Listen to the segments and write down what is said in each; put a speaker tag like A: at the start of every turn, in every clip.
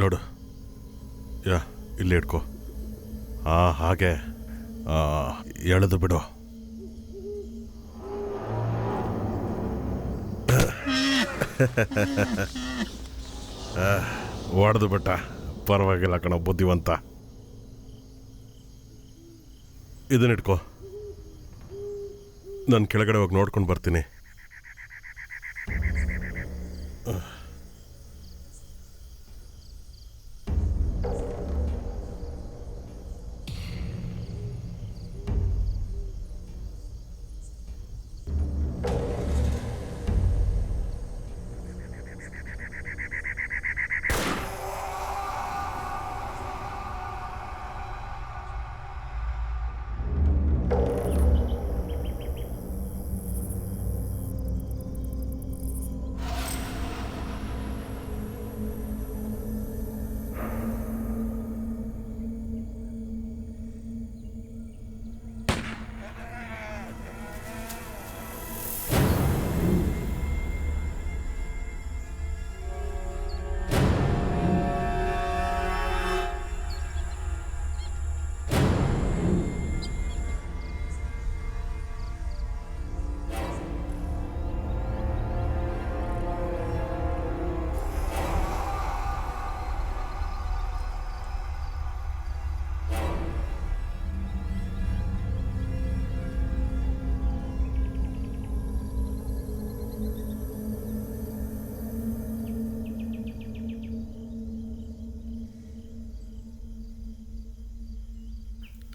A: ನೋಡು, ಇಲ್ಲಿ ಇಟ್ಕೋ. ಹಾಗೆ ಎಳೆದು ಬಿಡು. ಹೊಡೆದು ಬಿಟ್ಟ. ಪರವಾಗಿಲ್ಲ ಕಣ, ಬುದ್ಧಿವಂತ. ಇದನ್ನಿಟ್ಕೋ, ನಾನು ಕೆಳಗಡೆ ಹೋಗಿ ನೋಡ್ಕೊಂಡು ಬರ್ತೀನಿ.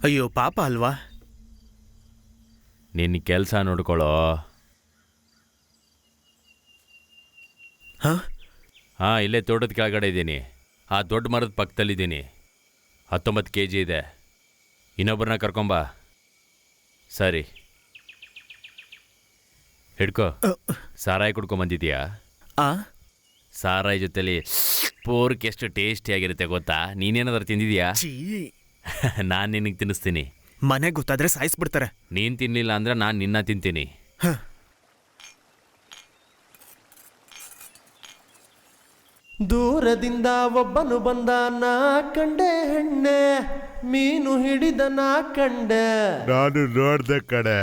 B: ಅಯ್ಯೋ ಪಾಪ ಅಲ್ವಾ?
C: ನಿನ್ನ ಕೆಲಸ ನೋಡ್ಕೊಳ್ಳೋ.
B: ಹಾಂ,
C: ಇಲ್ಲೇ ತೋಟದ ಕೆಳಗಡೆ ಇದ್ದೀನಿ. ಆ ದೊಡ್ಡ ಮರದ ಪಕ್ಕದಲ್ಲಿದ್ದೀನಿ. 19 kg ಇದೆ. ಇನ್ನೊಬ್ಬರನ್ನ ಕರ್ಕೊಂಬ. ಸರಿ, ಹಿಡ್ಕೋ. ಸಾರಾಯಿ ಕುಡ್ಕೊಂಬಂದಿದ್ಯಾ? ಸಾರಾಯಿ ಜೊತೆಲಿ ಪೋರ್ಕ್ ಎಷ್ಟು ಟೇಸ್ಟಿಯಾಗಿರುತ್ತೆ ಗೊತ್ತಾ? ನೀನೇನಾದ್ರೂ ತಿಂದಿದ್ಯಾ? ನಾನು ನಿನಗೆ ತಿನ್ನಿಸ್ತೀನಿ.
B: ಮನೆಗೆ ಗೊತ್ತಾದ್ರೆ ಸಾಯಿಸ್ಬಿಡ್ತಾರೆ.
C: ನೀನು ತಿನ್ನಲಿಲ್ಲ ಅಂದ್ರೆ ನಾನು ನಿನ್ನ ತಿಂತೀನಿ.
D: ದೂರದಿಂದ ಒಬ್ಬನು ಬಂದ, ನಾ ಕಂಡೆ ಹೆಣ್ಣೆ, ಮೀನು ಹಿಡಿದ ನಾ ಕಂಡೆ.
A: ನಾನು ನೋಡ್ದೆ ಕಡೆ.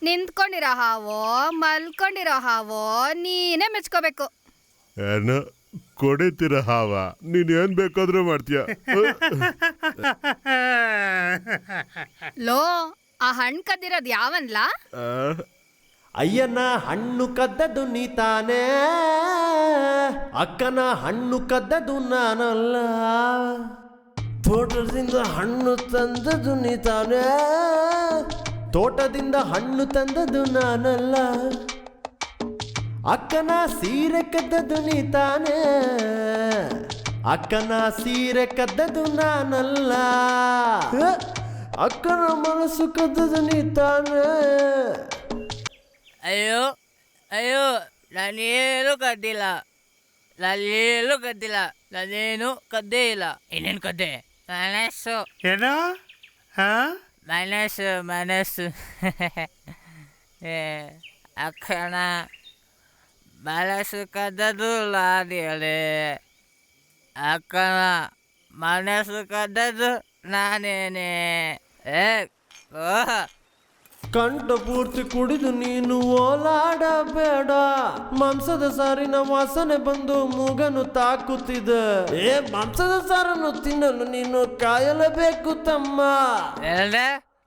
E: ನಿಂತ್ಕೊಂಡಿರೋ ಹಾವೋ ಮಲ್ಕೊಂಡಿರೋ ಹಾವೋ ನೀನೇ ಮೆಚ್ಕೋಬೇಕು.
A: ಏನು ಕೊಡಿತೀರ ಹಾವ? ನೀನ್ ಏನ್ ಬೇಕಾದ್ರೂ ಮಾಡ್ತೀಯ.
E: ಲೋ, ಆ ಹಣ್ಣು ಕದ್ದಿರೋದು ಯಾವನ್ಲ?
D: ಅಯ್ಯನ ಹಣ್ಣು ಕದ್ದದು ನೀ ತಾನೇ, ಅಕ್ಕನ ಹಣ್ಣು ಕದ್ದದು ನಾನಲ್ಲ. ತೋಟದಿಂದ ಹಣ್ಣು ತಂದದು ನೀ ತಾನೇ, ತೋಟದಿಂದ ಹಣ್ಣು ತಂದದು ನಾನಲ್ಲ. ಅಕ್ಕನ ಸೀರೆ ಕದ್ದದು ನೀ ತಾನೇ, ಅಕ್ಕನ ಸೀರೆ ಕದ್ದದು ನಾನಲ್ಲ. ಅಕ್ಕನ ಮನಸ್ಸು ಕದ್ದದು ನೀ ತಾನೇ.
F: ಅಯ್ಯೋ ಅಯ್ಯೋ, ನಾನೇನು ಕದ್ದಿಲ್ಲ, ನಾನೇನು ಕದ್ದಿಲ್ಲ, ನಾನೇನು ಕದ್ದೇ ಇಲ್ಲ. ಇನ್ನೇನು ಕದ್ದೆ? ಮನಸ್ಸು.
B: ಏನೋ?
F: ಮನಸ್ಸು ಮನಸ್ಸು. ಅಕ್ಕನ ಮನಸ್ಸು ಕದ್ದದು ನಾನೇನೆ, ಅಕ್ಕನ ಮನಸ್ಸು ಕದ್ದದು ನಾನೇನೆ.
D: ಕಂಠ ಪೂರ್ತಿ ಕುಡಿದು ನೀನು ಓಲಾಡಬೇಡ, ಮಾಂಸದ ಸಾರಿನ ವಾಸನೆ ಬಂದು ಮೂಗನು ತಾಕುತ್ತಿದೆ. ಮಾಂಸದ ಸಾರನ್ನು ತಿನ್ನಲು ನೀನು ಕಾಯಲೇಬೇಕು ತಮ್ಮ.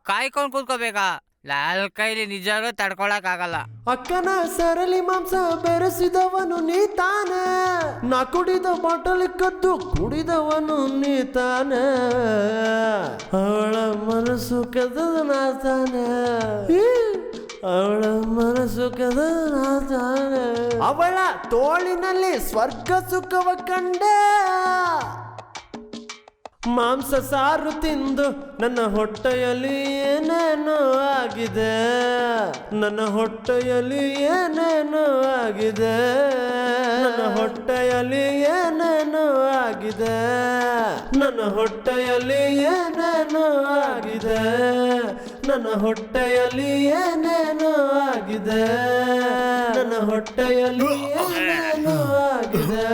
F: ಕಾಯ್ಕೊಂಡು ಕೂತ್ಕೋಬೇಕಾ? ಲಾಲ್ ಕೈಲಿ ನಿಜವಾಗ್ಲೂ ತಡ್ಕೊಳಕ್ಕಾಗಲ್ಲ.
D: ಅಕ್ಕನ ಸರಳಿ ಮಾಂಸ ಬೆರೆಸಿದವನು ನೀ ತಾನೆ, ನಾ ಕುಡಿದ ಬಾಟಲ್ ಕದ್ದು ಕುಡಿದವನು ನೀ ತಾನೆ. ಅವಳ ಮನಸ್ಸು ಕದ್ದದು ನಾ ತಾನೆ, ಅವಳ ಮನಸ್ಸು ಕದ್ದದು ನಾ ತಾನೆ. ಅವಳ ತೋಳಿನಲ್ಲಿ ಸ್ವರ್ಗ ಸುಖವ ಕಂಡೆ, ಮಾಂಸ ಸಾರು ತಿಂದು ನನ್ನ ಹೊಟ್ಟೆಯಲ್ಲಿ ಏನೇನೋ ಆಗಿದೆ, ನನ್ನ ಹೊಟ್ಟೆಯಲ್ಲಿ ಏನೇನೋ ಆಗಿದೆ, ನನ್ನ ಹೊಟ್ಟೆಯಲ್ಲಿ ಏನೇನೋ ಆಗಿದೆ, ನನ್ನ ಹೊಟ್ಟೆಯಲ್ಲಿ ಏನೇನೋ ಆಗಿದೆ, ನನ್ನ ಹೊಟ್ಟೆಯಲ್ಲಿ ಏನೇನೋ ಆಗಿದೆ, ನನ್ನ ಹೊಟ್ಟೆಯಲ್ಲಿ ಏನೇನೋ ಆಗಿದೆ.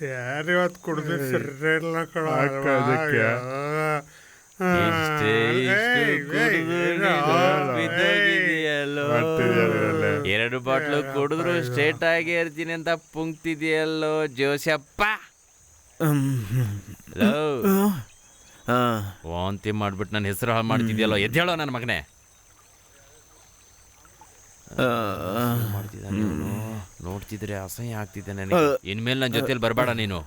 G: ಯಾರಿವತ್ತು ಕುಡ್ದು ಸರಿ ಇಲ್ಲ ಕಣೋ
A: ಅಕ್ಕ ಅದಕ್ಕೆ.
C: ಇಷ್ಟೇ ಇಷ್ಟು ಕುಡ್ದು ನೀನು ಬಿದ್ದೋಗಿದೆಯಲ್ಲೋ.
A: ಮಾಡ್ತಿದ್ಯಲ್ಲ.
C: 2 ಬಾಟ್ಲು ಕುಡಿದ್ರು ಸ್ಟ್ರೇಟ್ ಆಗಿ ಇರ್ತೀನಿ ಅಂತ ಪುಂಕ್ತಿದೆಯಲ್ಲೋ ಜೋಸಪ್ಪ. ಲೋ, ವಾಂತಿ ಮಾಡ್ಬಿಟ್ಟು ನನ್ನ ಹೆಸರು ಹಾಳು ಮಾಡ್ತಿದ್ಯಲ್ಲೋ. ಎದ್ದೇಳೋ ನನ್ನ ಮಗನೇ. ನೋಡ್ತಿದ್ರೆ ಅಸಹ್ಯ ಆಗ್ತಿದ್ದೆ ನನಗೆ. ಇನ್ಮೇಲೆ ನನ್ನ ಜೊತೆಲಿ ಬರಬೇಡ ನೀನು.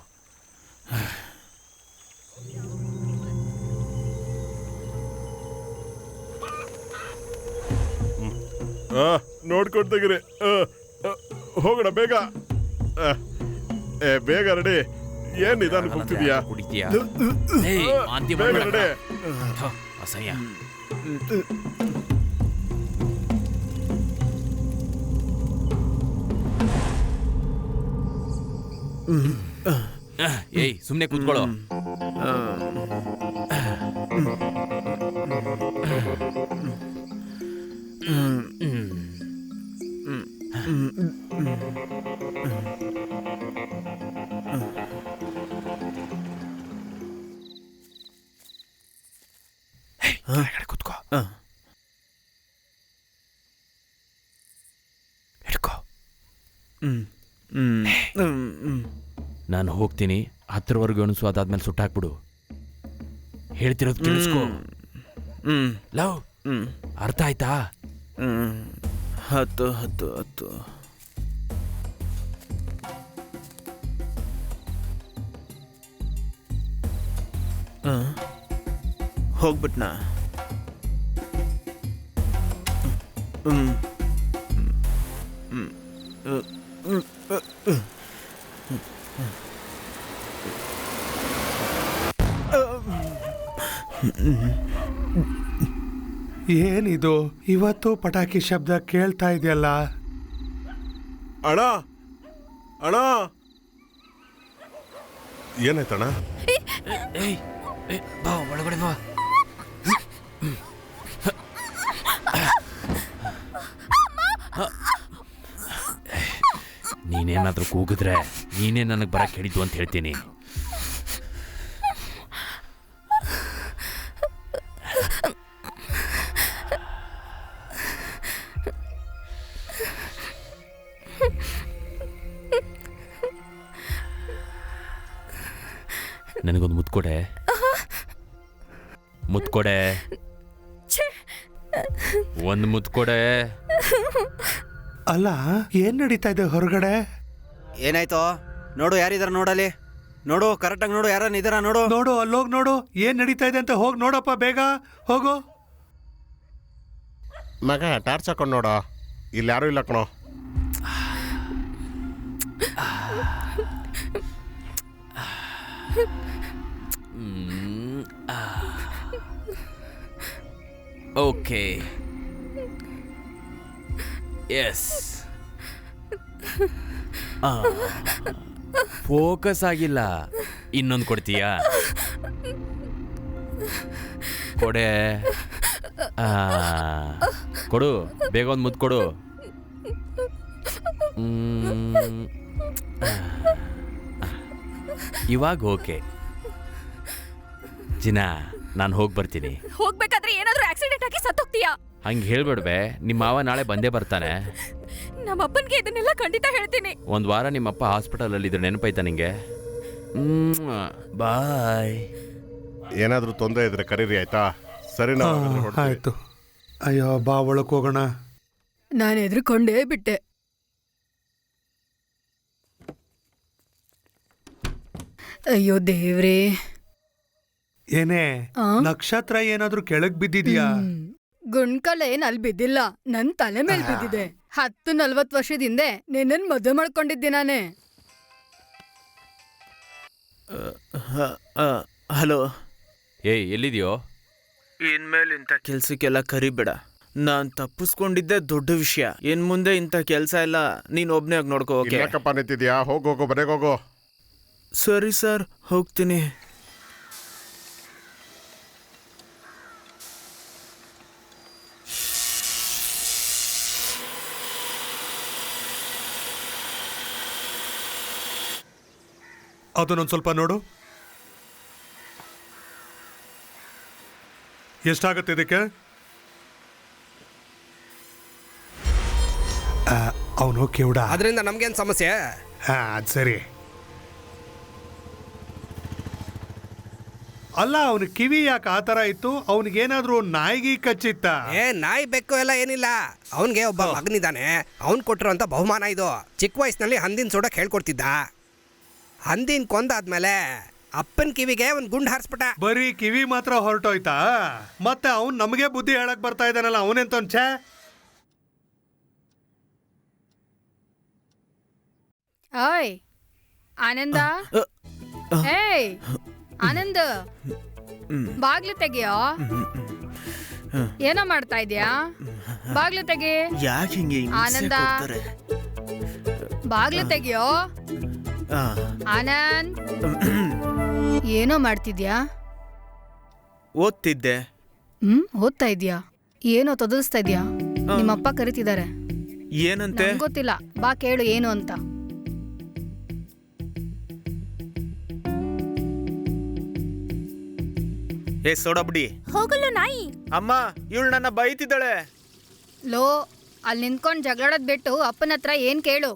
A: ನೋಡ್ಕೊಂಡು ತೆಗಿರಿ. ಹೋಗೋಣ ಬೇಗ. ಬೇಗ ರೆಡಿ. ಏನ್ ನಿಧಾನ ಕೂಗ್ತಿದ್ಯಾ?
C: ಕುಡಿತೀಯಾ? ಏಯ್, ವಾಂತಿ
A: ಬೇಗ
C: ಮಾಡ್ಬೇಡ.
A: ರೆಡಿ.
C: ಥು, ಅಸಹ್ಯ. ಏಯ್, ಸುಮ್ಮನೆ ಕೂತ್ಕೊಳ್ಳೋ. ಕೂತ್ಕೋ. ಹಿಡ್ಕೋ. ನಾನು ಹೋಗ್ತೀನಿ. 10ರವರೆಗೂ ಅನಿಸು. ಅದಾದ್ಮೇಲೆ ಸುಟ್ಟಾಕ್ಬಿಡು. ಹೇಳ್ತಿರೋದು ಕೇಳಿಸ್ಕೋ. ಲವ್, ಅರ್ಥ ಆಯ್ತಾ?
B: 10 ಹೋಗ್ಬಿಟ್ನಾ?
G: ಏನಿದು ಇವತ್ತು ಪಟಾಕಿ ಶಬ್ದ ಕೇಳ್ತಾ ಇದೆಯಲ್ಲ?
A: ಅಣ್ಣ ಅಣ್ಣ, ಏನಾಯ್ತಣ್ಣ?
C: ಏಯ್, ಬಾ ಒಳಗಡೆ ಬಾ. ನೀನೇನಾದ್ರೂ ಕೂಗಿದ್ರೆ ನೀನೇ ನನಗೆ ಬರಕ್ಕೆ ಹೇಳಿದ್ದು ಅಂತ ಹೇಳ್ತೀನಿ. ನನಗೊಂದು ಮುತ್ಕೊಡೆ. ಮುತ್ಕೊಡೆ. ಒಂದು ಮುತ್ಕೊಡೆ.
G: ಅಲ್ಲ, ಏನ್ ನಡೀತಾ ಇದೆ ಹೊರಗಡೆ?
H: ಏನಾಯ್ತು? ನೋಡು ಯಾರಿದಾರ ನೋಡಲಿ. ನೋಡು, ಕರೆಕ್ಟಾಗಿ ನೋಡು, ಯಾರನ್ನ ಇದಾರ ನೋಡು.
G: ನೋಡು, ಅಲ್ಲೋಗಿ ನೋಡು ಏನ್ ನಡೀತಾ ಇದೆ ಅಂತ. ಹೋಗಿ ನೋಡಪ್ಪ, ಬೇಗ ಹೋಗು.
A: ಮಗ ಟಾರ್ಚ್ ಹಾಕೊಂಡು ನೋಡ. ಇಲ್ಲಿ ಯಾರೂ ಇಲ್ಲ ಕಣೋ.
C: Okay, S. ಫೋಕಸ್ ಆಗಿಲ್ಲ. ಇನ್ನೊಂದು ಕೊಡ್ತೀಯಾ? ಕೊಡೆ. ಕೊಡು, ಬೇಗ ಒಂದು ಮುದ್ದು ಕೊಡು. ಇವಾಗ ಓಕೆ. ಜಿನಾ, ನಾನು ಹೋಗಿ ಬರ್ತೀನಿ.
E: ಹೋಗ್ಬೇಕಾದ್ರೆ ಏನಾದ್ರೂ ಆಕ್ಸಿಡೆಂಟ್ ಆಗಿ ಸತ್ತೋಗ್ತೀಯಾ?
C: ಹಂಗೆ ಹೇಳ್ಬೇಡ್ವೆ. ನಿಮ್ಮ ಮಾವ ನಾಳೆ ಬಂದೇ ಬರ್ತಾನೆ.
E: ನಮ್ಮಪ್ಪನ್ಗೆ ಇದನ್ನೆಲ್ಲ ಖಂಡಿತ ಹೇಳ್ತೀನಿ.
C: 1 ವಾರ ನಿಮ್ಮಪ್ಪ ಹಾಸ್ಪಿಟಲಲ್ಲಿ ಇದ್ರೆ ನೆನಪಾಯ್ತಾ ನಿಂಗೆ? ಬಾಯ್.
A: ಏನಾದರೂ ತೊಂದರೆ ಇದ್ರೆ ಕರೀರಿ, ಆಯ್ತಾ? ಸರಿ,
G: ಆಯ್ತು. ಅಯ್ಯೋ, ಬಾ ಒಳಕ್ ಹೋಗೋಣ.
E: ನಾನು ಎದ್ರುಕೊಂಡೇ ಬಿಟ್ಟೆ. ಅಯ್ಯೋ ದೇವ್ರೇ.
G: ಏನೇ ನಕ್ಷತ್ರ ಏನಾದ್ರೂ ಕೆಳಗ್ ಬಿದ್ದಿದ್ಯಾ?
E: ಗುಂಡ್ಕಲ್ ಏನ್ ಅಲ್ಲಿ ಬಿದ್ದಿಲ್ಲ, ನನ್ ತಲೆ ಮೇಲೆ ಬಿದ್ದಿದೆ. 10-40 ವರ್ಷದ ಹಿಂದೆ ನಿನ್ನನ್ ಮದುವೆ ಮಾಡ್ಕೊಂಡಿದ್ದೆ ನಾನೇ.
B: ಹಲೋ.
C: ಏಯ್, ಎಲ್ಲಿದ್ಯೋ?
B: ಇನ್ಮೇಲೆ ಇಂಥ ಕೆಲ್ಸಕ್ಕೆಲ್ಲ ಕರಿಬೇಡ. ನಾನ್ ತಪ್ಪಿಸ್ಕೊಂಡಿದ್ದೆ ದೊಡ್ಡ ವಿಷಯ. ಇನ್ ಮುಂದೆ ಇಂಥ ಕೆಲ್ಸ ಎಲ್ಲ ನೀನ್ ಒಬ್ನೇ ಆಗಿ ನೋಡ್ಕೋ.
A: ಯಾಕಪ್ಪ ನಿಂತಿದ್ಯಾ? ಹೋಗು, ಮನೆಗೆ ಹೋಗು.
B: ಸರಿ ಸರ್, ಹೋಗ್ತೀನಿ.
G: ಅದನ್ನೊಂದು ಸ್ವಲ್ಪ ನೋಡು. ಎಷ್ಟಾಗತ್ತೆ ಇದಕ್ಕೆ? ಅವನು ಕಿವುಡ.
I: ಅದರಿಂದ ನಮ್ಗೇನು ಸಮಸ್ಯೆ?
G: ಅದು ಸರಿ. ಅಲ್ಲ, ಅವನ ಕಿವಿ ಯಾಕೆ ಆ ಥರ ಇತ್ತು? ಅವನಿಗೇನಾದ್ರೂ ನಾಯಿಗೆ ಕಚ್ಚಿತ್ತ?
I: ನಾಯಿ ಬೆಕ್ಕು ಎಲ್ಲ ಏನಿಲ್ಲ. ಅವನಿಗೆ ಒಬ್ಬ ಮಗನಿದ್ದಾನೆ. ಅವ್ನು ಕೊಟ್ಟಿರೋಂಥ ಬಹುಮಾನ ಇದು. ಚಿಕ್ಕ ವಯಸ್ಸಿನಲ್ಲಿ ಹಂದಿನ ಸುಡಕ್ಕೆ ಹೇಳ್ಕೊಡ್ತಿದ್ದ. ಹಂದಿನ ಕೊಂದಾದ್ಮೇಲೆ ಅಪ್ಪನ ಕಿವಿಗೆ ಒಂದು ಗುಂಡು ಹಾರಿಸ್ಬಿಟ್ಟ.
G: ಬರೀ ಕಿವಿ ಮಾತ್ರ ಹೊರಟೋಯ್ತಾ? ಮತ್ತೆ ಅವ್ನು ನಮಗೆ ಬುದ್ಧಿ ಹೇಳಕ್ ಬರ್ತಾ ಇದ್ದಾನಲ್ಲ, ಅವನೆಂತ ಛೇ.
E: ಓಯ್ ಆನಂದ, ಏಯ್ ಆನಂದ್, ಬಾಗ್ಲು ತೆಗಿಯೋ. ಏನೋ ಮಾಡ್ತಾ ಇದ್ಯಾ? ಬಾಗ್ಲು ತೆಗಿ.
B: ಯಾಕೆ ಹಿಂಗೆ
E: ಆನಂದ, ಬಾಗ್ಲು ತೆಗಿಯೋ. ಆನಂದ್, ಏನೋ ಮಾಡ್ತಿದ್ಯಾ?
B: ಓದ್ತಿದ್ದೆ.
E: ಓದ್ತಾ ಇದ್ಯಾ? ಏನೋ ತೊದಲ್ಸ್ತಾ ಇದ್ಯಾ? ನಿಮ್ಮಪ್ಪ ಕರಿತಿದ್ದಾರೆ.
B: ಏನಂತೆ?
E: ಗೊತ್ತಿಲ್ಲ, ಬಾ ಕೇಳು ಏನು ಅಂತ.
B: ಏ ಸೋಡಾ ಬುಡಿ,
E: ಹೋಗಲ್ಲ ನಾಯಿ.
B: ಅಮ್ಮ ಇವಳು ನನ್ನ ಬೈತಿದ್ದಾಳೆ.
E: ಲೋ, ಅಲ್ಲಿ ನಿಂತ್ಕೊಂಡು ಜಗಳಾಡೋದ್ ಬಿಟ್ಟು ಅಪ್ಪನ ಹತ್ರ ಏನ್ ಕೇಳು.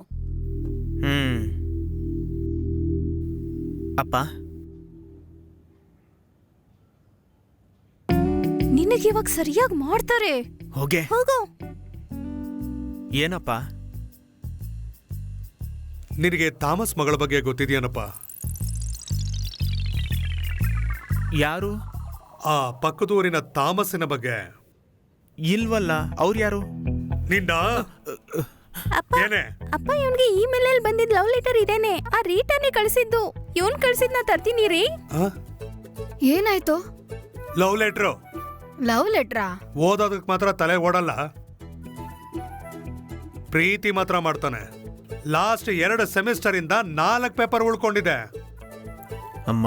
B: ಅಪ್ಪ,
E: ನಿನಗೆ ಇವಾಗ ಸರಿಯಾಗಿ ಮಾಡ್ತಾರೆ.
B: ಹೋಗೆ
E: ಹೋಗು.
B: ಏನಪ್ಪ?
G: ನಿನಗೆ ಥಾಮಸ್ ಮಗಳ ಬಗ್ಗೆ ಗೊತ್ತಿದೆಯೇನಪ್ಪ?
B: ಯಾರು?
G: ಆ ಪಕ್ಕದೂರಿನ ಥಾಮಸ್ಸಿನ ಬಗ್ಗೆ.
B: ಇಲ್ವಲ್ಲ, ಅವ್ರು ಯಾರು?
G: ನಿನ್ನ ಏನೇ?
E: ಅಪ್ಪ, ಇವನ್ಗೆ ಇಮೇಲ್ ಅಲ್ಲಿ ಬಂದಿದ್ ಲವ್ ಲೆಟರ್ ಇದೇನೆ. ಆ ರೀಟಾನೇ ಕಳ್ಸಿದ್ದು. ಇವನ್ ಕಳ್ಸಿದ್ನ ತರ್ತೀನಿ ರೀ. ಏನಾಯ್ತು?
G: Love letter.
E: ಲವ್ ಲೆಟ್ರಾ?
G: ಓದೋದಕ್ಕೆ ಮಾತ್ರ ತಲೆ ಓಡಲ್ಲ, ಪ್ರೀತಿ ಮಾತ್ರ ಮಾಡ್ತಾನೆ. ಲಾಸ್ಟ್ 2 ಸೆಮಿಸ್ಟರ್ ಇಂದ 4 ಪೇಪರ್ ಉಳ್ಕೊಂಡಿದೆ.
B: ಅಮ್ಮ,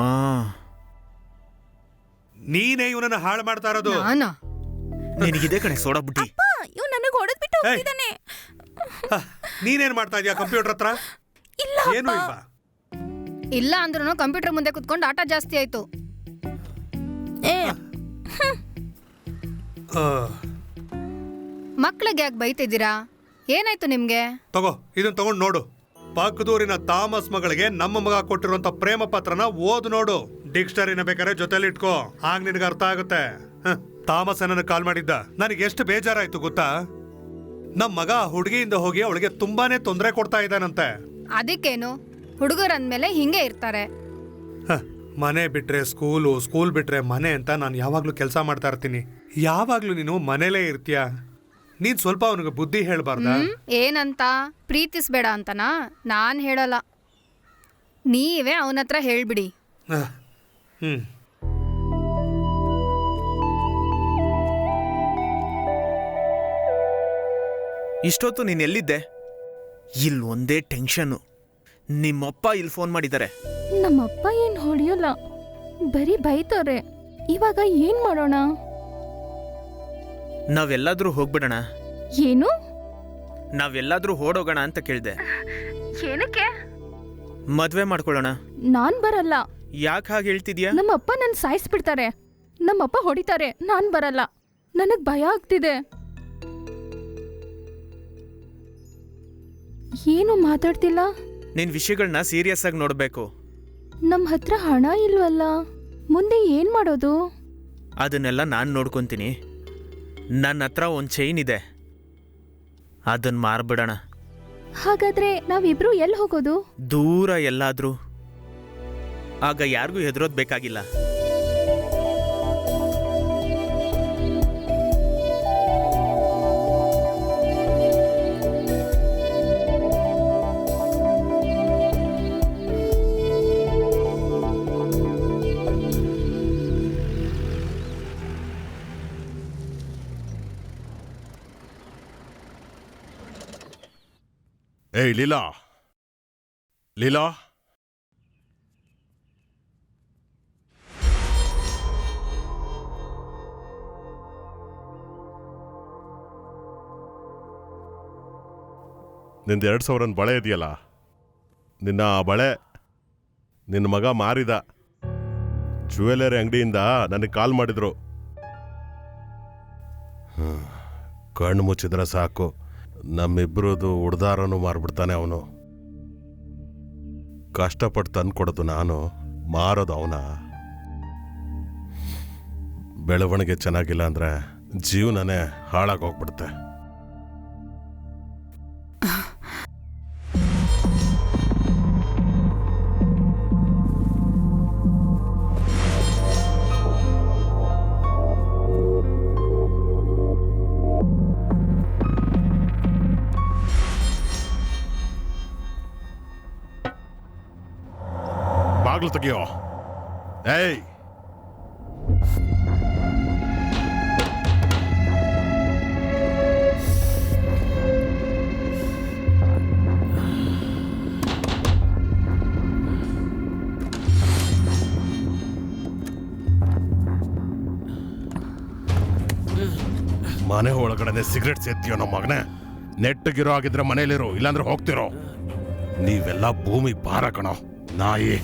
G: ನೀನೇ ಇವನನ್ನ ಹಾಳು ಮಾಡ್ತಾ ಇರೋದು.
B: ನಿನಗಿದೆ ಕಣೆ ಸೋಡಾ ಬುಡ್ಡಿ.
E: ಇವ್ ನನಗೆ ಹೊಡೆದ್ಬಿಟ್ಟು ಹೋಗ್ತಿದ್ದಾನೆ.
G: ನೀನೇನ್ ಮಾಡ್ತಾ ಇದೀಯ ಕಂಪ್ಯೂಟರ್ ಹತ್ರ? ಏನು ಇಲ್ವಾ?
E: ಇಲ್ಲ ಅಂದ್ರೂ ಕಂಪ್ಯೂಟರ್ ಮುಂದೆ ಕುತ್ಕೊಂಡು ಆಟ ಜಾಸ್ತಿ ಆಯ್ತು. ಮಕ್ಳಿಗೆ ಯಾಕೆ ಬೈತಿದ್ದೀರಾ? ಏನಾಯ್ತು ನಿಮ್ಗೆ?
G: ತಗೋ, ಇದನ್ನ ತಗೊಂಡು ನೋಡು. ಪಕ್ಕದೂರಿನ ಥಾಮಸ್ ಮಗಳಿಗೆ ನಮ್ಮ ಮಗ ಕೊಟ್ಟಿರುವಂತ ಪ್ರೇಮ ಪತ್ರನ ಓದ್ ನೋಡು. ಡಿಕ್ಷನರಿನ ಬೇಕಾದ್ರೆ ಜೊತೆಲಿ ಇಟ್ಕೋ, ಆಗ ನಿನಗೆ ಅರ್ಥ ಆಗುತ್ತೆ. ಥಾಮಸ್ ನನ್ನ ಕಾಲ್ ಮಾಡಿದ್ದ. ನನಗೆ ಎಷ್ಟು ಬೇಜಾರಾಯ್ತು ಗೊತ್ತಾ? ನಮ್ಮ ಮಗ ಹುಡುಗಿಯಿಂದ ಹೋಗಿ ಅವಳಿಗೆ ತುಂಬಾನೇ ತೊಂದರೆ ಕೊಡ್ತಾ ಇದ್ದಾನಂತೆ.
E: ಅದಕ್ಕೇನು, ಹುಡುಗರಂದ್ಮೇಲೆ ಹಿಂಗೆ ಇರ್ತಾರೆ.
G: ಮನೆ ಬಿಟ್ರೆ ಸ್ಕೂಲು, ಸ್ಕೂಲ್ ಬಿಟ್ರೆ ಮನೆ ಅಂತ ನಾನು ಯಾವಾಗ್ಲೂ ಕೆಲಸ ಮಾಡ್ತಾ ಇರ್ತೀನಿ. ಯಾವಾಗ್ಲೂ ನೀನು ಮನೇಲೇ ಇರ್ತೀಯ. ನೀನ್ ಸ್ವಲ್ಪ ಅವನಿಗೆ ಬುದ್ಧಿ ಹೇಳ್ಬಾರ್ದ?
E: ಏನಂತ? ಪ್ರೀತಿಸ್ಬೇಡ ಅಂತನಾ? ನಾನ್ ಹೇಳಲ್ಲ, ನೀವೇ ಅವನ ಹತ್ರ ಹೇಳ್ಬಿಡಿ.
B: ಇಷ್ಟೊತ್ತು ನೀನ್ ಎಲ್ಲಿದ್ದೆ? ಇಲ್ಲಿ ಒಂದೇ ಟೆನ್ಷನ್. ನಿಮ್ಮಪ್ಪ ಇಲ್ಲಿ ಫೋನ್ ಮಾಡಿದ್ದಾರೆ.
E: ನಮ್ಮಪ್ಪ ಏನ್ ಹೊಡಿಯೋಲ್ಲ, ಬರೀ ಬೈತಾರೆ. ಇವಾಗ ಏನ್ ಮಾಡೋಣ?
B: ನಾವೆಲ್ಲಾದ್ರೂ ಹೋಗ್ಬಿಡೋಣ.
E: ಏನು?
B: ನಾವೆಲ್ಲಾದ್ರೂ ಓಡೋಗೋಣ ಅಂತ ಕೇಳ್ದೆ.
E: ಏನಕ್ಕೆ?
B: ಮದ್ವೆ ಮಾಡ್ಕೊಳ್ಳೋಣ.
E: ನಾನ್ ಬರಲ್ಲ.
B: ಯಾಕೆ ಹಾಗೆ ಹೇಳ್ತಿದ್ಯಾ?
E: ನಮ್ಮಪ್ಪ ನನ್ ಸಾಯಿಸ್ಬಿಡ್ತಾರೆ. ನಮ್ಮಪ್ಪ ಹೊಡಿತಾರೆ. ನಾನ್ ಬರಲ್ಲ, ನನಗ್ ಭಯ ಆಗ್ತಿದೆ. ಏನು ಮಾತಾಡ್ತಿಲ್ಲ?
B: ನಿನ್ ವಿಷಯಗಳನ್ನ ಸೀರಿಯಸ್ ಆಗಿ ನೋಡ್ಬೇಕು.
E: ನಮ್ ಹತ್ರ ಹಣ ಇಲ್ವಲ್ಲ, ಮುಂದೆ ಏನ್ ಮಾಡೋದು?
B: ಅದನ್ನೆಲ್ಲ ನಾನ್ ನೋಡ್ಕೊಂತೀನಿ. ನನ್ನ ಹತ್ರ ಒಂದ್ ಚೈನ್ ಇದೆ, ಅದನ್ನ ಮಾರ್ಬಿಡೋಣ.
E: ಹಾಗಾದ್ರೆ ನಾವಿಬ್ರು ಎಲ್ಲಿ ಹೋಗೋದು?
B: ದೂರ ಎಲ್ಲಾದ್ರೂ. ಆಗ ಯಾರಿಗೂ ಹೆದರೋದ್ ಬೇಕಾಗಿಲ್ಲ.
A: ಏಯ್ ಲೀಲಾ, ಲೀಲಾ, ನಿಂದು 2000 ಬಳೆ ಇದೆಯಲ್ಲ, ನಿನ್ನ ಆ ಬಳೆ ನಿನ್ನ ಮಗ ಮಾರಿದ. ಜ್ಯುವೆಲರಿ ಅಂಗಡಿಯಿಂದ ನನಗೆ ಕಾಲ್ ಮಾಡಿದ್ರು. ಕಣ್ಣು ಮುಚ್ಚಿದ್ರೆ ಸಾಕು, ನಮ್ಮಿಬ್ಬರದು ಉಡ್ದಾರನು ಮಾರ್ಬಿಡ್ತಾನೆ ಅವನು. ಕಷ್ಟಪಟ್ಟು ತಂದ್ಕೊಡೋದು ನಾನು, ಮಾರೋದು ಅವನ. ಬೆಳವಣಿಗೆ ಚೆನ್ನಾಗಿಲ್ಲ ಅಂದ್ರೆ ಜೀವನನೇ ಹಾಳಾಗೋಗ್ಬಿಡುತ್ತೆ. ಬಾಗ್ಲು ತೆಗಿಯೋ. ಏಯ್, ಮನೆ ಒಳಗಡೆ ಸಿಗರೆಟ್ ಸೇರ್ತೀಯೋ ನಮ್ಮ ಮಗನೇ. ನೆಟ್ಟಗಿರೋ ಆಗಿದ್ರೆ ಮನೇಲಿರೋ, ಇಲ್ಲಾಂದ್ರೆ ಹೋಗ್ತಿರೋ. ನೀವೆಲ್ಲ ಭೂಮಿ ಭಾರ ಕಣೋ ನಾಯಿ.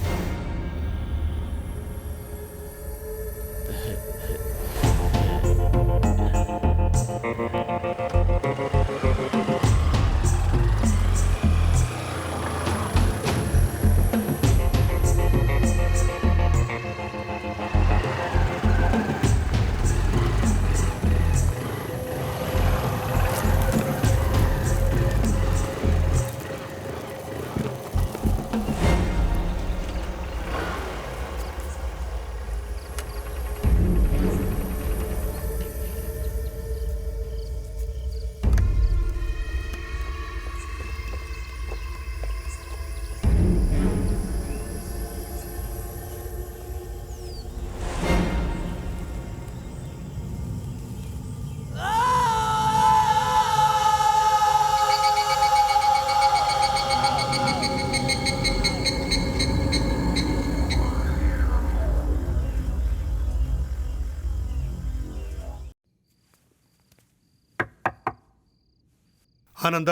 G: ಆನಂದ,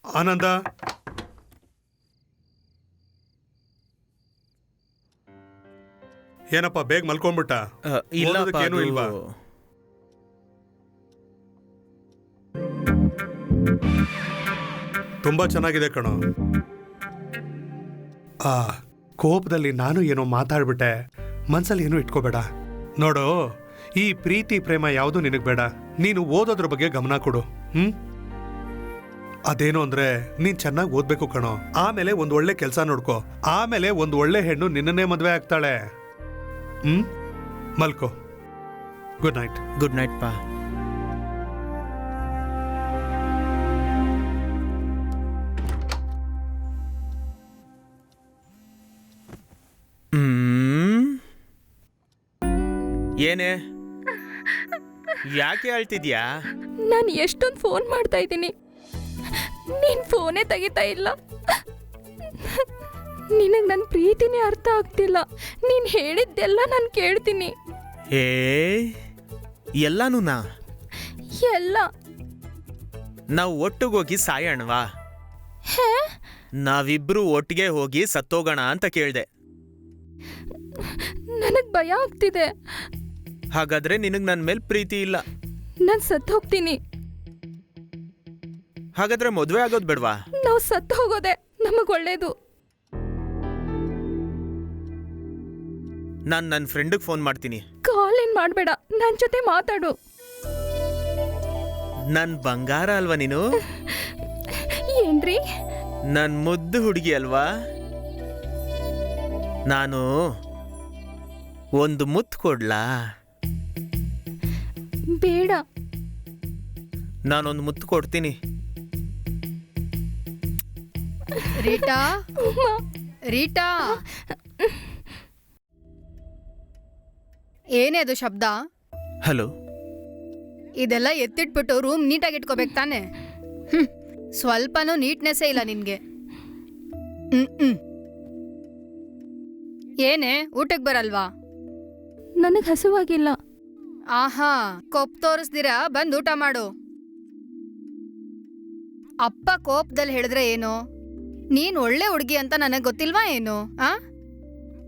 G: ಆನಂದ, ಏನಪ್ಪ ಬೇಗ ಮಲ್ಕೊಂಡ್ಬಿಟ್ಟ? ಓದೋದಕ್ಕೇನೂ ಇಲ್ವಾ? ತುಂಬಾ ಚೆನ್ನಾಗಿದೆ ಕಣೋ. ಕೋಪದಲ್ಲಿ ನಾನು ಏನೋ ಮಾತಾಡ್ಬಿಟ್ಟೆ, ಮನ್ಸಲ್ಲಿ ಏನೂ ಇಟ್ಕೋಬೇಡ. ನೋಡು, ಈ ಪ್ರೀತಿ ಪ್ರೇಮ ಯಾವುದು ನಿನಗೆ ಬೇಡ. ನೀನು ಓದೋದ್ರ ಬಗ್ಗೆ ಗಮನ ಕೊಡು. ಅದೇನು ಅಂದ್ರೆ ನೀನ್ ಚೆನ್ನಾಗಿ ಓದ್ಬೇಕು ಕಣೋ. ಆಮೇಲೆ ಒಂದ್ ಒಳ್ಳೆ ಕೆಲಸ ನೋಡ್ಕೋ. ಆಮೇಲೆ ಒಂದ್ ಒಳ್ಳೆ ಹೆಣ್ಣು ನಿನ್ನನ್ನೇ ಮದ್ವೆ ಆಗ್ತಾಳೆ. ಮಲ್ಕೋ. Good night.
B: ಗುಡ್ ನೈಟ್ ಪಾ. ಏನೇ, ಯಾಕೆ ಹೇಳ್ತಿದ್ಯಾ?
E: ನಾನು ಎಷ್ಟೊಂದು ಫೋನ್ ಮಾಡ್ತಾ ಇದ್ದೀನಿ, ನೀನ್ ಫೋನೇ ತೆಗಿತಾ ಇಲ್ಲ. ನಿನಗೆ ನನ್ನ ಪ್ರೀತಿನೇ ಅರ್ಥ ಆಗ್ತಿಲ್ಲ. ನೀನ್ ಹೇಳಿದ್ದೆಲ್ಲ ನಾನು ಕೇಳ್ತೀನಿ.
B: ಎಲ್ಲಾನು
E: ಎಲ್ಲ
B: ನಾವು ಒಟ್ಟಿಗೋಗಿ ಸಾಯೋಣವಾ? ನಾವಿಬ್ರು ಒಟ್ಟಿಗೆ ಹೋಗಿ ಸತ್ತೋಗೋಣ ಅಂತ ಕೇಳ್ದೆ.
E: ನನಗ್ ಭಯ ಆಗ್ತಿದೆ.
B: ಹಾಗಾದ್ರೆ ನಿನಗ್ ನನ್ ಮೇಲೆ ಪ್ರೀತಿ ಇಲ್ಲ?
E: ನಾನ್ ಸತ್ತು ಹೋಗ್ತೀನಿ.
B: ಹಾಗಾದ್ರೆ ಮದುವೆ ಆಗೋದ್ ಬೇಡವಾ?
E: ನಾವು ಸತ್ತು ಹೋಗೋದೆ ನಮಗ್ ಒಳ್ಳೇದು.
B: ನಾನ್ ನನ್ನ ಫ್ರೆಂಡ್ಗೆ ಫೋನ್ ಮಾಡ್ತೀನಿ.
E: ಕಾಲ್ ಏನ್ ಮಾಡ್ಬೇಡ, ನನ್ ಜೊತೆ ಮಾತಾಡು.
B: ನನ್ ಬಂಗಾರ ಅಲ್ವಾ ನೀನು?
E: ಏನ್ರಿ?
B: ನನ್ ಮುದ್ದು ಹುಡುಗಿ ಅಲ್ವಾ? ನಾನು ಒಂದು ಮುತ್ತು ಕೊಡ್ಲಾ?
E: ಬೇಡ.
B: ನಾನೊಂದು ಮುತ್ತು ಕೊಡ್ತೀನಿ.
J: ರೀಟಾ, ರೀಟಾ, ಏನೇ ಅದು ಶಬ್ದ?
B: ಹಲೋ.
J: ಇದೆಲ್ಲ ಎತ್ತಿಟ್ಬಿಟ್ಟು ರೂಮ್ ನೀಟಾಗಿ ಇಟ್ಕೋಬೇಕು ತಾನೆ? ಸ್ವಲ್ಪನೂ ನೀಟ್ನೆಸ್ಸೇ ಇಲ್ಲ ನಿನ್ಗೆ. ಏನೇ, ಊಟಕ್ಕೆ ಬರಲ್ವಾ?
E: ನನಗ್ ಹಸುವಾಗಿಲ್ಲ.
J: ಆಹಾ, ಕೋಪ್ ತೋರಿಸ್ದಿರಾ ಬಂದ್ ಊಟ ಮಾಡು. ಅಪ್ಪ ಕೋಪದಲ್ಲಿ ಹೇಳಿದ್ರೆ ಏನು? ನೀನ್ ಒಳ್ಳೆ ಹುಡುಗಿ ಅಂತ ನನಗೆ ಗೊತ್ತಿಲ್ವಾ ಏನು ಆ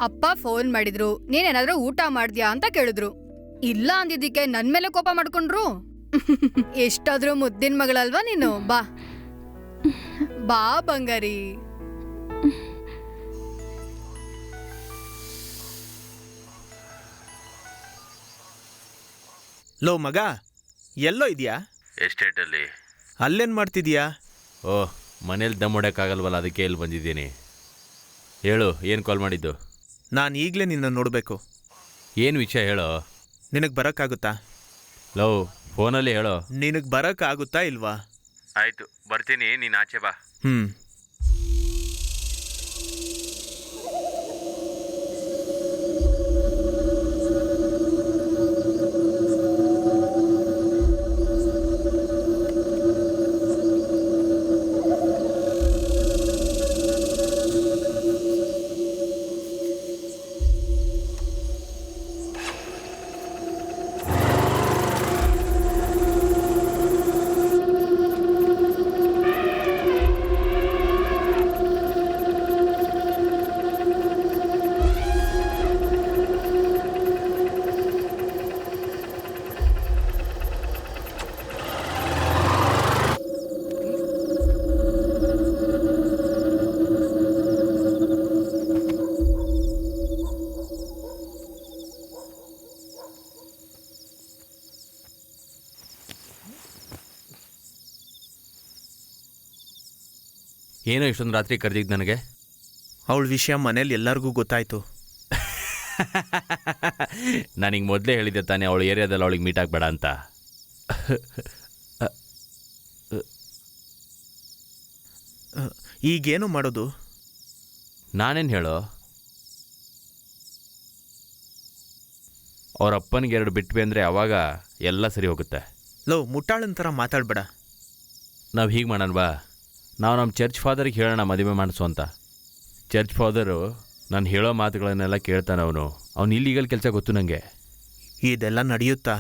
J: ಅಪ್ಪ ಫೋನ್ ಮಾಡಿದ್ರು ನೀನೇನಾದ್ರೂ ಊಟ ಮಾಡ್ದ್ಯಾ ಅಂತ ಕೇಳಿದ್ರು. ಇಲ್ಲ ಅಂದಿದ್ದಕ್ಕೆ ನನ್ ಮೇಲೆ ಕೋಪ ಮಾಡ್ಕೊಂಡ್ರು. ಎಷ್ಟಾದ್ರೂ ಮುದ್ದಿನ ಮಗಳಲ್ವಾ ನೀನು. ಬಾ ಬಾ ಬಂಗಾರಿ.
B: ಲೋ ಮಗ, ಎಲ್ಲೋ ಇದೆಯಾ?
C: ಎಸ್ಟೇಟಲ್ಲಿ.
B: ಅಲ್ಲೇನು ಮಾಡ್ತಿದ್ಯಾ?
C: ಓಹ್, ಮನೇಲಿ ದಮ್ ಹೊಡ್ಯೋಕ್ಕಾಗಲ್ವಲ್ಲ, ಅದಕ್ಕೆ ಇಲ್ಲಿ ಬಂದಿದ್ದೀನಿ. ಹೇಳು, ಏನು ಕಾಲ್ ಮಾಡಿದ್ದು?
B: ನಾನು ಈಗಲೇ ನಿನ್ನ ನೋಡಬೇಕು.
C: ಏನು ವಿಷಯ ಹೇಳೋ.
B: ನಿನಗೆ ಬರೋಕ್ಕಾಗುತ್ತಾ?
C: ಲವ್, ಫೋನಲ್ಲಿ ಹೇಳೋ.
B: ನಿನಗೆ ಬರೋಕ್ಕಾಗುತ್ತಾ ಇಲ್ವಾ?
C: ಆಯಿತು, ಬರ್ತೀನಿ, ನೀನು ಆಚೆ ಬಾ. ಏನೋ ಇಷ್ಟೊಂದು ರಾತ್ರಿ ಕರೆದಿದ್ದು ನನಗೆ?
B: ಅವಳ ವಿಷಯ ಮನೇಲಿ ಎಲ್ಲರಿಗೂ ಗೊತ್ತಾಯ್ತು.
C: ನನಗೆ ಮೊದಲೇ ಹೇಳಿದ್ದೆ ತಾನೇ ಅವಳು ಏರಿಯಾದಲ್ಲಿ ಅವಳಿಗೆ ಮೀಟ್ ಆಗಬೇಡ ಅಂತ.
B: ಈಗೇನು ಮಾಡೋದು?
C: ನಾನೇನು ಹೇಳೋ, ಅವ್ರ ಅಪ್ಪನಿಗೆ 2 ಬಿಟ್ವಿ ಅಂದರೆ ಅವಾಗ ಎಲ್ಲ ಸರಿ ಹೋಗುತ್ತೆ.
B: ಲೋ, ಮುಟ್ಟಾಳನ್ ಥರ ಮಾತಾಡ್ಬೇಡ.
C: ನಾವು ಹೀಗೆ ಮಾಡೋಣ ಬಾ, ನಾವು ನಮ್ಮ ಚರ್ಚ್ ಫಾದರಿಗೆ ಹೇಳೋಣ ಮದುವೆ ಮಾಡಿಸು ಅಂತ. ಚರ್ಚ್ ಫಾದರು ನಾನು ಹೇಳೋ ಮಾತುಗಳನ್ನೆಲ್ಲ ಕೇಳ್ತಾನೆ. ಅವನು ಇಲ್ಲಿಗಲ್ ಕೆಲಸ ಗೊತ್ತು ನನಗೆ.
B: ಇದೆಲ್ಲ ನಡೆಯುತ್ತಾ?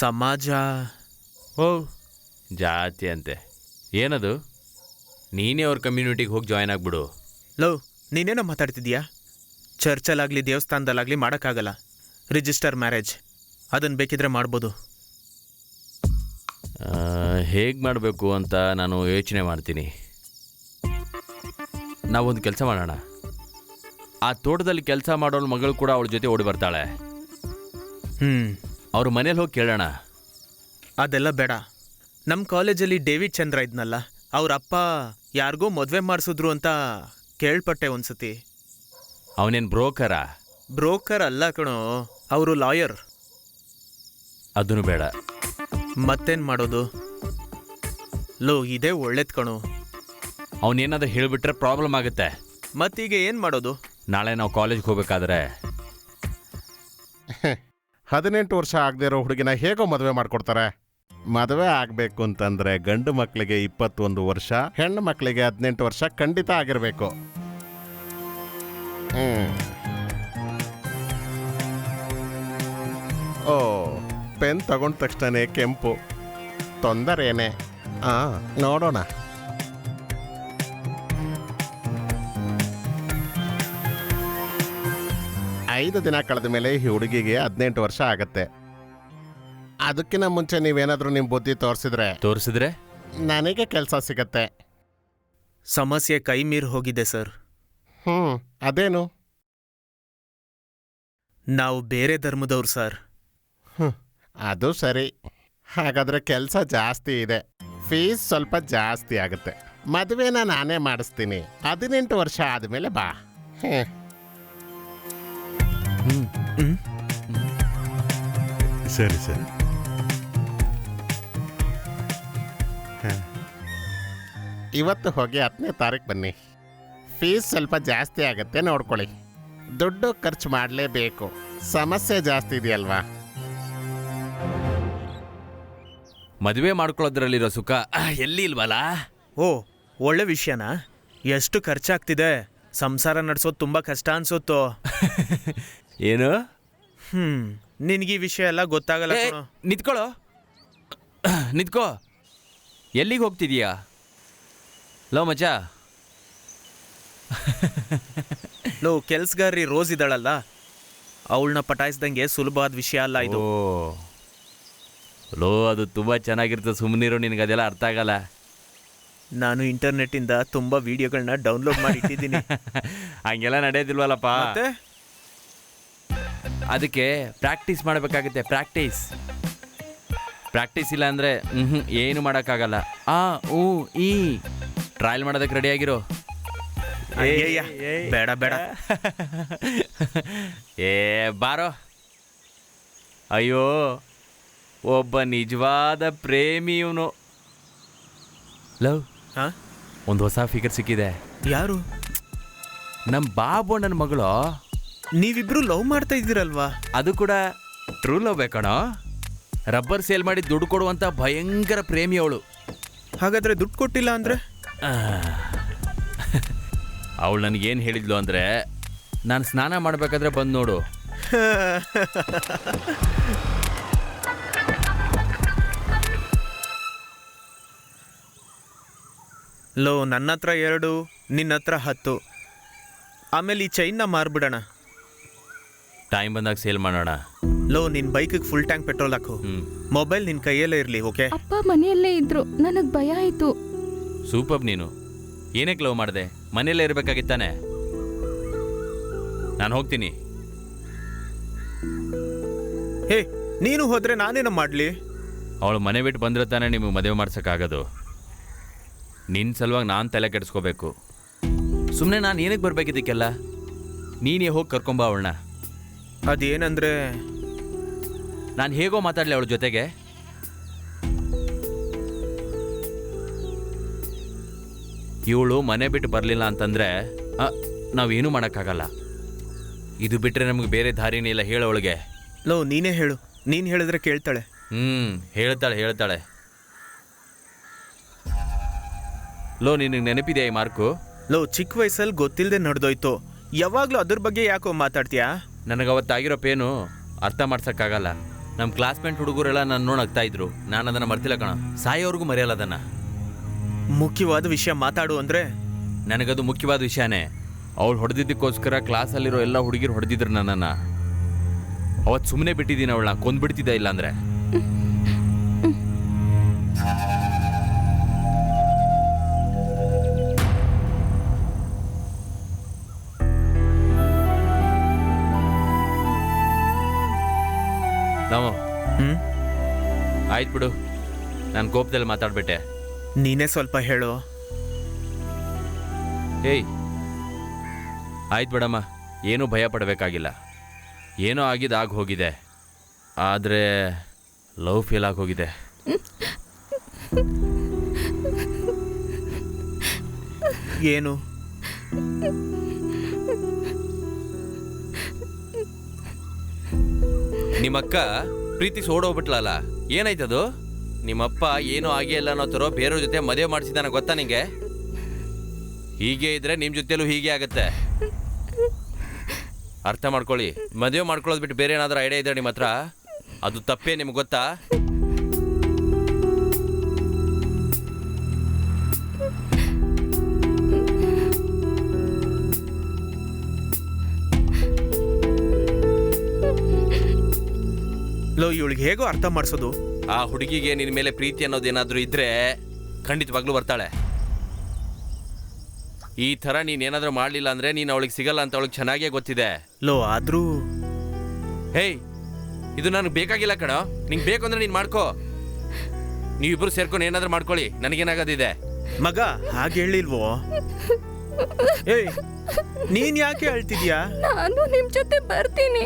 B: ಸಮಾಜ
C: ಓ ಜಾತಿ ಅಂತೆ ಏನದು? ನೀನೇ ಅವ್ರ ಕಮ್ಯುನಿಟಿಗೆ ಹೋಗಿ ಜಾಯ್ನ್ ಆಗಿಬಿಡು.
B: ಲೋ, ನೀನೇನೋ ಮಾತಾಡ್ತಿದ್ಯಾ? ಚರ್ಚಲ್ಲಾಗಲಿ ದೇವಸ್ಥಾನದಲ್ಲಾಗಲಿ ಮಾಡೋಕ್ಕಾಗಲ್ಲ. ರಿಜಿಸ್ಟರ್ ಮ್ಯಾರೇಜ್ ಅದನ್ನು ಬೇಕಿದ್ರೆ ಮಾಡ್ಬೋದು.
C: ಹೇಗೆ ಮಾಡಬೇಕು ಅಂತ ನಾನು ಯೋಚನೆ ಮಾಡ್ತೀನಿ. ನಾವೊಂದು ಕೆಲಸ ಮಾಡೋಣ, ಆ ತೋಟದಲ್ಲಿ ಕೆಲಸ ಮಾಡೋಳ ಮಗಳು ಕೂಡ ಅವಳ ಜೊತೆ ಓಡಿ ಬರ್ತಾಳೆ. ಅವ್ರ ಮನೇಲಿ ಹೋಗಿ ಕೇಳೋಣ.
B: ಅದೆಲ್ಲ ಬೇಡ. ನಮ್ಮ ಕಾಲೇಜಲ್ಲಿ ಡೇವಿಡ್ ಚಂದ್ರ ಇದ್ನಲ್ಲ, ಅವ್ರ ಅಪ್ಪ ಯಾರಿಗೋ ಮದುವೆ ಮಾಡಿಸಿದ್ರು ಅಂತ ಕೇಳ್ಪಟ್ಟೆ ಒಂದ್ಸತಿ.
C: ಅವನೇನು ಬ್ರೋಕರಾ?
B: ಬ್ರೋಕರ್ ಅಲ್ಲ ಕಣೋ, ಅವರು ಲಾಯರ್.
C: ಅದನ್ನು ಬೇಡ.
B: ಮತ್ತೇನು ಮಾಡೋದು? ಲೋ, ಇದೇ ಒಳ್ಳೇದು ಕಣೋ.
C: ಅವನೇನಾದ್ರೂ ಹೇಳಿಬಿಟ್ರೆ ಪ್ರಾಬ್ಲಮ್ ಆಗುತ್ತೆ.
B: ಮತ್ತೀಗ ಏನು ಮಾಡೋದು?
C: ನಾಳೆ ನಾವು ಕಾಲೇಜ್ಗೆ ಹೋಗ್ಬೇಕಾದ್ರೆ
A: 18 ವರ್ಷ ಆಗದೆ ಇರೋ ಹುಡುಗಿನ ಹೇಗೋ ಮದುವೆ ಮಾಡ್ಕೊಡ್ತಾರೆ. ಮದುವೆ ಆಗಬೇಕು ಅಂತಂದ್ರೆ ಗಂಡು ಮಕ್ಕಳಿಗೆ 21 ವರ್ಷ, ಹೆಣ್ಣು ಮಕ್ಕಳಿಗೆ 18 ವರ್ಷ ಖಂಡಿತ ಆಗಿರಬೇಕು. ಓ, ಪೆನ್ ತಗೊಂಡ ತಕ್ಷಣ ಕೆಂಪು, ತೊಂದರೇನೆ. ನೋಡೋಣ. ಐದು ದಿನ ಕಳೆದ ಮೇಲೆ ಈ ಹುಡುಗಿಗೆ 18 ವರ್ಷ ಆಗತ್ತೆ. ಅದಕ್ಕಿಂತ ಮುಂಚೆ ನೀವೇನಾದ್ರೂ ನಿಮ್ಮ ಬುದ್ಧಿ ತೋರಿಸಿದ್ರೆ ನನಗೆ ಕೆಲಸ ಸಿಗತ್ತೆ.
B: ಸಮಸ್ಯೆ ಕೈ ಮೀರಿ ಹೋಗಿದೆ ಸರ್.
A: ಅದೇನು?
B: ನಾವು ಬೇರೆ ಧರ್ಮದವ್ರು ಸರ್.
A: ಅದು ಸರಿ. ಹಾಗಾದ್ರೆ ಕೆಲಸ ಜಾಸ್ತಿ ಇದೆ, ಫೀಸ್ ಸ್ವಲ್ಪ ಜಾಸ್ತಿ ಆಗುತ್ತೆ. ಮದುವೆನ ನಾನೇ ಮಾಡಿಸ್ತೀನಿ. 18 ವರ್ಷ ಆದಮೇಲೆ ಬಾ. ಸರಿ ಸರಿ. ಇವತ್ತು ಹೋಗಿ 10ನೇ ತಾರೀಕು ಬನ್ನಿ. ಫೀಸ್ ಸ್ವಲ್ಪ ಜಾಸ್ತಿ ಆಗುತ್ತೆ, ನೋಡ್ಕೊಳ್ಳಿ. ದುಡ್ಡು ಖರ್ಚು ಮಾಡಲೇಬೇಕು, ಸಮಸ್ಯೆ ಜಾಸ್ತಿ ಇದೆಯಲ್ವಾ.
C: ಮದುವೆ ಮಾಡ್ಕೊಳ್ಳೋದ್ರಲ್ಲಿರೋ ಸುಖ ಎಲ್ಲಿ ಇಲ್ವಲ್ಲ.
B: ಓ, ಒಳ್ಳೆ ವಿಷಯನಾ? ಎಷ್ಟು ಖರ್ಚಾಗ್ತಿದೆ, ಸಂಸಾರ ನಡೆಸೋದು ತುಂಬ ಕಷ್ಟ ಅನ್ಸುತ್ತೋ.
C: ಏನು?
B: ನಿನಗೆ ಈ ವಿಷಯ ಎಲ್ಲ ಗೊತ್ತಾಗಲ್ಲ.
C: ನಿಂತ್ಕೊಳ್ಳೋ, ನಿಂತ್ಕೋ. ಎಲ್ಲಿಗೆ ಹೋಗ್ತಿದೀಯಾ? ಲೋ ಮಚ್ಚ,
B: ಲೋ ಕೆಲ್ಸಗಾರಿ ರೋಸ್ ಇದ್ದಾಳಲ್ಲ, ಅವಳನ್ನ ಪಟಾಯಿಸ್ದಂಗೆ ಸುಲಭವಾದ ವಿಷಯ ಅಲ್ಲ ಇದು.
C: ಲೋ ಅದು ತುಂಬ ಚೆನ್ನಾಗಿರ್ತದೆ, ಸುಮ್ಮನಿರೋ, ನಿನಗೆ ಅದೆಲ್ಲ ಅರ್ಥ ಆಗಲ್ಲ.
B: ನಾನು ಇಂಟರ್ನೆಟ್ಟಿಂದ ತುಂಬ ವಿಡಿಯೋಗಳನ್ನ ಡೌನ್ಲೋಡ್ ಮಾಡಿ ಇಟ್ಟಿದ್ದೀನಿ.
C: ಹಂಗೆಲ್ಲ ನಡೆಯೋದಿಲ್ವಲ್ಲಪ್ಪ.
B: ಮತ್ತೆ
C: ಅದಕ್ಕೆ ಪ್ರಾಕ್ಟೀಸ್ ಮಾಡಬೇಕಾಗುತ್ತೆ. ಪ್ರಾಕ್ಟೀಸ್ ಇಲ್ಲ ಅಂದರೆ ಏನು ಮಾಡೋಕ್ಕಾಗಲ್ಲ. ಈ ಟ್ರಯಲ್ ಮಾಡೋದಕ್ಕೆ ರೆಡಿ ಆಗಿರೋ.
B: ಬೇಡ ಬೇಡ
C: ಬಾರೋ. ಅಯ್ಯೋ, ಒಬ್ಬ ನಿಜವಾದ ಪ್ರೇಮಿ ಇವನು. ಲವ್, ಒಂದು ಹೊಸ ಫಿಗರ್ ಸಿಕ್ಕಿದೆ.
B: ಯಾರು?
C: ನಮ್ಮ ಬಾಬು ನನ್ನ ಮಗಳು.
B: ನೀವಿಬ್ರು ಲವ್ ಮಾಡ್ತಾ ಇದ್ದೀರಲ್ವಾ?
C: ಅದು ಕೂಡ ಟ್ರೂ ಲವ್ ಬೇಕಣೋ. ರಬ್ಬರ್ ಸೇಲ್ ಮಾಡಿ ದುಡ್ಡು ಕೊಡುವಂತ ಭಯಂಕರ ಪ್ರೇಮಿ ಅವಳು.
B: ಹಾಗಾದ್ರೆ ದುಡ್ಡು ಕೊಟ್ಟಿಲ್ಲ ಅಂದ್ರೆ?
C: ಅವಳು ನನಗೇನು ಹೇಳಿದ್ಲು ಅಂದರೆ, ನಾನು ಸ್ನಾನ ಮಾಡಬೇಕಾದ್ರೆ ಬಂದು ನೋಡು.
B: ಲೋ, ನನ್ನ ಹತ್ರ 2, ನಿನ್ನ ಹತ್ರ 10. ಆಮೇಲೆ ಈ ಚೈನ್ನ ಮಾರ್ಬಿಡೋಣ.
C: ಟೈಮ್ ಬಂದಾಗ ಸೇಲ್ ಮಾಡೋಣ.
B: ಲೋ, ನಿನ್ನ ಬೈಕಿಗೆ ಫುಲ್ ಟ್ಯಾಂಕ್ ಪೆಟ್ರೋಲ್ ಹಾಕು. ಮೊಬೈಲ್ ನಿನ್ನ ಕೈಯಲ್ಲೇ ಇರಲಿ, ಓಕೆ?
E: ಅಪ್ಪ ಮನೆಯಲ್ಲೇ ಇದ್ರು, ನನಗೆ ಭಯ ಆಯಿತು.
C: ಸೂಪರ್. ನೀನು ಏನಕ್ಕೆ ಲವ್ ಮಾಡಿದೆ? ಮನೆಯಲ್ಲೇ ಇರಬೇಕಾಗಿತ್ತಾನೆ. ನಾನು ಹೋಗ್ತೀನಿ.
B: ಹೇ, ನೀನು ಹೋದ್ರೆ ನಾನೇನ ಮಾಡಲಿ?
C: ಅವಳು ಮನೆ ಬಿಟ್ಟು ಬಂದ್ರೆ ತಾನೇ ನಿಮಗೆ ಮದುವೆ ಮಾಡ್ಸೋಕ್ಕಾಗೋದು. ನಿನ್ನ ಸಲುವಾಗಿ ನಾನು ತಲೆ ಕೆಡಿಸ್ಕೋಬೇಕು. ಸುಮ್ಮನೆ ನಾನು ಏನಕ್ಕೆ ಬರಬೇಕಿದ್ದಕ್ಕೆಲ್ಲ? ನೀನೇ ಹೋಗಿ ಕರ್ಕೊಂಬ ಅವಳನ್ನ.
B: ಅದೇನಂದ್ರೆ,
C: ನಾನು ಹೇಗೋ ಮಾತಾಡಲಿ ಅವಳ ಜೊತೆಗೆ. ಇವಳು ಮನೆ ಬಿಟ್ಟು ಬರಲಿಲ್ಲ ಅಂತಂದರೆ ನಾವೇನು ಮಾಡೋಕ್ಕಾಗಲ್ಲ. ಇದು ಬಿಟ್ಟರೆ ನಮಗೆ ಬೇರೆ ದಾರಿನೇ ಇಲ್ಲ. ಹೇಳೋವಳಿಗೆ.
B: ಲೋ, ನೀನೇ ಹೇಳು. ನೀನು ಹೇಳಿದ್ರೆ ಕೇಳ್ತಾಳೆ.
C: ಹೇಳ್ತಾಳೆ. ಲೋ, ನಿನಗೆ ನೆನಪಿದೆಯಾ ಈ ಮಾರ್ಕು?
B: ಲೋ, ಚಿಕ್ಕ ವಯಸ್ಸಲ್ಲಿ ಗೊತ್ತಿಲ್ಲದೆ ನಡೆದೋಯ್ತು. ಯಾವಾಗಲೂ ಅದ್ರ ಬಗ್ಗೆ ಯಾಕೋ ಮಾತಾಡ್ತೀಯಾ?
C: ನನಗೆ ಅವತ್ತಾಗಿರೋ ಪೇನು ಅರ್ಥ ಮಾಡ್ಸೋಕ್ಕಾಗಲ್ಲ. ನಮ್ಮ ಕ್ಲಾಸ್ಮೇಟ್ ಹುಡುಗರೆಲ್ಲ ನಾನು ನೋಡಾಗ್ತಾ ಇದ್ರು. ನಾನು ಅದನ್ನು ಮರ್ತಿಲ್ಲ ಕಣ. ಸಾಯೋವರೆಗೂ ಮರೆಯಲ್ಲ ಅದನ್ನು.
B: ಮುಖ್ಯವಾದ ವಿಷಯ ಮಾತಾಡು ಅಂದರೆ?
C: ನನಗದು ಮುಖ್ಯವಾದ ವಿಷಯನೇ. ಅವಳು ಹೊಡೆದಿದ್ದಕ್ಕೋಸ್ಕರ ಕ್ಲಾಸಲ್ಲಿರೋ ಎಲ್ಲ ಹುಡುಗಿರು ಹೊಡೆದಿದ್ರು ನನ್ನನ್ನು. ಅವತ್ತು ಸುಮ್ಮನೆ ಬಿಟ್ಟಿದ್ದೀನಿ ಅವಳನ್ನ. ಕೊಂದ್ಬಿಡ್ತಿದ್ದ ಇಲ್ಲ ಅಂದರೆ. ನಾವು ಆಯ್ತು ಬಿಡು, ನಾನು ಕೋಪದಲ್ಲಿ ಮಾತಾಡ್ಬಿಟ್ಟೆ.
B: ನೀನೇ ಸ್ವಲ್ಪ ಹೇಳು.
C: ಏಯ್, ಆಯ್ತು ಬಿಡಮ್ಮ, ಏನೂ ಭಯ ಪಡಬೇಕಾಗಿಲ್ಲ. ಏನೋ ಆಗಿದ್ದು ಆಗಿ ಹೋಗಿದೆ. ಆದರೆ ಲವ್ ಫೇಲ್ ಆಗಿ ಹೋಗಿದೆ.
B: ಏನು?
C: ನಿಮ್ಮಕ್ಕ ಪ್ರೀತಿ ಸೋಡೋಗ್ಬಿಟ್ಲಲ್ಲ, ಏನಾಯ್ತದು? ನಿಮ್ಮಪ್ಪ ಏನೂ ಆಗೇ ಇಲ್ಲ ಅನ್ನೋ ಥರ ಬೇರೆಯವ್ರ ಜೊತೆ ಮದುವೆ ಮಾಡಿಸಿದಾನ, ಗೊತ್ತಾ ನಿಂಗೆ? ಹೀಗೆ ಇದ್ರೆ ನಿಮ್ಮ ಜೊತೆಲೂ ಹೀಗೆ ಆಗುತ್ತೆ. ಅರ್ಥ ಮಾಡ್ಕೊಳ್ಳಿ. ಮದುವೆ ಮಾಡ್ಕೊಳ್ಳೋದು ಬಿಟ್ಟು ಬೇರೆ ಏನಾದರೂ ಐಡಿಯಾ ಇದ್ರೆ ನಿಮ್ಮ ಹತ್ರ, ಅದು ತಪ್ಪೇ. ನಿಮ್ಗೆ ಗೊತ್ತಾ?
B: ಲೋ, ಇವಳಿಗೆ ಹೇಗೋ ಅರ್ಥ ಮಾಡಿಸೋದು?
C: ಆ ಹುಡುಗಿಗೆ ನಿನ್ನ ಮೇಲೆ ಪ್ರೀತಿ ಅನ್ನೋದೇನಾದರೂ ಇದ್ರೆ ಖಂಡಿತವಾಗ್ಲೂ ಬರ್ತಾಳೆ. ಈ ಥರ ನೀನೇನಾದರೂ ಮಾಡಲಿಲ್ಲ ಅಂದರೆ ನೀನು ಅವಳಿಗೆ ಸಿಗಲ್ಲ ಅಂತ ಅವಳಿಗೆ ಚೆನ್ನಾಗೇ ಗೊತ್ತಿದೆ.
B: ಲೋ, ಆದರೂ
C: ಹೇಯ್, ಇದು ನನಗೆ ಬೇಕಾಗಿಲ್ಲ ಕಣೋ. ನಿಂಗೆ ಬೇಕು ಅಂದರೆ ನೀನು ಮಾಡ್ಕೋ. ನೀವಿಬ್ಬರು ಸೇರ್ಕೊಂಡು ಏನಾದರೂ ಮಾಡ್ಕೊಳ್ಳಿ, ನನಗೇನಾಗೋದಿದೆ.
B: ಮಗ, ಹಾಗೆ ಹೇಳಿಲ್ವೋ? ಏಯ್, ನೀನ್ ಯಾಕೆ ಹೇಳ್ತಿದ್ಯಾ?
E: ನಾನು ನಿಮ್ ಜೊತೆ ಬರ್ತೀನಿ.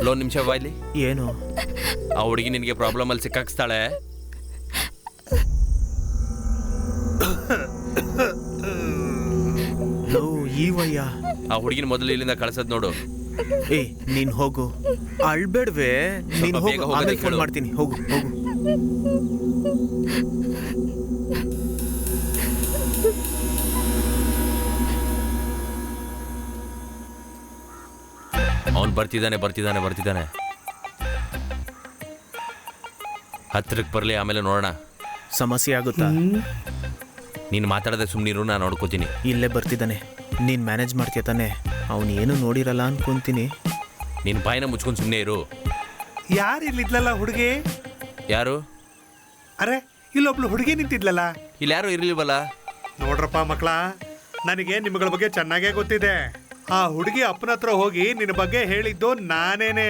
C: ಲೋ, ನಿಮಿಷ ಬಾಯ್ಲಿ.
B: ಏನು?
C: ಆ ಹುಡುಗಿ ನಿನಗೆ ಪ್ರಾಬ್ಲಮಲ್ಲಿ ಸಿಕ್ಕಾಕ್ಸ್ತಾಳೆ.
B: ಲೋ, ಈ ವಯ್ಯ.
C: ಆ ಹುಡುಗಿನ ಮೊದಲು ಇಲ್ಲಿಂದ ಕಳ್ಸದ್ ನೋಡು.
B: ಏಯ್, ನೀನ್ ಹೋಗು. ಅಳ್ಬೇಡ್ವೆ. ನೀನ್ ಹೋಗು, ಆಮೇಲೆ ಫೋನ್ ಮಾಡ್ತೀನಿ. ಹೋಗು ಹೋಗು.
C: ಅವನು ಬರ್ತಿದ್ದಾನೆ. ಹತ್ತಿರಕ್ಕೆ ಬರಲಿ, ಆಮೇಲೆ ನೋಡೋಣ.
B: ಸಮಸ್ಯೆ ಆಗುತ್ತಾ?
C: ನೀನು ಮಾತಾಡದೆ ಸುಮ್ಮನಿರು, ನಾನು ನೋಡ್ಕೋತೀನಿ.
B: ಇಲ್ಲೇ ಬರ್ತಿದ್ದಾನೆ, ನೀನು ಮ್ಯಾನೇಜ್ ಮಾಡ್ತೀಯ ತಾನೆ? ಅವನು ಏನು ನೋಡಿರಲ್ಲ ಅನ್ಕೊಂತೀನಿ.
C: ನೀನು ಬಾಯಿನ ಮುಚ್ಕೊಂಡು ಸುಮ್ಮನೆ ಇರು.
G: ಯಾರು ಇಲ್ಲಿದ್ಲಲ್ಲ ಹುಡುಗಿ?
C: ಯಾರು?
G: ಅರೆ, ಇಲ್ಲೊಬ್ಳು ಹುಡುಗಿ ನಿಂತಿದ್ಲಲ್ಲ.
C: ಇಲ್ಲಿ ಯಾರು ಇರಲಿಲ್ವಲ್ಲ?
G: ನೋಡ್ರಪ್ಪ ಮಕ್ಕಳ, ನನಗೆ ನಿಮ್ಗಳ ಬಗ್ಗೆ ಚೆನ್ನಾಗೇ ಗೊತ್ತಿದೆ. ಆ ಹುಡುಗಿ ಅಪ್ಪನ ಹತ್ರ ಹೋಗಿ ನಿನ್ನ ಬಗ್ಗೆ ಹೇಳಿದ್ದು ನಾನೇನೆ,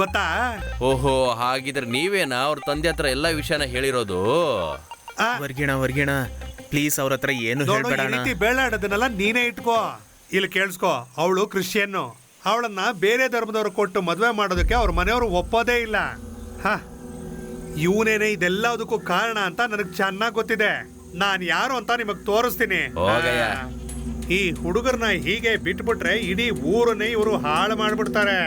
G: ಗೊತ್ತಾ?
C: ಓಹೋ, ಹಾಗಿದ್ರೆ ನೀವೇನಾ ಅವ್ರ ತಂದೆ ಹತ್ರ ಎಲ್ಲ ವಿಷಯನ ಹೇಳಿರೋದು?
B: ವರ್ಗಿಣ ಪ್ಲೀಸ್ ಅವ್ರ ಹತ್ರ ಏನು
G: ನೋಡು, ಈ
B: ಹೇಳ್ಬೇಡ.
G: ರೀತಿ ಬೇಳಾಡೋದನ್ನೆಲ್ಲ ನೀನೇ ಇಟ್ಕೋ. ಇಲ್ಲಿ ಕೇಳಿಸ್ಕೋ, ಅವಳು ಕ್ರಿಶ್ಚಿಯನ್ನು. ಅವಳನ್ನ ಬೇರೆ ಧರ್ಮದವ್ರು ಕೊಟ್ಟು ಮದುವೆ ಮಾಡೋದಕ್ಕೆ ಅವ್ರ ಮನೆಯವರು ಒಪ್ಪೋದೇ ಇಲ್ಲ. ಇವನೇನೆ ಇದೆಲ್ಲದಕ್ಕೂ ಕಾರಣ ಅಂತ ನನಗೆ ಚೆನ್ನಾಗಿ ಗೊತ್ತಿದೆ. ನಾನು ಯಾರು ಅಂತ ನಿಮಗ್ ತೋರಿಸ್ತೀನಿ. ಈ ಹುಡುಗರನ್ನ ಹೀಗೆ ಬಿಟ್ಬಿಟ್ರೆ ಇಡೀ ಊರನ್ನೇ ಇವರು ಹಾಳು ಮಾಡ್ಬಿಡ್ತಾರೆ.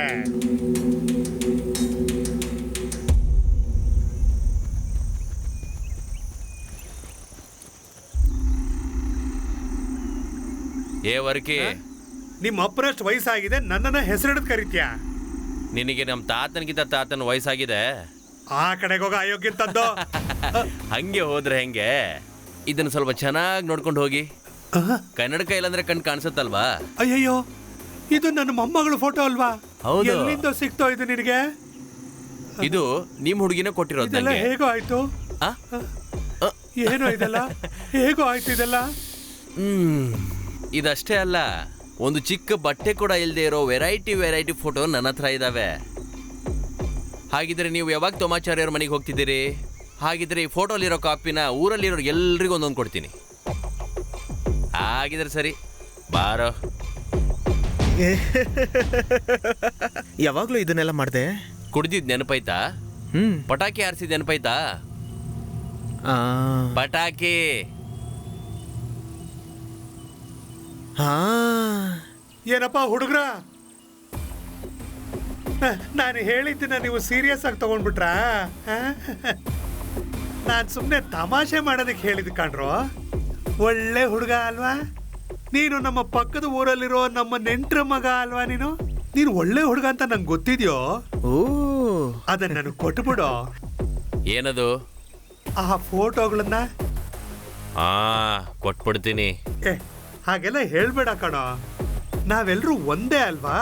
C: ಏ ವರ್ಕಿ,
G: ನಿಮ್ಮ ಅಪ್ಪನಷ್ಟು ವಯಸ್ಸಾಗಿದೆ, ನನ್ನನ್ನ ಹೆಸರಿಡದ್ ಕರಿತ್ಯಾ?
C: ನಿನಗೆ ನಮ್ಮ ತಾತನಿಗಿಂತ ತಾತನ ವಯಸ್ಸಾಗಿದೆ.
G: ಆ ಕಡೆಗೆ ಹೋಗ ಅಯೋಗ್ಯಂತದ್ದು.
C: ಹಂಗೆ ಹೋದ್ರೆ ಹೆಂಗೆ? ಇದನ್ನ ಸ್ವಲ್ಪ ಚೆನ್ನಾಗಿ ನೋಡ್ಕೊಂಡು ಹೋಗಿ. ಕನ್ನಡಕ ಇಲ್ಲಾಂದ್ರೆ ಕಣ್ ಕಾಣಿಸುತ್ತಲ್ವಾ?
G: ಅಯ್ಯಯ್ಯೋ, ಇದು ನನ್ನ ಮೊಮ್ಮಗಳು ಫೋಟೋ ಅಲ್ವಾ?
C: ಹೌದು.
G: ಎಲ್ಲಿಂದ ಸಿಕ್ತೋ ಇದು ನಿನಗೆ?
C: ಇದು ನಿಮ್ ಹುಡುಗಿನ ಕೊಟ್ಟಿರೋದು.
G: ಇದೆಲ್ಲ ಹೇಗೋ ಆಯ್ತು? ಏನೋ ಇದೆಲ್ಲ ಹೇಗೋ ಆಯ್ತು ಇದೆಲ್ಲ?
C: ಇದಷ್ಟೇ ಅಲ್ಲ, ಒಂದು ಚಿಕ್ಕ ಬಟ್ಟೆ ಕೂಡ ಇಲ್ಲದೆ ಇರೋ ವೆರೈಟಿ ಫೋಟೋ ನನ್ನ ಹತ್ರ ಇದಾವೆ. ಹಾಗಿದ್ರೆ ನೀವು ಯಾವಾಗ ತೋಮಾಚಾರ್ಯವ್ರ ಮನೆಗೆ ಹೋಗ್ತಿದ್ದೀರಿ? ಹಾಗಿದ್ರೆ ಈ ಫೋಟೋಲಿರೋ ಕಾಪಿನ ಊರಲ್ಲಿರೋ ಎಲ್ರಿಗೂ ಒಂದೊಂದು ಕೊಡ್ತೀನಿ. ಹಾಗಿದ್ರೆ ಸರಿ, ಬಾರೋ.
B: ಯಾವಾಗ್ಲೂ ಇದನ್ನೆಲ್ಲ ಮಾಡ್ದೆ?
C: ಕುಡ್ದಿದ್ ನೆನಪಾಯ್ತಾ? ಪಟಾಕಿ ಹಾರಿಸಿದ್ ನೆನಪಾಯ್ತಾ? ಪಟಾಕಿ.
G: ಏನಪ್ಪ ಹುಡುಗ್ರ, ನಾನು ಹೇಳಿದ್ದನ್ನ ನೀವು ಸೀರಿಯಸ್ ಆಗಿ ತಗೊಂಡ್ಬಿಟ್ರಾ? ನಾನು ಸುಮ್ಮನೆ ತಮಾಷೆ ಮಾಡೋದಕ್ಕೆ ಹೇಳಿದ್ ಕಾಣ್ರೋ. ಒಳ್ಳೆ ಹುಡುಗ ಅಲ್ವಾ ನೀನು? ನಮ್ಮ ಪಕ್ಕದ ಊರಲ್ಲಿರೋ ನಮ್ಮ ನೆಂಟ್ರ ಮಗ ಅಲ್ವಾ ನೀನು? ನೀನು ಒಳ್ಳೆ ಹುಡುಗ ಅಂತ ನಂಗೆ ಗೊತ್ತಿದ್ಯೋ? ಅದನ್ನ ನನಗೆ ಕೊಟ್ಬಿಡು.
C: ಏನದು?
G: ಆ ಫೋಟೋಗಳನ್ನ
C: ಕೊಟ್ಬಿಡ್ತೀನಿ.
G: ಹಾಗೆಲ್ಲ ಹೇಳ್ಬೇಡ ಕಣೋ, ನಾವೆಲ್ಲರೂ ಒಂದೇ ಅಲ್ವಾ?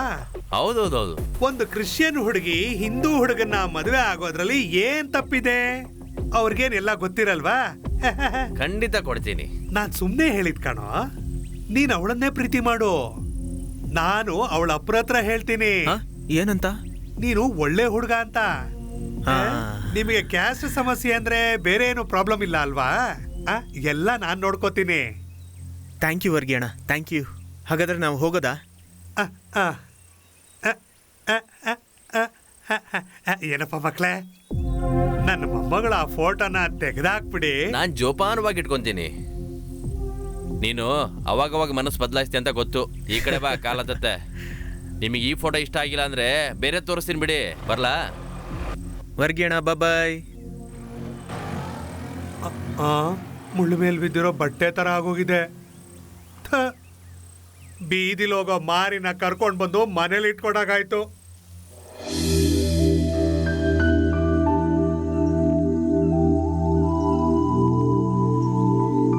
C: ಹೌದೌದೌದು.
G: ಒಂದು ಕ್ರಿಶ್ಚಿಯನ್ ಹುಡುಗಿ ಹಿಂದೂ ಹುಡುಗನ್ನ ಮದುವೆ ಆಗೋದ್ರಲ್ಲಿ ಏನ್ ತಪ್ಪಿದೆ? ಅವ್ರಿಗೇನೆಲ್ಲ ಗೊತ್ತಿರಲ್ವಾ?
C: ಖಂಡಿತ ಕೊಡ್ತೀನಿ.
G: ನಾನ್ ಸುಮ್ನೆ ಹೇಳಿದ್ ಕಣೋ, ನೀನ್ ಅವಳನ್ನೇ ಪ್ರೀತಿ ಮಾಡು. ನಾನು ಅವಳ ಅಪ್ಪರ ಹತ್ರ ಹೇಳ್ತೀನಿ.
B: ಏನಂತ?
G: ನೀನು ಒಳ್ಳೆ ಹುಡುಗ ಅಂತ. ನಿಮಗೆ ಕ್ಯಾಸ್ಟ್ ಸಮಸ್ಯೆ ಅಂದ್ರೆ ಬೇರೆ ಏನು ಪ್ರಾಬ್ಲಮ್ ಇಲ್ಲ ಅಲ್ವಾ? ಎಲ್ಲ ನಾನ್ ನೋಡ್ಕೋತೀನಿ.
B: ಥ್ಯಾಂಕ್ ಯು ವರ್ಗಿ ಅಣ್ಣ, ಥ್ಯಾಂಕ್ ಯು. ಹಾಗಾದ್ರೆ ನಾವು ಹೋಗೋದಾ?
G: ಏನಪ್ಪ ಮಕ್ಳೇ, ನನ್ನ ಮೊಮ್ಮಗಳ ಫೋಟೋನ ತೆಗೆದಾಕ್ಬಿಡಿ.
C: ನಾನ್ ಜೋಪಾನವಾಗಿ ಇಟ್ಕೊಂತೀನಿ. ನೀನು ಅವಾಗವಾಗ ಮನಸ್ಸು ಬದಲಾಯಿಸ್ತಿ ಅಂತ ಗೊತ್ತು. ಈ ಕಡೆ ಬಾ, ಕಾಲತ್ತೆ. ನಿಮಗೆ ಈ ಫೋಟೋ ಇಷ್ಟ ಆಗಿಲ್ಲ ಅಂದ್ರೆ ಬೇರೆ ತೋರಿಸ್ತೀನಿ ಬಿಡಿ. ಬರ್ಲಾ?
B: ವರ್ಗಿ ಅಣ್ಣ, ಬಾಯ್.
G: ಮುಳ್ಳು ಮೇಲ್ ಬಿದ್ದಿರೋ ಬಟ್ಟೆ ತರ ಆಗೋಗಿದೆ. ಬೀದಿಲ್ ಹೋಗೋ ಮಾರಿನ ಕರ್ಕೊಂಡ್ ಬಂದು ಮನೇಲಿ ಇಟ್ಕೊಂಡಾಗಾಯ್ತು.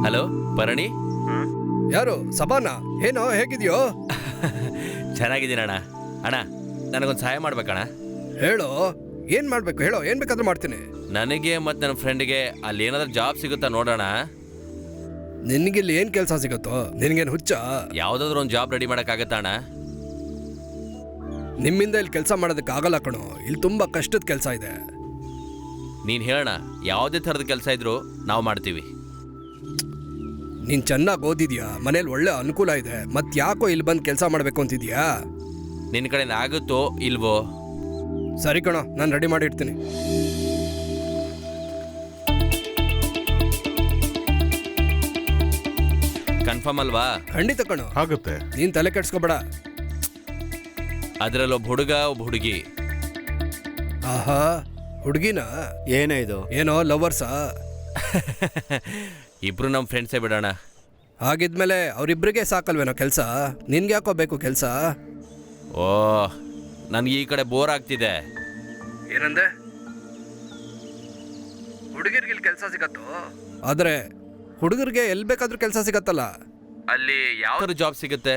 C: ಹಲೋ ಪರಣಿ.
I: ಯಾರು? ಸಬಾನ? ಏನೋ, ಹೇಗಿದ್ಯೋ?
C: ಚೆನ್ನಾಗಿದ್ದೀನಣ್ಣ. ಅಣ್ಣ, ನನಗೊಂದು ಸಹಾಯ ಮಾಡ್ಬೇಕಣ್ಣ.
I: ಹೇಳೋ, ಏನ್ ಮಾಡ್ಬೇಕು ಹೇಳೋ, ಏನ್ ಬೇಕಾದ್ರೂ ಮಾಡ್ತೀನಿ.
C: ನನಗೆ ಮತ್ತು ನನ್ನ ಫ್ರೆಂಡ್ಗೆ ಅಲ್ಲಿ ಏನಾದ್ರೂ ಜಾಬ್ ಸಿಗುತ್ತಾ ನೋಡೋಣ.
I: ನಿನ್ಗಿಲ್ಲಿ ಏನ್ ಕೆಲಸ ಸಿಗುತ್ತೋ? ನಿನ್ಗೇನು ಹುಚ್ಚ?
C: ಯಾವ್ದಾದ್ರು ಒಂದು ಜಾಬ್ ರೆಡಿ ಮಾಡೋಕ್ಕಾಗತ್ತಾ ಅಣ್ಣ?
I: ನಿಮ್ಮಿಂದ ಇಲ್ಲಿ ಕೆಲಸ ಮಾಡೋದಕ್ಕೆ ಆಗಲ್ಲ ಕಣೋ. ಇಲ್ಲಿ ತುಂಬಾ ಕಷ್ಟದ ಕೆಲಸ ಇದೆ.
C: ನೀನು ಹೇಳೋಣ, ಯಾವುದೇ ಥರದ ಕೆಲಸ ಇದ್ರೂ ನಾವು ಮಾಡ್ತೀವಿ.
I: ನೀನ್ ಚೆನ್ನಾಗಿ ಓದಿದ್ಯಾ, ಮನೇಲಿ ಒಳ್ಳೆ ಅನುಕೂಲ ಇದೆ, ಮತ್ ಯಾಕೋ ಇಲ್ಲಿ ಬಂದು ಕೆಲಸ ಮಾಡ್ಬೇಕು ಅಂತಿದ್ಯಾ?
C: ನಿನ್ನ ಕಡೆ ಆಗುತ್ತೋ ಇಲ್ವೋ?
I: ಸರಿ ಕಣೋ, ನಾನು ರೆಡಿ ಮಾಡಿ ಇಡ್ತೀನಿ.
C: ಕನ್ಫರ್ಮ್ ಅಲ್ವಾ?
I: ಖಂಡಿತ ಕಣೋ,
A: ಆಗುತ್ತೆ.
I: ನೀನ್ ತಲೆ ಕೆಡ್ಸ್ಕೊಬೇಡ.
C: ಅದ್ರಲ್ಲಿ ಒಬ್ಬ ಹುಡುಗ, ಒಬ್ಬ ಹುಡುಗಿ.
I: ಆಹಾ, ಹುಡುಗಿನ?
H: ಏನೇ ಇದು?
I: ಏನೋ ಲವರ್ಸಾ?
C: ಇಬ್ರು ನಮ್ಮ ಫ್ರೆಂಡ್ಸೇ ಬಿಡೋಣ.
I: ಹಾಗಿದ್ಮೇಲೆ ಅವರಿಬ್ಬರಿಗೆ ಸಾಕಲ್ವೇನೋ ಕೆಲಸ? ನಿನ್ಗೆ ಯಾಕೋ ಬೇಕು ಕೆಲಸ?
C: ಓ, ನನಗೆ ಈ ಕಡೆ ಬೋರ್ ಆಗ್ತಿದೆ.
I: ಏನಂದೆ? ಹುಡುಗಿರ್ಗಿಲ್ ಕೆಲಸ ಸಿಗತ್ತೋ? ಆದ್ರೆ ಹುಡುಗರಿಗೆ ಎಲ್ಲಿ ಬೇಕಾದ್ರೂ ಕೆಲಸ ಸಿಗತ್ತಲ್ಲ.
C: ಅಲ್ಲಿ ಯಾವ ಜಾಬ್ ಸಿಗುತ್ತೆ?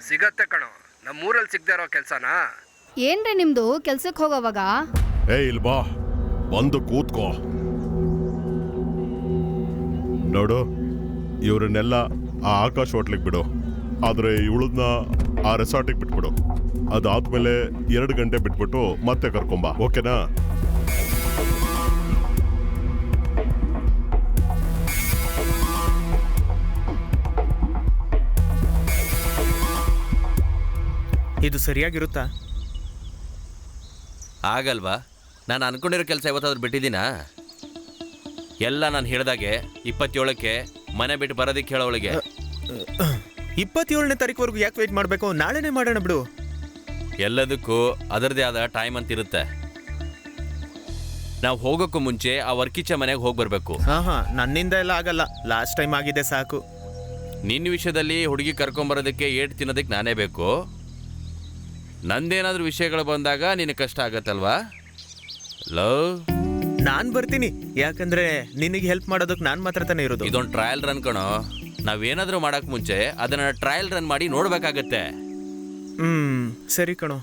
I: ಸಿಗತ್ತೆ ಕಣೋ, ನಮ್ಮೂರಲ್ಲಿ ಸಿಗದೆ ಇರೋ ಕೆಲಸನಾ?
J: ಏನ್ರಿ ನಿಮ್ದು ಕೆಲ್ಸಕ್ಕೆ ಹೋಗೋವಾಗ?
K: ಇಲ್ ಬಾ, ಬಂದು ಕೂತ್ಕೋ. ನೋಡು, ಇವ್ರನ್ನೆಲ್ಲ ಆ ಆಕಾಶ್ ಹೋಟ್ಲಿಗೆ ಬಿಡು, ಆದರೆ ಇವಳನ್ನ ಆ ರೆಸಾರ್ಟಿಗೆ ಬಿಟ್ಬಿಡು. ಅದಾದ್ಮೇಲೆ 2 ಗಂಟೆ ಬಿಟ್ಬಿಟ್ಟು ಮತ್ತೆ ಕರ್ಕೊಂಬ, ಓಕೆನಾ?
B: ಇದು ಸರಿಯಾಗಿರುತ್ತಾ?
C: ಆಗಲ್ವಾ? ನಾನು ಅನ್ಕೊಂಡಿರೋ ಕೆಲಸ ಇವತ್ತಾದ್ರೂ ಬಿಟ್ಟಿದ್ದೀನಾ? ಎಲ್ಲ ನಾನು ಹೇಳ್ದಾಗೆ 27ಕ್ಕೆ ಮನೆ ಬಿಟ್ಟು ಬರೋದಕ್ಕೆ ಹೇಳೋಳಿಗೆ.
B: 27ನೇ ತಾರೀಕುವರೆಗೂ ಯಾಕೆ ವೇಟ್ ಮಾಡಬೇಕು? ನಾಳೆನೇ ಮಾಡೋಣ ಬಿಡು.
C: ಎಲ್ಲದಕ್ಕೂ ಅದರದೇ ಆದ ಟೈಮ್ ಅಂತ ಇರುತ್ತೆ. ನಾವು ಹೋಗೋಕ್ಕೂ ಮುಂಚೆ ಆ ವರ್ಕಿಚ್ಚ ಮನೆಗೆ ಹೋಗಿ ಬರಬೇಕು.
B: ಹಾ, ನನ್ನಿಂದ ಎಲ್ಲ ಆಗಲ್ಲ. ಲಾಸ್ಟ್ ಟೈಮ್ ಆಗಿದೆ ಸಾಕು.
C: ನಿನ್ನ ವಿಷಯದಲ್ಲಿ ಹುಡುಗಿ ಕರ್ಕೊಂಬರೋದಕ್ಕೆ ಏಟ್ ತಿನ್ನೋದಕ್ಕೆ ನಾನೇ ಬೇಕು. ನಂದೇನಾದ್ರೂ ವಿಷಯಗಳು ಬಂದಾಗ ನಿನಗೆ ಕಷ್ಟ ಆಗತ್ತಲ್ವಾ? ಲವ್,
B: ನಾನು ಬರ್ತೀನಿ. ಯಾಕಂದ್ರೆ ನಿನಗೆ ಹೆಲ್ಪ್ ಮಾಡೋದಕ್ಕೆ ನಾನು ಮಾತ್ರ ತಾನೇ ಇರೋದು.
C: ಇದೊಂದು ಟ್ರಯಲ್ ರನ್ ಕಣೋ. ನಾವೇನಾದ್ರೂ ಮಾಡಕ್ ಮುಂಚೆ ಅದನ್ನ ಟ್ರಯಲ್ ರನ್ ಮಾಡಿ ನೋಡ್ಬೇಕಾಗತ್ತೆ.
B: ಸರಿ ಕಣೋ.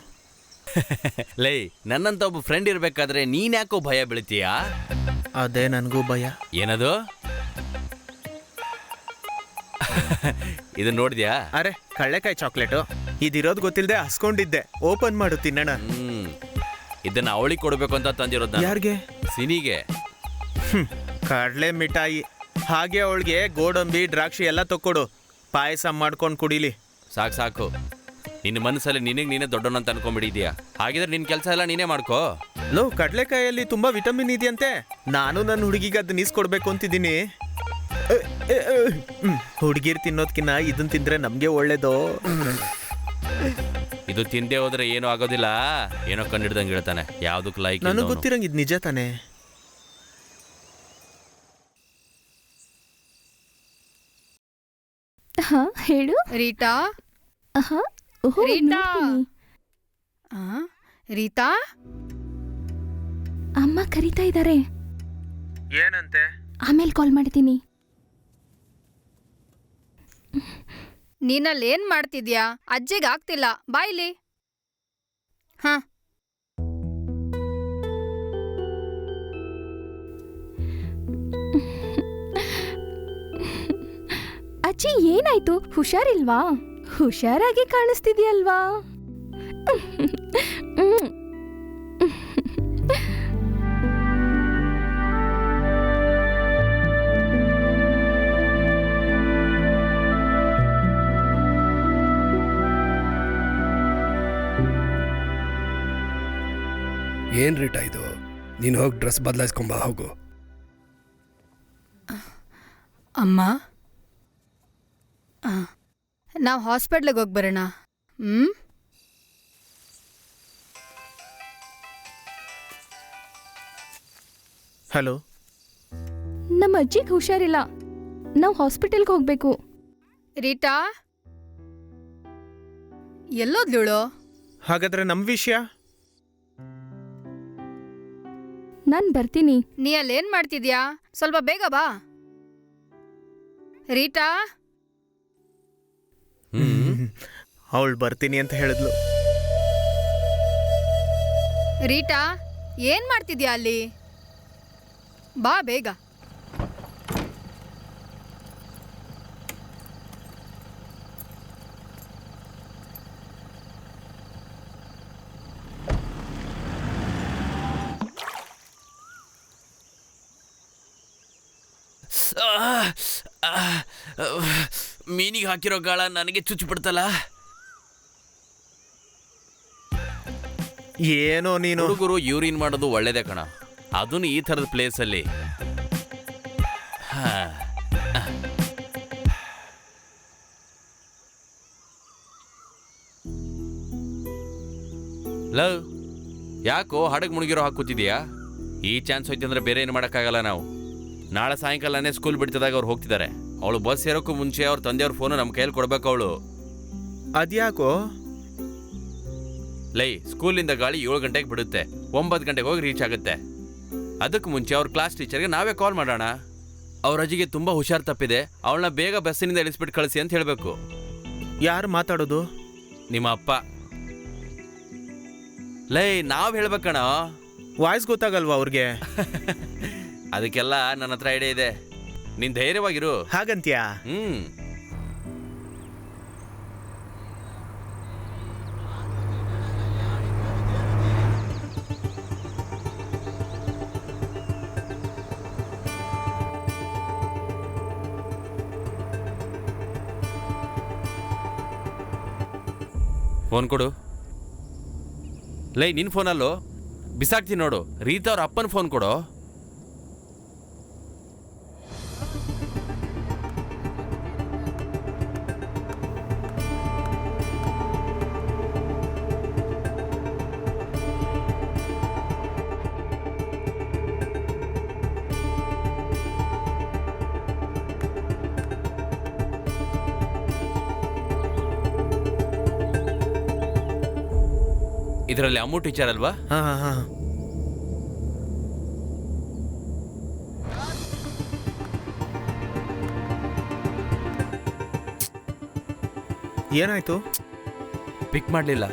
C: ಲೈ, ನನ್ನಂತ ಒಬ್ಬ ಫ್ರೆಂಡ್ ಇರ್ಬೇಕಾದ್ರೆ ನೀನ್ ಯಾಕೋ ಭಯ ಬೀಳ್ತೀಯಾ?
B: ಅದೇ ನನಗೂ ಭಯ.
C: ಏನದು? ಇದು ನೋಡಿದ್ಯಾ?
B: ಅರೆ, ಕಳ್ಳೆಕಾಯಿ ಚಾಕ್ಲೇಟು. ಇದಿರೋದು ಗೊತ್ತಿಲ್ಲದೆ ಹಸ್ಕೊಂಡಿದ್ದೆ. ಓಪನ್ ಮಾಡು, ತಿನ್ನೋಣ.
C: ಇದನ್ನ ಅವಳಿಗೆ ಕೊಡ್ಬೇಕು ಅಂತ ತಂದಿರೋದು.
B: ಯಾರಿಗೆ?
C: ಸಿನಿಗೆ.
B: ಕಡ್ಲೆ ಮಿಠಾಯಿ. ಹಾಗೆ ಅವಳಿಗೆ ಗೋಡಂಬಿ, ದ್ರಾಕ್ಷಿ ಎಲ್ಲ ತಕ್ಕೊಡು. ಪಾಯಸ ಮಾಡ್ಕೊಂಡು ಕುಡಿಲಿ.
C: ಸಾಕು ಸಾಕು. ನಿನ್ನ ಮನಸ್ಸಲ್ಲಿ ನಿನಗೆ ನೀನೇ ದೊಡ್ಡವನಂತ ಅನ್ಕೊಂಡ್ಬಿಟ್ಟಿದ್ಯಾ. ಹಾಗಿದ್ರೆ ನಿನ್ನ ಕೆಲಸ ಎಲ್ಲ ನೀನೇ ಮಾಡ್ಕೋ.
B: ಲೋ, ಕಡ್ಲೆಕಾಯಲ್ಲಿ ತುಂಬಾ ವಿಟಮಿನ್ ಇದೆಯಂತೆ. ನಾನು ನನ್ನ ಹುಡುಗಿಗೆ ಅದನ್ನ ಈಸ್ಕೊಡ್ಬೇಕು ಅಂತಿದ್ದೀನಿ. ಹುಡುಗಿರ್ ತಿನ್ನೋದ್ಕಿನ್ನ ಇದನ್ನ ತಿಂದ್ರೆ ನಮ್ಗೆ ಒಳ್ಳೇದು.
C: ಇದು ತಿಂದೆ ಹೋದ್ರೆ ಏನೂ ಆಗೋದಿಲ್ಲ. ಏನೋ ಕಂಡಿಡ್ದಂಗೆ ಹೇಳ್ತಾನೆ. ಯಾವ್ದಕ್ಕೆ ಲೈಕ್?
B: ನನಗೆ ಗೊತ್ತಿರಂಗ ಇದು ನಿಜ ತಾನೆ?
E: ಹೇಳು
J: ರೀಟಾ.
E: ರೀಟಾ,
J: ರೀತಾ,
E: ಅಮ್ಮ ಕರೀತಾ ಇದ್ದಾರೆ.
B: ಏನಂತೆ?
E: ಆಮೇಲೆ ಕಾಲ್ ಮಾಡ್ತೀನಿ.
J: ನೀನಲ್ಲಿ ಏನ್ ಮಾಡ್ತಿದ್ಯಾ? ಅಜ್ಜಿಗೆ ಆಗ್ತಿಲ್ಲ. ಬಾಯ್ಲಿ. ಹಾ,
E: ಅಜ್ಜಿ ಏನಾಯ್ತು? ಹುಷಾರಿಲ್ವಾ? ಹುಷಾರಾಗಿ ಕಾಣಿಸ್ತಿದ್ಯಲ್ವಾ?
I: ಏನ್ ರೀಟಾ ಇದು? ನೀನು ಹೋಗಿ ಡ್ರೆಸ್ ಬದಲಾಯಿಸ್ಕೊಂಬ, ಹೋಗು.
J: ಅಮ್ಮ, ನಾವು ಹಾಸ್ಪಿಟ್ಲಿಗೆ ಹೋಗಿ ಬರೋಣ.
B: ಹಲೋ.
E: ನಮ್ಮ ಅಜ್ಜಿಗೆ ಹುಷಾರಿಲ್ಲ, ನಾವು ಹಾಸ್ಪಿಟಲ್ಗೆ ಹೋಗ್ಬೇಕು.
J: ರೀಟಾ, ಎಲ್ಲೋದ್ಲುಳು?
B: ಹಾಗಾದ್ರೆ ನಮ್ ವಿಷಯ?
E: ನಾನ್ ಬರ್ತೀನಿ.
J: ನೀ ಅಲ್ಲೇನ್ ಮಾಡ್ತಿದ್ಯಾ? ಸ್ವಲ್ಪ ಬೇಗ ಬಾ. ರೀಟಾ,
B: ಅವಳು ಬರ್ತೀನಿ ಅಂತ ಹೇಳಿದ್ಲು.
J: ರೀಟಾ, ಏನ್ ಮಾಡ್ತಿದ್ಯಾ ಅಲ್ಲಿ? ಬಾ ಬೇಗ.
C: ಮೀನಿಗೆ ಹಾಕಿರೋ ಗಾಳ ನನಗೆ ಚುಚ್ಚಿಬಿಡ್ತಲ್ಲ.
B: ಏನೋ ನೀನು.
C: ಹುಡುಗರು ಯೂರಿನ್ ಮಾಡೋದು ಒಳ್ಳೇದೇ ಕಣ, ಅದನ್ನು ಈ ಥರದ ಪ್ಲೇಸಲ್ಲಿ. ಲವ್, ಯಾಕೋ ಹಡಗ್ ಮುಳುಗಿರೋ ಹಾಕೂತಿದ್ಯಾ? ಈ ಚಾನ್ಸ್ ಹೋಯ್ತು ಅಂದ್ರೆ ಬೇರೆ ಏನು ಮಾಡೋಕ್ಕಾಗಲ್ಲ. ನಾವು ನಾಳೆ ಸಾಯಂಕಾಲನೇ ಸ್ಕೂಲ್ ಬಿಡ್ತಿದಾಗ ಅವ್ರು ಹೋಗ್ತಿದ್ದಾರೆ. ಅವಳು ಬಸ್ ಸೇರೋಕ್ಕೂ ಮುಂಚೆ ಅವ್ರ ತಂದೆಯವ್ರ ಫೋನು ನಮ್ಮ ಕೈಯಲ್ಲಿ ಕೊಡ್ಬೇಕು. ಅವಳು
B: ಅದ್ಯಾಕೋ?
C: ಲೈ, ಸ್ಕೂಲಿಂದ ಗಾಳಿ 7 ಗಂಟೆಗೆ ಬಿಡುತ್ತೆ, 9 ಗಂಟೆಗೆ ಹೋಗಿ ರೀಚ್ ಆಗುತ್ತೆ. ಅದಕ್ಕೆ ಮುಂಚೆ ಅವ್ರ ಕ್ಲಾಸ್ ಟೀಚರ್ಗೆ ನಾವೇ ಕಾಲ್ ಮಾಡೋಣ. ಅವ್ರ ಅಜ್ಜಿಗೆ ತುಂಬ ಹುಷಾರ್ ತಪ್ಪಿದೆ, ಅವಳನ್ನ ಬೇಗ ಬಸ್ಸಿನಿಂದ ಇಳಿಸ್ಬಿಟ್ಟು ಕಳಿಸಿ ಅಂತ ಹೇಳಬೇಕು.
B: ಯಾರು ಮಾತಾಡೋದು?
C: ನಿಮ್ಮ ಅಪ್ಪ. ಲೈ, ನಾವು ಹೇಳ್ಬೇಕಣ.
B: ವಾಯ್ಸ್ ಗೊತ್ತಾಗಲ್ವಾ ಅವ್ರಿಗೆ?
C: ಅದಕ್ಕೆಲ್ಲ ನನ್ನ ಹತ್ರ ಐಡಿಯಾ ಇದೆ, ನೀನ್ ಧೈರ್ಯವಾಗಿರು.
B: ಹಾಗಂತ್ಯಾ?
C: ಫೋನ್ ಕೊಡು. ಲೈ, ನಿನ್ನ ಫೋನಲ್ಲೋ ಬಿಸಾಕ್ತೀನಿ ನೋಡು. ರೀತಾ ಅವ್ರ ಅಪ್ಪನ ಫೋನ್ ಕೊಡು. ಇದರಲ್ಲಿ ಅಮ್ಮು ಟೀಚರ್ ಅಲ್ವಾ?
B: ಹಾಂ ಹಾಂ ಹಾಂ. ಏನಾಯ್ತು?
C: ಪಿಕ್ ಮಾಡಲಿಲ್ಲ.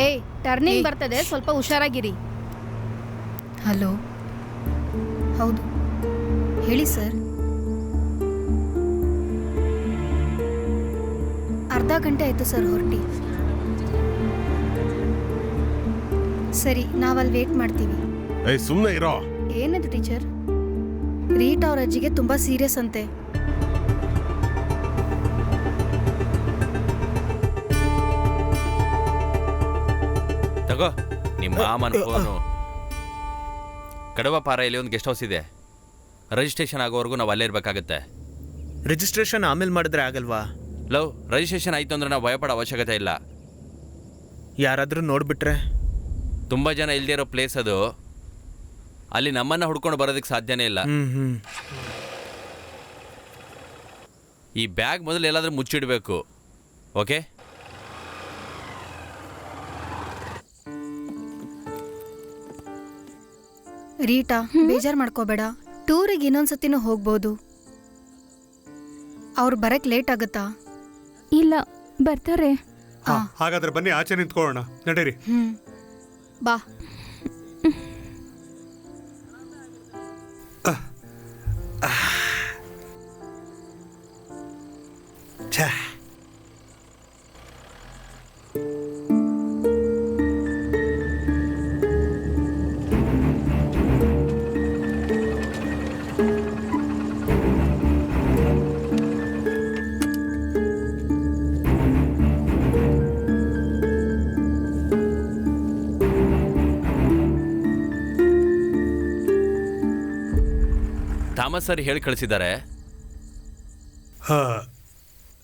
J: ಏಯ್, ಟರ್ನಿಂಗ್ ಬರ್ತದೆ, ಸ್ವಲ್ಪ ಹುಷಾರಾಗಿರಿ. ಹಲೋ, ಹೌದು ಹೇಳಿ ಸರ್. ಅರ್ಧ ಗಂಟೆ ಆಯಿತು ಸರ್ ಹೊರಟಿ. ಸರಿ, ನಾವಲ್ಲಿ ವೇಟ್ ಮಾಡ್ತೀವಿ.
K: ಏಯ್, ಸುಮ್ಮನೆ ಇರೋ.
J: ಏನದು ಟೀಚರ್? ರೀಟಾ ಅವ್ರ ಅಜ್ಜಿಗೆ ತುಂಬ ಸೀರಿಯಸ್ ಅಂತೆ.
C: ತಗೋ ನಿಮ್ಮ ಮಾಮನ ಫೋನು. ಕಡವ ಪಾರೆಯಲ್ಲಿ ಒಂದು ಗೆಸ್ಟ್ ಹೌಸ್ ಇದೆ. ರಿಜಿಸ್ಟ್ರೇಷನ್ ಆಗೋವರೆಗೂ ನಾವು ಅಲ್ಲೇ ಇರಬೇಕಾಗತ್ತೆ.
B: ರಿಜಿಸ್ಟ್ರೇಷನ್ ಆಮೇಲೆ ಮಾಡಿದ್ರೆ ಆಗಲ್ವಾ?
C: ಲವ್, ರಿಜಿಸ್ಟ್ರೇಷನ್ ಆಯಿತು ಅಂದ್ರೆ ನಾವು ಭಯಪಡೋ ಅವಶ್ಯಕತೆ ಇಲ್ಲ.
B: ಯಾರಾದರೂ ನೋಡಿಬಿಟ್ರೆ?
C: ತುಂಬ ಜನ ಇಲ್ಲದೆ ಇರೋ ಪ್ಲೇಸ್ ಅದು. ಅಲ್ಲಿ ನಮ್ಮನ್ನು ಹುಡ್ಕೊಂಡು ಬರೋದಕ್ಕೆ ಸಾಧ್ಯನೇ ಇಲ್ಲ. ಈ ಬ್ಯಾಗ್ ಮೊದಲು ಎಲ್ಲಾದರೂ ಮುಚ್ಚಿಡಬೇಕು. ಓಕೆ?
J: ರೀಟಾ, ಬೇಜಾರು ಮಾಡ್ಕೋಬೇಡ. ಟೂರಿಗೆ ಇನ್ನೊಂದ್ಸತಿನೂ ಹೋಗ್ಬೋದು. ಅವ್ರು ಬರಕ್ ಲೇಟ್ ಆಗುತ್ತಾ?
E: ಇಲ್ಲ, ಬರ್ತಾರೆ.
G: ಹಾಗಾದ್ರೆ ಬನ್ನಿ, ಆಚೆ ನಿಂತ್ಕೊಳ್ಳೋಣ. ನಡೀರಿ.
J: ಬಾ.
C: ಥಾಮಸ್ ಸರ್ ಹೇಳಿ ಕಳಿಸಿದ್ದಾರೆ.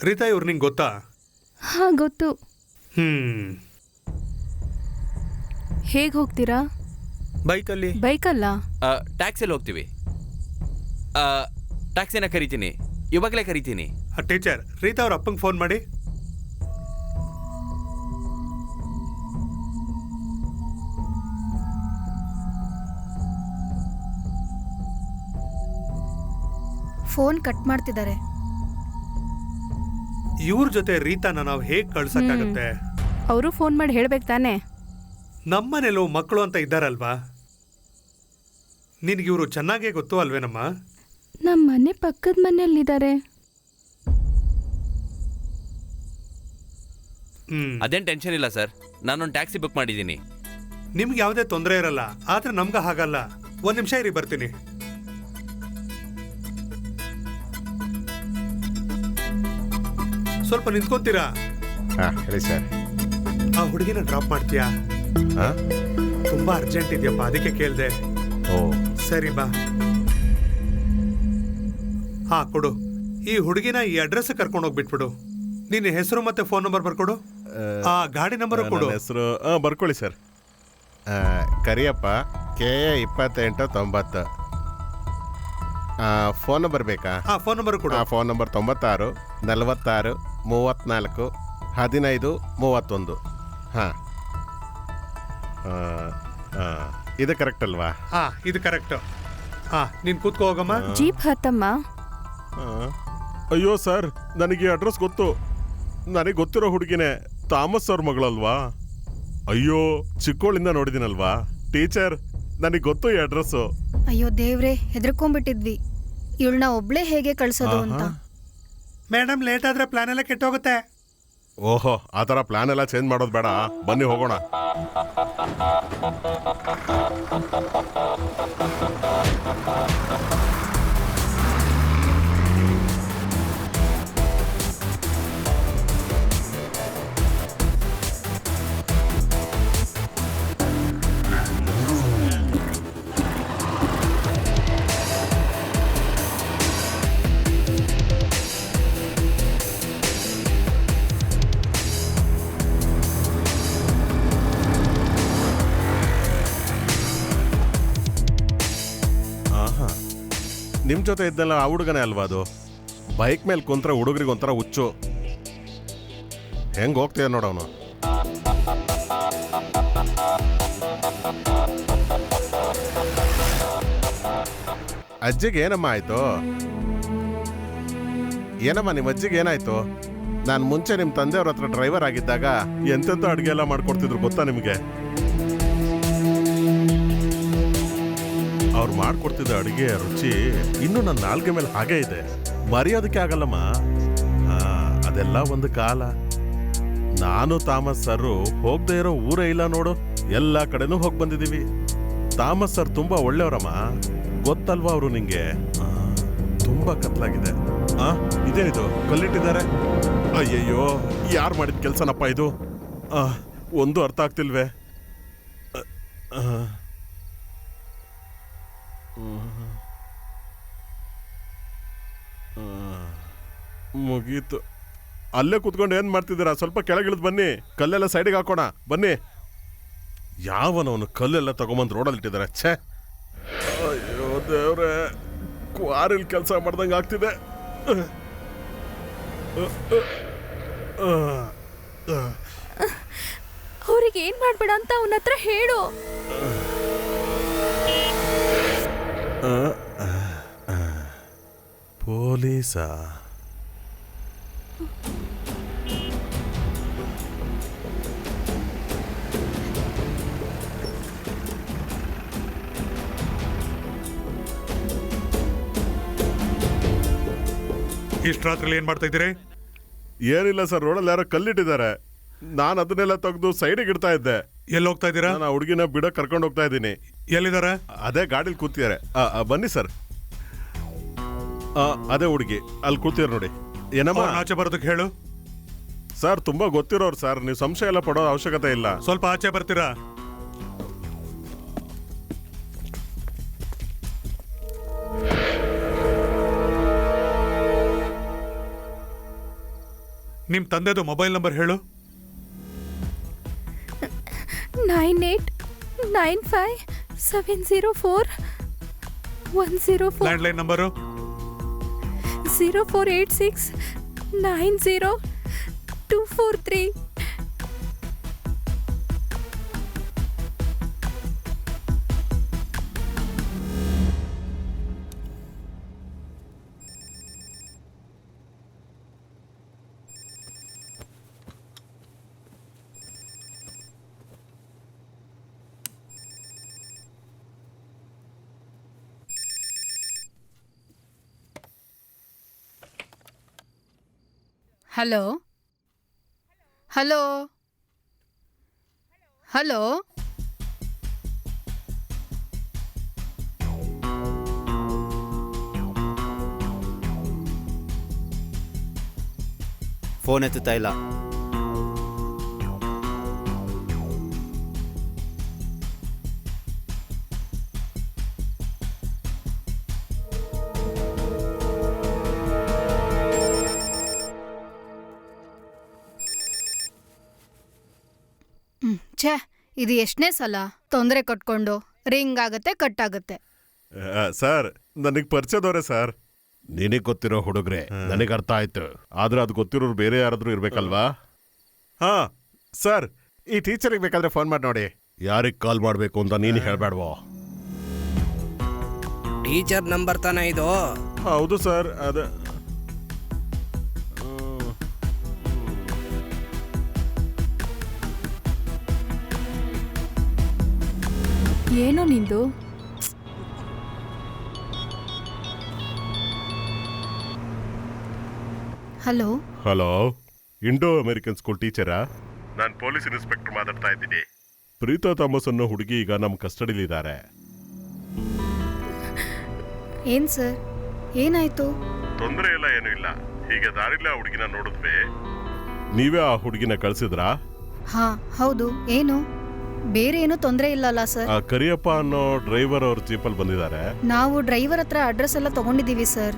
G: ರೀತಾ, ಇವ್ರು ನಿಂಗೆ ಗೊತ್ತಾ?
E: ಹಾ, ಗೊತ್ತು. ಹೇಗೆ ಹೋಗ್ತೀರಾ?
B: ಬೈಕಲ್ಲಿ.
E: ಬೈಕಲ್ಲ,
C: ಟ್ಯಾಕ್ಸಿಯಲ್ಲಿ ಹೋಗ್ತೀವಿ. ಟ್ಯಾಕ್ಸಿನ ಕರಿತೀನಿ, ಇವಾಗಲೇ ಕರಿತೀನಿ.
G: ಟೀಚರ್, ರೀತಾ ಅವ್ರ ಅಪ್ಪಂಗೆ ಫೋನ್ ಮಾಡಿ.
J: ಫೋನ್ ಕಟ್ ಮಾಡ್ತಿದ್ದಾರೆ.
G: ಇವ್ರ ಜೊತೆ ರೀತಾನ ನಾವು ಹೇಗೆ ಕಳ್ಸಕ್ಕಾಗತ್ತೆ?
E: ಅವರು ಫೋನ್ ಮಾಡಿ ಹೇಳ್ಬೇಕು ತಾನೆ.
G: ನಮ್ಮನೇಲೂ ಮಕ್ಕಳು ಅಂತ ಇದ್ದಾರಲ್ವಾ? ನಿನಗೆ ಇವರು ಚೆನ್ನಾಗೇ ಗೊತ್ತು ಅಲ್ವೇನಮ್ಮ?
E: ನಮ್ಮ ಮನೆ ಪಕ್ಕದ ಮನೆಯಲ್ಲಿದ್ದಾರೆ.
C: ಅದೇನು ಟೆನ್ಷನ್ ಇಲ್ಲ ಸರ್, ನಾನೊಂದು ಟ್ಯಾಕ್ಸಿ ಬುಕ್ ಮಾಡಿದ್ದೀನಿ.
G: ನಿಮ್ಗೆ ಯಾವುದೇ ತೊಂದರೆ ಇರಲ್ಲ. ಆದ್ರೆ ನಮ್ಗೆ ಹಾಗಲ್ಲ. ಒಂದು ನಿಮಿಷ ಇರಿ, ಬರ್ತೀನಿ. ಸ್ವಲ್ಪ ನಿಂತ್ಕೊಂತೀರಾ?
A: ಹೇಳಿ ಸರ್.
G: ಆ ಹುಡುಗಿನ ಡ್ರಾಪ್ ಮಾಡ್ತೀಯಾ? ತುಂಬಾ ಅರ್ಜೆಂಟ್ ಇದೆಯಪ್ಪ, ಅದಕ್ಕೆ ಕೇಳಿದೆ.
A: ಓ
G: ಸರಿ, ಬಾ. ಹಾ, ಕೊಡು. ಈ ಹುಡುಗಿನ ಈ ಅಡ್ರೆಸ್ ಕರ್ಕೊಂಡು ಹೋಗ್ಬಿಟ್ಬಿಡು. ನಿನ್ನ ಹೆಸರು ಮತ್ತೆ ಫೋನ್ ನಂಬರ್ ಬರ್ಕೊಡು. ಆ ಗಾಡಿ ನಂಬರ್ ಕೊಡು.
K: ಹೆಸರು ಬರ್ಕೊಳ್ಳಿ sir.
A: Kariyappa, KA 2890. Phone number ಬೇಕಾ?
G: ಫೋನ್ ನಂಬರ್ ಕೊಡು.
A: Phone number 96 46 34 15 31. ಹಾಂ, ಇದು ಕರೆಕ್ಟ್ ಅಲ್ವಾ?
G: ಇದು ಕರೆಕ್ಟ್. ನೀನ್ ಕೂತ್ಕೋ ಹೋಗಮ್ಮ.
E: ಜೀಪ್ ಹತ್ತಮ್ಮ.
K: ಅಯ್ಯೋ ಸರ್, ನನಗೆ ಅಡ್ರೆಸ್ ಗೊತ್ತು. ನನಗೆ ಗೊತ್ತಿರೋ ಹುಡುಗಿನೇ, ಥಾಮಸ್ ಅವ್ರ ಮಗಳಲ್ವಾ? ಅಯ್ಯೋ, ಚಿಕ್ಕೋಳಿಂದ ನೋಡಿದಿನಲ್ವಾ ಟೀಚರ್, ನನಗೆ ಗೊತ್ತು ಈ ಅಡ್ರೆಸ್ಸು.
J: ಅಯ್ಯೋ ದೇವ್ರೆ, ಹೆದರ್ಕೊಂಡ್ಬಿಟ್ಟಿದ್ವಿ. ಇವಳನ್ನ ಒಬ್ಳೆ ಹೇಗೆ ಕಳ್ಸೋದು ಅಂತ.
G: ಮೇಡಮ್, ಲೇಟ್ ಆದ್ರೆ ಪ್ಲಾನ್ ಎಲ್ಲ ಕೆಟ್ಟೋಗುತ್ತೆ.
K: ಓಹೋ, ಆ ಥರ ಪ್ಲಾನ್ ಎಲ್ಲ ಚೇಂಜ್ ಮಾಡೋದು ಬೇಡ, ಬನ್ನಿ ಹೋಗೋಣ. ನಿಮ್ಮ ಜೊತೆ ಇದ್ದಲ್ಲ ಆ ಹುಡುಗನೇ ಅಲ್ವಾ ಅದು? ಬೈಕ್ ಮೇಲೆ ಕುಂತ್ರೆ ಹುಡುಗರಿಗೆ ಒಂಥರ ಹುಚ್ಚು. ಹೆಂಗೆ ಹೋಗ್ತೀಯ ನೋಡವನು. ಅಜ್ಜಿಗೆ ಏನಮ್ಮ ಆಯ್ತು? ಏನಮ್ಮ ನಿಮ್ಮ ಅಜ್ಜಿಗೆ ಏನಾಯ್ತು? ನಾನು ಮುಂಚೆ ನಿಮ್ಮ ತಂದೆಯವ್ರ ಹತ್ರ ಡ್ರೈವರ್ ಆಗಿದ್ದಾಗ ಎಂತೆಂಥ ಅಡುಗೆ ಎಲ್ಲ ಮಾಡ್ಕೊಡ್ತಿದ್ರು ಗೊತ್ತಾ ನಿಮಗೆ? ಅವ್ರು ಮಾಡ್ಕೊಡ್ತಿದ್ದ ಅಡುಗೆ ರುಚಿ ಇನ್ನೂ ನನ್ನ ನಾಲ್ಗೆ ಮೇಲೆ ಹಾಗೇ ಇದೆ, ಮರೆಯೋದಕ್ಕೆ ಆಗಲ್ಲಮ್ಮ. ಅದೆಲ್ಲ ಒಂದು ಕಾಲ. ನಾನು ಥಾಮಸ್ ಸರ್ ಹೋಗದೆ ಇರೋ ಊರೇ ಇಲ್ಲ ನೋಡು, ಎಲ್ಲ ಕಡೆನೂ ಹೋಗಿ ಬಂದಿದ್ದೀವಿ. ಥಾಮಸ್ ಸರ್ ತುಂಬಾ ಒಳ್ಳೆಯವರಮ್ಮ, ಗೊತ್ತಲ್ವಾ ಅವರು ನಿಂಗೆ? ತುಂಬಾ ಕತ್ಲಾಗಿದೆ. ಇದೇನಿದು ಕಲ್ಲಿಟ್ಟಿದ್ದಾರೆ? ಅಯ್ಯಯ್ಯೋ, ಯಾರು ಮಾಡಿದ ಕೆಲಸನಪ್ಪ ಇದು? ಒಂದು ಅರ್ಥ ಆಗ್ತಿಲ್ವೇ? ಮುಗೀತು. ಅಲ್ಲೇ ಕೂತ್ಕೊಂಡು ಏನ್ ಮಾಡ್ತಿದ್ದೀರಾ? ಸ್ವಲ್ಪ ಕೆಳಗಿಳಿದು ಬನ್ನಿ, ಕಲ್ಲೆಲ್ಲ ಸೈಡಿಗೆ ಹಾಕೋಣ ಬನ್ನಿ. ಯಾವನವನು ಕಲ್ಲೆಲ್ಲ ತಗೊಂಬಂದು ರೋಡಲ್ಲಿ ಇಟ್ಟಿದ್ದಾರೆ. ಛೇ, ಅಯ್ಯೋ ದೇವ್ರೆ, ಕ್ವಾರಿಲ್ ಕೆಲಸ ಮಾಡ್ದಂಗೆ ಆಗ್ತಿದೆ.
E: ಅವ್ರಿಗೆ ಏನ್ ಮಾಡ್ಬೇಡ ಅಂತ ಅವನ ಹತ್ರ ಹೇಳು.
K: ಪೊಲೀಸಾ?
G: ಇಷ್ಟು ರಾತ್ರಿ ಏನ್ ಮಾಡ್ತಾ ಇದ್ದೀರಿ?
K: ಏನಿಲ್ಲ ಸರ್, ರೋಡಲ್ಲಿ ಯಾರೋ ಕಲ್ಲಿಟ್ಟಿದ್ದಾರೆ. ನಾನು ಅದನ್ನೆಲ್ಲ ತೆಗೆದು ಸೈಡಿಗೆ ಇಡ್ತಾ ಇದ್ದೆ.
G: ಎಲ್ಲಿ ಹೋಗ್ತಾ ಇದ್ದೀರಾ?
K: ನಾನು ಆ ಹುಡುಗಿನ ಬಿಡೋಕೆ ಕರ್ಕೊಂಡು ಹೋಗ್ತಾ ಇದ್ದೀನಿ.
G: ಎಲ್ಲಿದ್ದಾರೆ?
K: ಅದೇ ಗಾಡಿಲಿ ಕೂತಿದ್ದಾರೆ. ಬನ್ನಿ ಸರ್. ಅದೇ ಹುಡುಗಿ ಅಲ್ಲಿ ಕೂತಿದ್ದಾರೆ ನೋಡಿ. ಏನಮ್ಮ?
G: ಆಚೆ ಬರೋದಕ್ಕೆ ಹೇಳು.
K: ಸರ್ ತುಂಬಾ ಗೊತ್ತಿರೋರು ಸರ್, ನೀವು ಸಂಶಯ ಎಲ್ಲ ಪಡೋ ಅವಶ್ಯಕತೆ ಇಲ್ಲ.
G: ಸ್ವಲ್ಪ ಆಚೆ ಬರ್ತೀರಾ? ನಿಮ್ ತಂದೆದು ಮೊಬೈಲ್ ನಂಬರ್ ಹೇಳು.
E: 9895704104.
G: Landline number
E: 0486902243.
J: Hello hello hello,
H: phone ಎತ್ತುತ್ತಾ ಇಲ್ಲ.
J: ಛೇ, ಇದು ಎಷ್ಟನೇ ಸಲ ತೊಂದರೆ ಕೊಟ್ಕೊಂಡು ರಿಂಗ್ ಆಗತ್ತೆ, ಕಟ್ ಆಗತ್ತೆ.
K: ಸರ್ ನನಗೆ ಪರಿಚಯದವ್ರೆ ಸರ್.
A: ನಿನಗೆ ಗೊತ್ತಿರೋ ಹುಡುಗ್ರೆ, ನನಗೆ ಅರ್ಥ ಆಯ್ತು.
K: ಆದ್ರೆ ಅದು ಗೊತ್ತಿರೋರು ಬೇರೆ ಯಾರಾದ್ರೂ ಇರ್ಬೇಕಲ್ವಾ? ಹಾ ಸರ್,
A: ಈ ಟೀಚರಿಗೆ ಬೇಕಾದ್ರೆ ಫೋನ್ ಮಾಡಿ ನೋಡಿ.
K: ಯಾರಿಗೆ ಕಾಲ್ ಮಾಡಬೇಕು ಅಂತ ನೀನು ಹೇಳ್ಬೇಡ್ವೋ?
I: ಟೀಚರ್ ನಂಬರ್ ತಾನೇ ಇದು?
K: ಹೌದು ಸರ್.
E: ಏನೋ ನಿಂದು?
J: Hello
K: hello, Indo American school ಟೀಚರಾ? ನಾನು ಪೊಲೀಸ್ ಇನ್ಸ್ಪೆಕ್ಟರ್ ಮಾತಾಡ್ತಾ ಇದ್ದೀನಿ. ಪ್ರೀತಾ ಥಾಮಸ್ ಅನ್ನೋ ಹುಡುಗಿ ಈಗ ನಮ್ಮ ಕಸ್ಟಡಿಲಿದ್ದಾರೆ.
J: ಏನ್ ಸರ್, ಏನಾಯ್ತು?
K: ತೊಂದರೆ ಇಲ್ಲ, ಏನೂ ಇಲ್ಲ. ಹೀಗೆ ದಾರಿಲ್ಲ ಆ ಹುಡುಗಿನ ನೋಡಿದ್ವಿ. ನೀವೇ ಆ ಹುಡುಗಿನ ಕಳ್ಸಿದ್ರಾ?
J: ಹಾ ಹೌದು. ಏನು ಬೇರೆ ಏನೂ ತೊಂದರೆ ಇಲ್ಲಲ್ಲ ಸರ್?
K: ಆ ಕರಿಯಪ್ಪ ಅನ್ನೋ ಡ್ರೈವರ್ ಅವ್ರ ಜೀಪಲ್ಲಿ ಬಂದಿದ್ದಾರೆ.
J: ನಾವು ಡ್ರೈವರ್ ಹತ್ರ ಅಡ್ರೆಸ್ ಎಲ್ಲ ತಗೊಂಡಿದ್ದೀವಿ ಸರ್.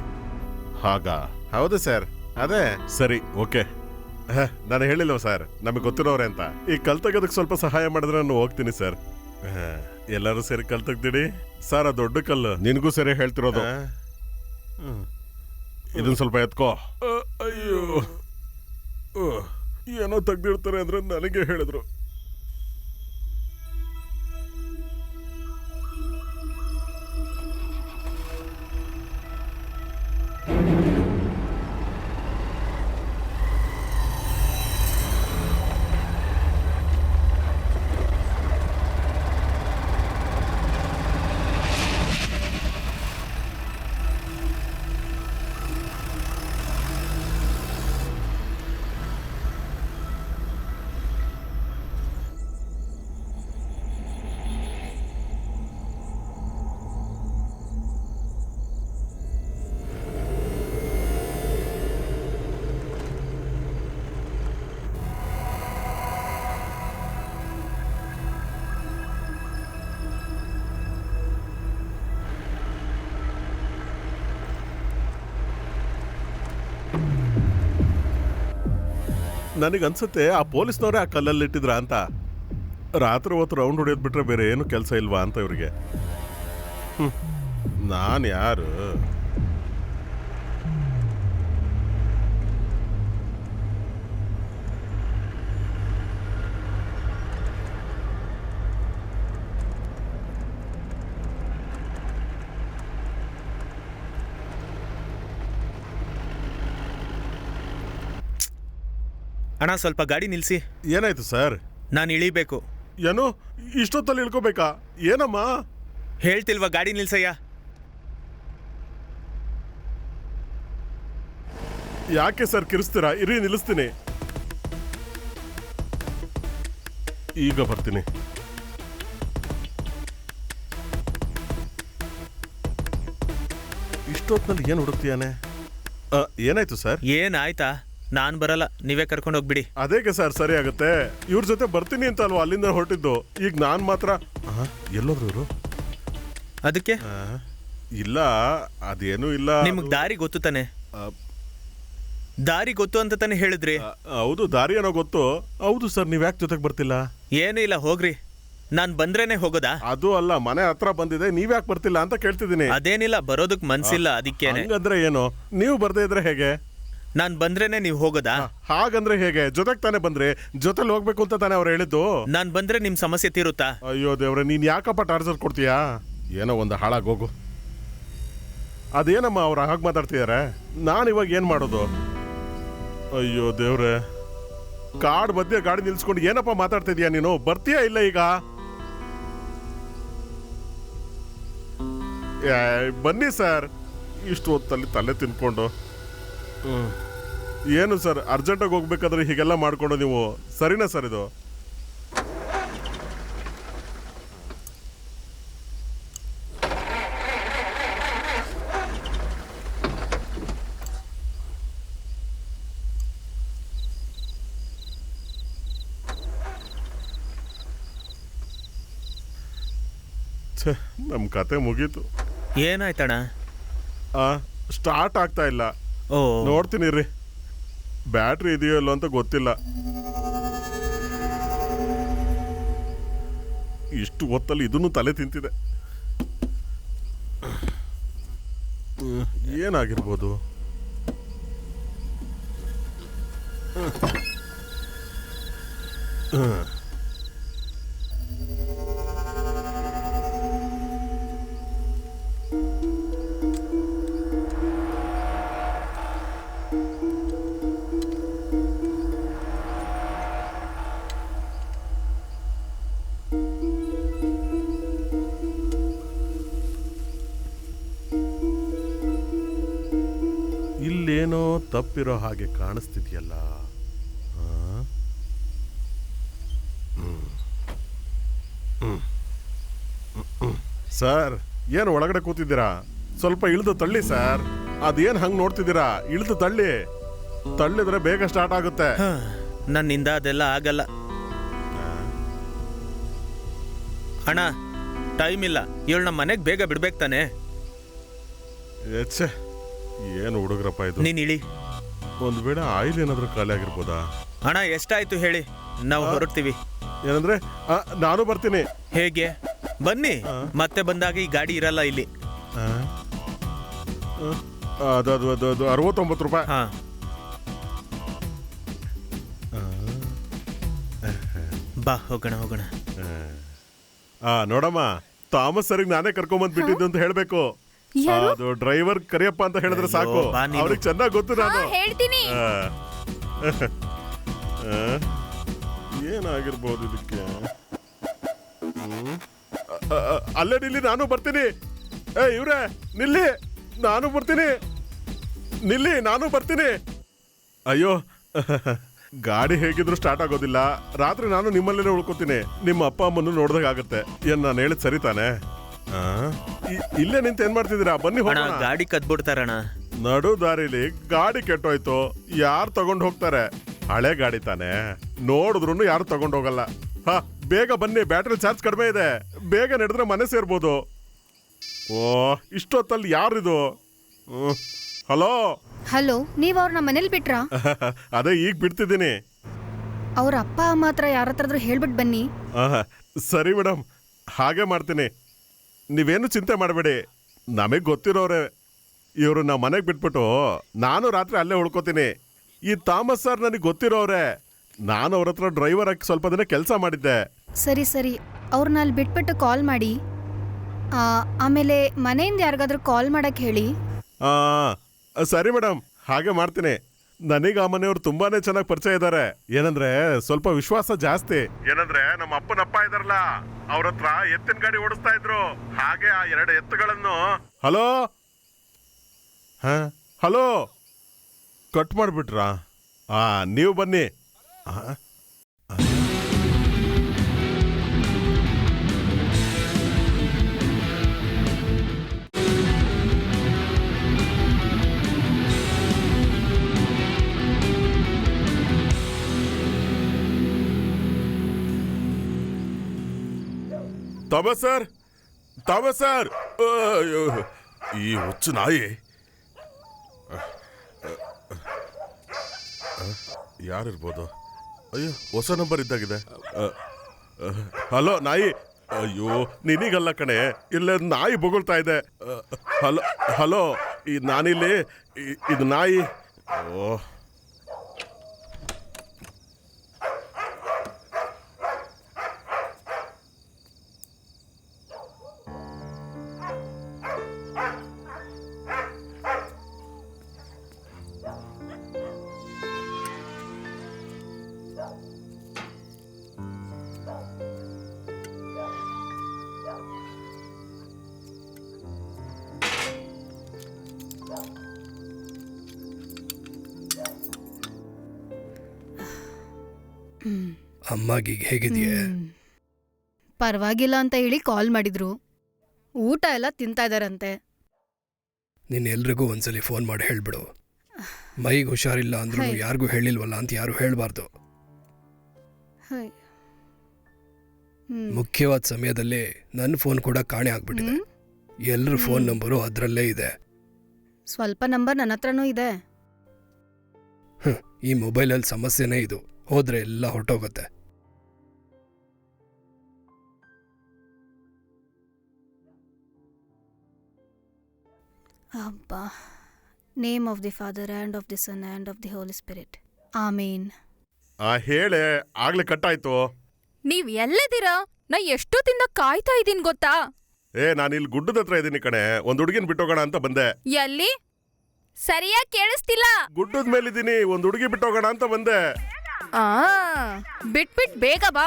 K: ಹಾಗಾ?
A: ಹೌದು ಸರ್. ಅದೇ
K: ಸರಿ, ಓಕೆ. ನಾನು ಹೇಳಿಲ್ವ ಸರ್, ನಮಗೆ ಗೊತ್ತಿರೋರೆ ಅಂತ. ಈ ಕಲ್ ತೆಗೋದಕ್ಕೆ ಸ್ವಲ್ಪ ಸಹಾಯ ಮಾಡಿದ್ರೆ ನಾನು ಹೋಗ್ತೀನಿ ಸರ್. ಎಲ್ಲರೂ ಸೇರಿ ಕಲ್ ತೆಗ್ದಿಡಿ ಸರ್. ಆ ದೊಡ್ಡ ಕಲ್ಲು
A: ನಿನಗೂ ಸರಿ ಹೇಳ್ತಿರೋದು.
K: ಇದನ್ನ ಸ್ವಲ್ಪ ಎತ್ಕೋ. ಅಯ್ಯೋ, ಏನೋ ತೆಗ್ದಿರ್ತಾರೆ ಅಂದ್ರೆ ನನಗೆ ಹೇಳಿದ್ರು. ನನಗನ್ಸುತ್ತೆ ಆ ಪೊಲೀಸ್ನವರೇ ಆ ಕಲ್ಲಲ್ಲಿ ಇಟ್ಟಿದ್ರ ಅಂತ. ರಾತ್ರಿ ಹೊತ್ತು ರೌಂಡ್ ಹೊಡೆಯೋದು ಬಿಟ್ರೆ ಬೇರೆ ಏನು ಕೆಲಸ ಇಲ್ವಾ ಅಂತ ಇವ್ರಿಗೆ. ನಾನು ಯಾರು?
B: ಅಣ್ಣ, ಸ್ವಲ್ಪ ಗಾಡಿ ನಿಲ್ಸಿ.
K: ಏನಾಯ್ತು ಸರ್?
B: ನಾನು ಇಳಿಬೇಕು.
K: ಏನು ಇಷ್ಟೊತ್ತಲ್ಲಿ ಇಳ್ಕೋಬೇಕಾ? ಏನಮ್ಮ
B: ಹೇಳ್ತಿಲ್ವಾ? ಗಾಡಿ ನಿಲ್ಸಯ್ಯ.
K: ಯಾಕೆ ಸರ್ ಕಿರಿಸ್ತೀರಾ? ಇರಿ, ನಿಲ್ಲಿಸ್ತೀನಿ. ಈಗ ಬರ್ತೀನಿ. ಇಷ್ಟೊತ್ತಿನಲ್ಲಿ ಏನು ಹುಡುಕ್ತೀಯಾನೆ? ಏನಾಯ್ತು ಸರ್?
B: ಏನಾಯ್ತಾ? ನಾನ್ ಬರಲ್ಲ, ನೀವೇ ಕರ್ಕೊಂಡು ಹೋಗ್ಬಿಡಿ.
K: ಅದೇಗೆ ಸರ್ ಸರಿ ಆಗುತ್ತೆ. ಇವ್ರ ಜೊತೆ ಬರ್ತೀನಿ ಅಂತ ಅಲ್ವಾ ಅಲ್ಲಿಂದ ಹೊರಟಿದ್ದು. ಈಗ ನಾನ್ ಮಾತ್ರ ಎಲ್ಲೋದ್ರು ಇವರು?
B: ಅದಕ್ಕೆ
K: ಇಲ್ಲ, ಅದೇನೂ ಇಲ್ಲ.
B: ನಿಮ್ಗೆ ದಾರಿ ಗೊತ್ತು ತಾನೆ? ದಾರಿ ಗೊತ್ತು ಅಂತ ತಾನೆ ಹೇಳಿದ್ರಿ?
K: ಹೌದು, ದಾರಿ ಏನೋ ಗೊತ್ತು. ಹೌದು ಸರ್, ನೀವ್ ಯಾಕೆ ಜೊತೆಗೆ ಬರ್ತಿಲ್ಲ?
B: ಏನೂ ಇಲ್ಲ, ಹೋಗ್ರಿ. ನಾನ್ ಬಂದ್ರೇನೆ ಹೋಗೋದಾ?
K: ಅದು ಅಲ್ಲ, ಮನೆ ಹತ್ರ ಬಂದಿದೆ, ನೀವ್ ಯಾಕೆ ಬರ್ತಿಲ್ಲ ಅಂತ ಕೇಳ್ತಿದ್ದೀನಿ.
B: ಅದೇನಿಲ್ಲ, ಬರೋದಕ್ ಮನ್ಸಿಲ್ಲ, ಅದಕ್ಕೇನೆ.
K: ಹಂಗಂದ್ರೆ ಏನು? ನೀವು ಬರ್ದೇ ಇದ್ರೆ ಹೇಗೆ?
B: ನಾನ್ ಬಂದ್ರೇನೆ ನೀವು ಹೋಗೋದಾ?
K: ಹಾಗಂದ್ರೆ ಹೇಗೆ? ಜೊತೆಗೆ ತಾನೇ ಬಂದ್ರೆ, ಜೊತೆಲಿ ಹೋಗ್ಬೇಕು ಅಂತ ತಾನೇ ಅವ್ರು ಹೇಳಿದ್ದು.
B: ನಾನ್ ಬಂದ್ರೆ ನಿಮ್ ಸಮಸ್ಯೆ ತೀರುತ್ತಾ?
K: ಅಯ್ಯೋ ದೇವ್ರೆ, ನೀನ್ ಯಾಕಪ್ಪ ಟಾರ್ಚರ್ ಕೊಡ್ತೀಯಾ? ಏನೋ ಒಂದು ಹಾಳಾಗೋಗು. ಅದೇನಮ್ಮ ಅವ್ರು ಹಾಗೆ ಮಾತಾಡ್ತಿದಾರೆ? ನಾನು ಇವಾಗ ಏನ್ ಮಾಡೋದು? ಅಯ್ಯೋ ದೇವ್ರೆ, ಕಾಡ್ ಮಧ್ಯೆ ಗಾಡಿ ನಿಲ್ಸ್ಕೊಂಡು ಏನಪ್ಪ ಮಾತಾಡ್ತಿದ್ಯಾ ನೀನು? ಬರ್ತೀಯಾ ಇಲ್ಲ ಈಗ? ಬನ್ನಿ ಸರ್. ಇಷ್ಟು ಹೊತ್ತಲ್ಲಿ ತಲೆ ತಿನ್ಕೊಂಡು. ಏನು ಸರ್, ಅರ್ಜೆಂಟಾಗಿ ಹೋಗ್ಬೇಕಾದ್ರೆ ಹೀಗೆಲ್ಲ ಮಾಡ್ಕೊಂಡು ನೀವು? ಸರಿನಾ ಸರ್ ಇದು? ನಮ್ಮ ಕತೆ ಮುಗೀತು.
B: ಏನಾಯ್ತಣ್ಣ?
K: ಸ್ಟಾರ್ಟ್ ಆಗ್ತಾ ಇಲ್ಲ.
B: ಓ,
K: ನೋಡ್ತೀನಿ ರೀ, ಬ್ಯಾಟ್ರಿ ಇದೆಯೋ ಇಲ್ಲೋ ಅಂತ ಗೊತ್ತಿಲ್ಲ. ಇಷ್ಟು ಹೊತ್ತಲ್ಲಿ ಇದನ್ನು ತಲೆ ತಿಂತಿದೆ. ಏನಾಗಿರ್ಬೋದು? ಇಲ್ಲೇನೋ ತಪ್ಪಿರೋ ಹಾಗೆ ಕಾಣಿಸ್ತಿದ್ಯಲ್ಲ. ಸರ್, ಏನು ಒಳಗಡೆ ಕೂತಿದ್ದೀರಾ? ಸ್ವಲ್ಪ ಇಳಿದು ತಳ್ಳಿ ಸರ್. ಅದೇನು ಹಂಗೆ ನೋಡ್ತಿದ್ದೀರಾ? ಇಳಿದು ತಳ್ಳಿ. ತಳ್ಳಿದ್ರೆ ಬೇಗ ಸ್ಟಾರ್ಟ್ ಆಗುತ್ತೆ.
B: ನನ್ನಿಂದ ಅದೆಲ್ಲ ಆಗಲ್ಲ ಅಣ್ಣ. ಟೈಮ್ ಇಲ್ಲ. ಇವಳು ನಮ್ಮ ಮನೆಗೆ ಬೇಗ ಬಿಡ್ಬೇಕು ತಾನೆ.
K: ಏನು ಹುಡುಗ್ರಪ್ಪ ಇದು.
B: ನೀನ್ ಇಳಿ.
K: ಒಂದು ವೇಳೆ ಆಯಿಲ್ ಏನಾದ್ರೂ ಖಾಲಿ ಆಗಿರ್ಬೋದಾ?
B: ಅಣ್ಣ ಎಷ್ಟಾಯ್ತು ಹೇಳಿ, ನಾವು ಹೊರಡ್ತೀವಿ.
K: ಏನಂದ್ರೆ ನಾನು ಬರ್ತೀನಿ.
B: ಹೇಗೆ? ಬನ್ನಿ. ಮತ್ತೆ ಬಂದಾಗ ಈ ಗಾಡಿ ಇರಲ್ಲ ಇಲ್ಲಿ.
K: ಅದು 69 ರೂಪಾಯಿ.
B: ಹಾ, ಬಾ ಹೋಗೋಣ ಹೋಗೋಣ.
K: ನೋಡಮ್ಮ, ಥಾಮಸ್ ಸರಿಗೆ ನಾನೇ ಕರ್ಕೊಂಬಂದ್ ಬಿಟ್ಟಿದ್ದು ಅಂತ ಹೇಳ್ಬೇಕು. ಅದು ಡ್ರೈವರ್ ಕರಿಯಪ್ಪ ಅಂತ ಹೇಳಿದ್ರೆ ಸಾಕು. ಅವ್ರಿಗೆ ಚೆನ್ನಾಗಿ ಗೊತ್ತು ನಾನು
E: ಹೇಳ್ತೀನಿ.
K: ಏನಾಗಿರ್ಬೋದು ಇದಕ್ಕೆ? ಅಲ್ಲೇ ನಿಲ್ಲಿ, ನಾನು ಬರ್ತೀನಿ. ಇವ್ರೆ ನಿಲ್ಲಿ, ನಾನು ಬರ್ತೀನಿ. ನಿಲ್ಲಿ, ನಾನು ಬರ್ತೀನಿ. ಅಯ್ಯೋ, ಗಾಡಿ ಹೇಗಿದ್ರು ಸ್ಟಾರ್ಟ್ ಆಗೋದಿಲ್ಲ. ರಾತ್ರಿ ನಾನು ನಿಮ್ಮಲ್ಲೇ ಉಳ್ಕೋತೀನಿ. ನಿಮ್ಮ ಅಪ್ಪ ಅಮ್ಮನ್ನು ನೋಡ್ದಾಗತ್ತೆ. ಏನ್ ನಾನು ಹೇಳಿದ್ ಸರಿ ತಾನೆ? ಇಲ್ಲೇ ನಿಂತ ಏನ್ ಮಾಡ್ತಿದ್ದೀರಾ? ಬನ್ನಿ ಹೋಗೋಣ.
B: ಗಾಡಿ ಕದ್ಬಿಡ್ತಾರಣ್ಣ.
K: ನಡು ದಾರಿಲಿ ಗಾಡಿ ಕೆಟ್ಟೋಯ್ತು, ಯಾರು ತಗೊಂಡ್ ಹೋಗ್ತಾರೆ? ಹಳೆ ಗಾಡಿ ತಾನೆ, ನೋಡಿದ್ರು ಯಾರು ತಗೊಂಡ್ ಹೋಗಲ್ಲ. ಬೇಗ ಬನ್ನಿ, ಬ್ಯಾಟ್ರಿ ಚಾರ್ಜ್ ಕಡಿಮೆ ಇದೆ. ಬೇಗ ನಡೆದ್ರೆ ಮನೆ ಸೇರ್ಬೋದು. ಓ, ಇಷ್ಟೊತ್ತಲ್ಲಿ ಯಾರಿದು? ಹಲೋ
J: ಹಲೋ, ನೀವ್ ಅವ್ರನ್ನ ಮನೇಲಿ ಬಿಟ್ರಾ?
K: ಅದೇ ಈಗ ಬಿಡ್ತಿದ್ದೀನಿ.
J: ಅವ್ರ ಅಪ್ಪ ಅಮ್ಮ ಹತ್ರ ಯಾರ ಹತ್ರ ಹೇಳ್ಬಿಟ್ಟು ಬನ್ನಿ.
K: ಸರಿ ಮೇಡಮ್, ಹಾಗೆ ಮಾಡ್ತೀನಿ. ನೀವೇನು ಚಿಂತೆ ಮಾಡಬೇಡಿ. ನಮಗೆ ಗೊತ್ತಿರೋರೆ ಇವರು. ನಾವು ಮನೆಗೆ ಬಿಟ್ಬಿಟ್ಟು ನಾನು ರಾತ್ರಿ ಅಲ್ಲೇ ಉಳ್ಕೋತೀನಿ. ಈ ಥಾಮಸ್ ಸರ್ ನನಗೆ ಗೊತ್ತಿರೋರೆ. ನಾನು ಅವ್ರ ಹತ್ರ ಡ್ರೈವರ್ ಆಗಿ ಸ್ವಲ್ಪ ದಿನ ಕೆಲಸ ಮಾಡಿದ್ದೆ.
J: ಸರಿ ಸರಿ, ಅವ್ರನ್ನ ಅಲ್ಲಿ ಬಿಟ್ಬಿಟ್ಟು ಕಾಲ್ ಮಾಡಿ. ಆಮೇಲೆ ಮನೆಯಿಂದ ಯಾರಿಗಾದ್ರೂ ಕಾಲ್ ಮಾಡಕ್ ಹೇಳಿ.
K: ಸರಿ ಮೇಡಮ್, ಹಾಗೆ ಮಾಡ್ತೀನಿ. ನನಗೆ ಆ ಮನೆಯವ್ರು ತುಂಬಾನೇ ಚೆನ್ನಾಗಿ ಪರಿಚಯ ಇದ್ದಾರೆ. ಏನಂದ್ರೆ ಸ್ವಲ್ಪ ವಿಶ್ವಾಸ ಜಾಸ್ತಿ. ಏನಂದ್ರೆ ನಮ್ಮ ಅಪ್ಪನಪ್ಪ ಇದಾರಲ್ಲ, ಅವ್ರ ಹತ್ರ ಎತ್ತಿನ ಗಾಡಿ ಓಡಿಸ್ತಾ ಇದ್ರು. ಹಾಗೆ ಆ 2 ಎತ್ತುಗಳನ್ನು. ಹಲೋ ಹಲೋ, ಕಟ್ ಮಾಡ್ಬಿಟ್ರಾ? ನೀವು ಬನ್ನಿ. ಥಾಮಸ್ ಸರ್, ಥಾಮಸ್ ಸರ್, ಈ ಹುಚ್ಚು ನಾಯಿ ಯಾರಿರ್ಬೋದು? ಅಯ್ಯೋ, ಹೊಸ ನಂಬರ್ ಇದ್ದಾಗಿದೆ. ಹಲೋ ನಾಯಿ. ಅಯ್ಯೋ, ನಿನಗಲ್ಲ ಕಣೆ, ಇಲ್ಲ ನಾಯಿ ಬೊಗಳ್ತಾ ಇದೆ. ಹಲೋ ಹಲೋ, ನಾನಿಲ್ಲಿ, ಇದು ನಾಯಿ. ಓ,
I: ಅಮ್ಮಾಗೀಗ ಹೇಗಿದೆಯಾ?
J: ಪರವಾಗಿಲ್ಲ ಅಂತ ಹೇಳಿ ಕಾಲ್ ಮಾಡಿದ್ರು. ಊಟ ಎಲ್ಲ ತಿಂತಾ ಇದಾರಂತೆ.
I: ನೀನು ಎಲ್ರಿಗೂ ಒಂದ್ಸಲಿ ಫೋನ್ ಮಾಡಿ ಹೇಳ್ಬಿಡು. ಮೈಗೆ ಹುಷಾರಿಲ್ಲ ಅಂದ್ರೂ ಯಾರಿಗೂ ಹೇಳಿಲ್ವಲ್ಲ ಅಂತ ಯಾರು ಹೇಳಬಾರ್ದು. ಮುಖ್ಯವಾದ ಸಮಯದಲ್ಲಿ ನನ್ನ ಫೋನ್ ಕೂಡ ಕಾಣೆ ಆಗ್ಬಿಟ್ಟಿದೆ. ಎಲ್ಲರ ಫೋನ್ ನಂಬರು ಅದರಲ್ಲೇ ಇದೆ.
J: ಸ್ವಲ್ಪ ನಂಬರ್ ನನ್ನ ಹತ್ರನೂ ಇದೆ.
I: ಈ ಮೊಬೈಲಲ್ಲಿ ಸಮಸ್ಯೆನೇ ಇದು. ಹೋದ್ರೆ ಎಲ್ಲ ಹೊರಟೋಗುತ್ತೆ.
J: ಅಬ್ಬಾ. Name of the Father and of the Son and of the Holy Spirit. ಆಮೀನ್.
K: ಹೇಳೆ ಆಗ್ಲೇ ಕಟ್ಟಾಯ್ತು.
E: ನೀವ್ ಎಲ್ಲದಿರಾ? ನಾ ಎಷ್ಟೊತ್ತಿಂದ ಕಾಯ್ತಾ ಇದೀನ್ ಗೊತ್ತಾ?
K: ನಾನು ಇಲ್ಲಿ ಗುಡ್ಡದ ಹತ್ರ ಇದ್ದೀನಿ ಕಣೆ. ಒಂದ್ ಹುಡುಗಿನ ಬಿಟ್ಟೋಗೋಣ ಅಂತ ಬಂದೆ.
E: ಎಲ್ಲಿ? ಸರಿಯಾಗಿ ಕೇಳಿಸ್ತಿಲ್ಲ.
K: ಗುಡ್ಡದ ಮೇಲಿದ್ದೀನಿ, ಒಂದ್ ಹುಡುಗಿ ಬಿಟ್ಟೋಗೋಣ ಅಂತ ಬಂದೆ.
E: ಬಿಟ್ ಬೇಗ ಬಾ.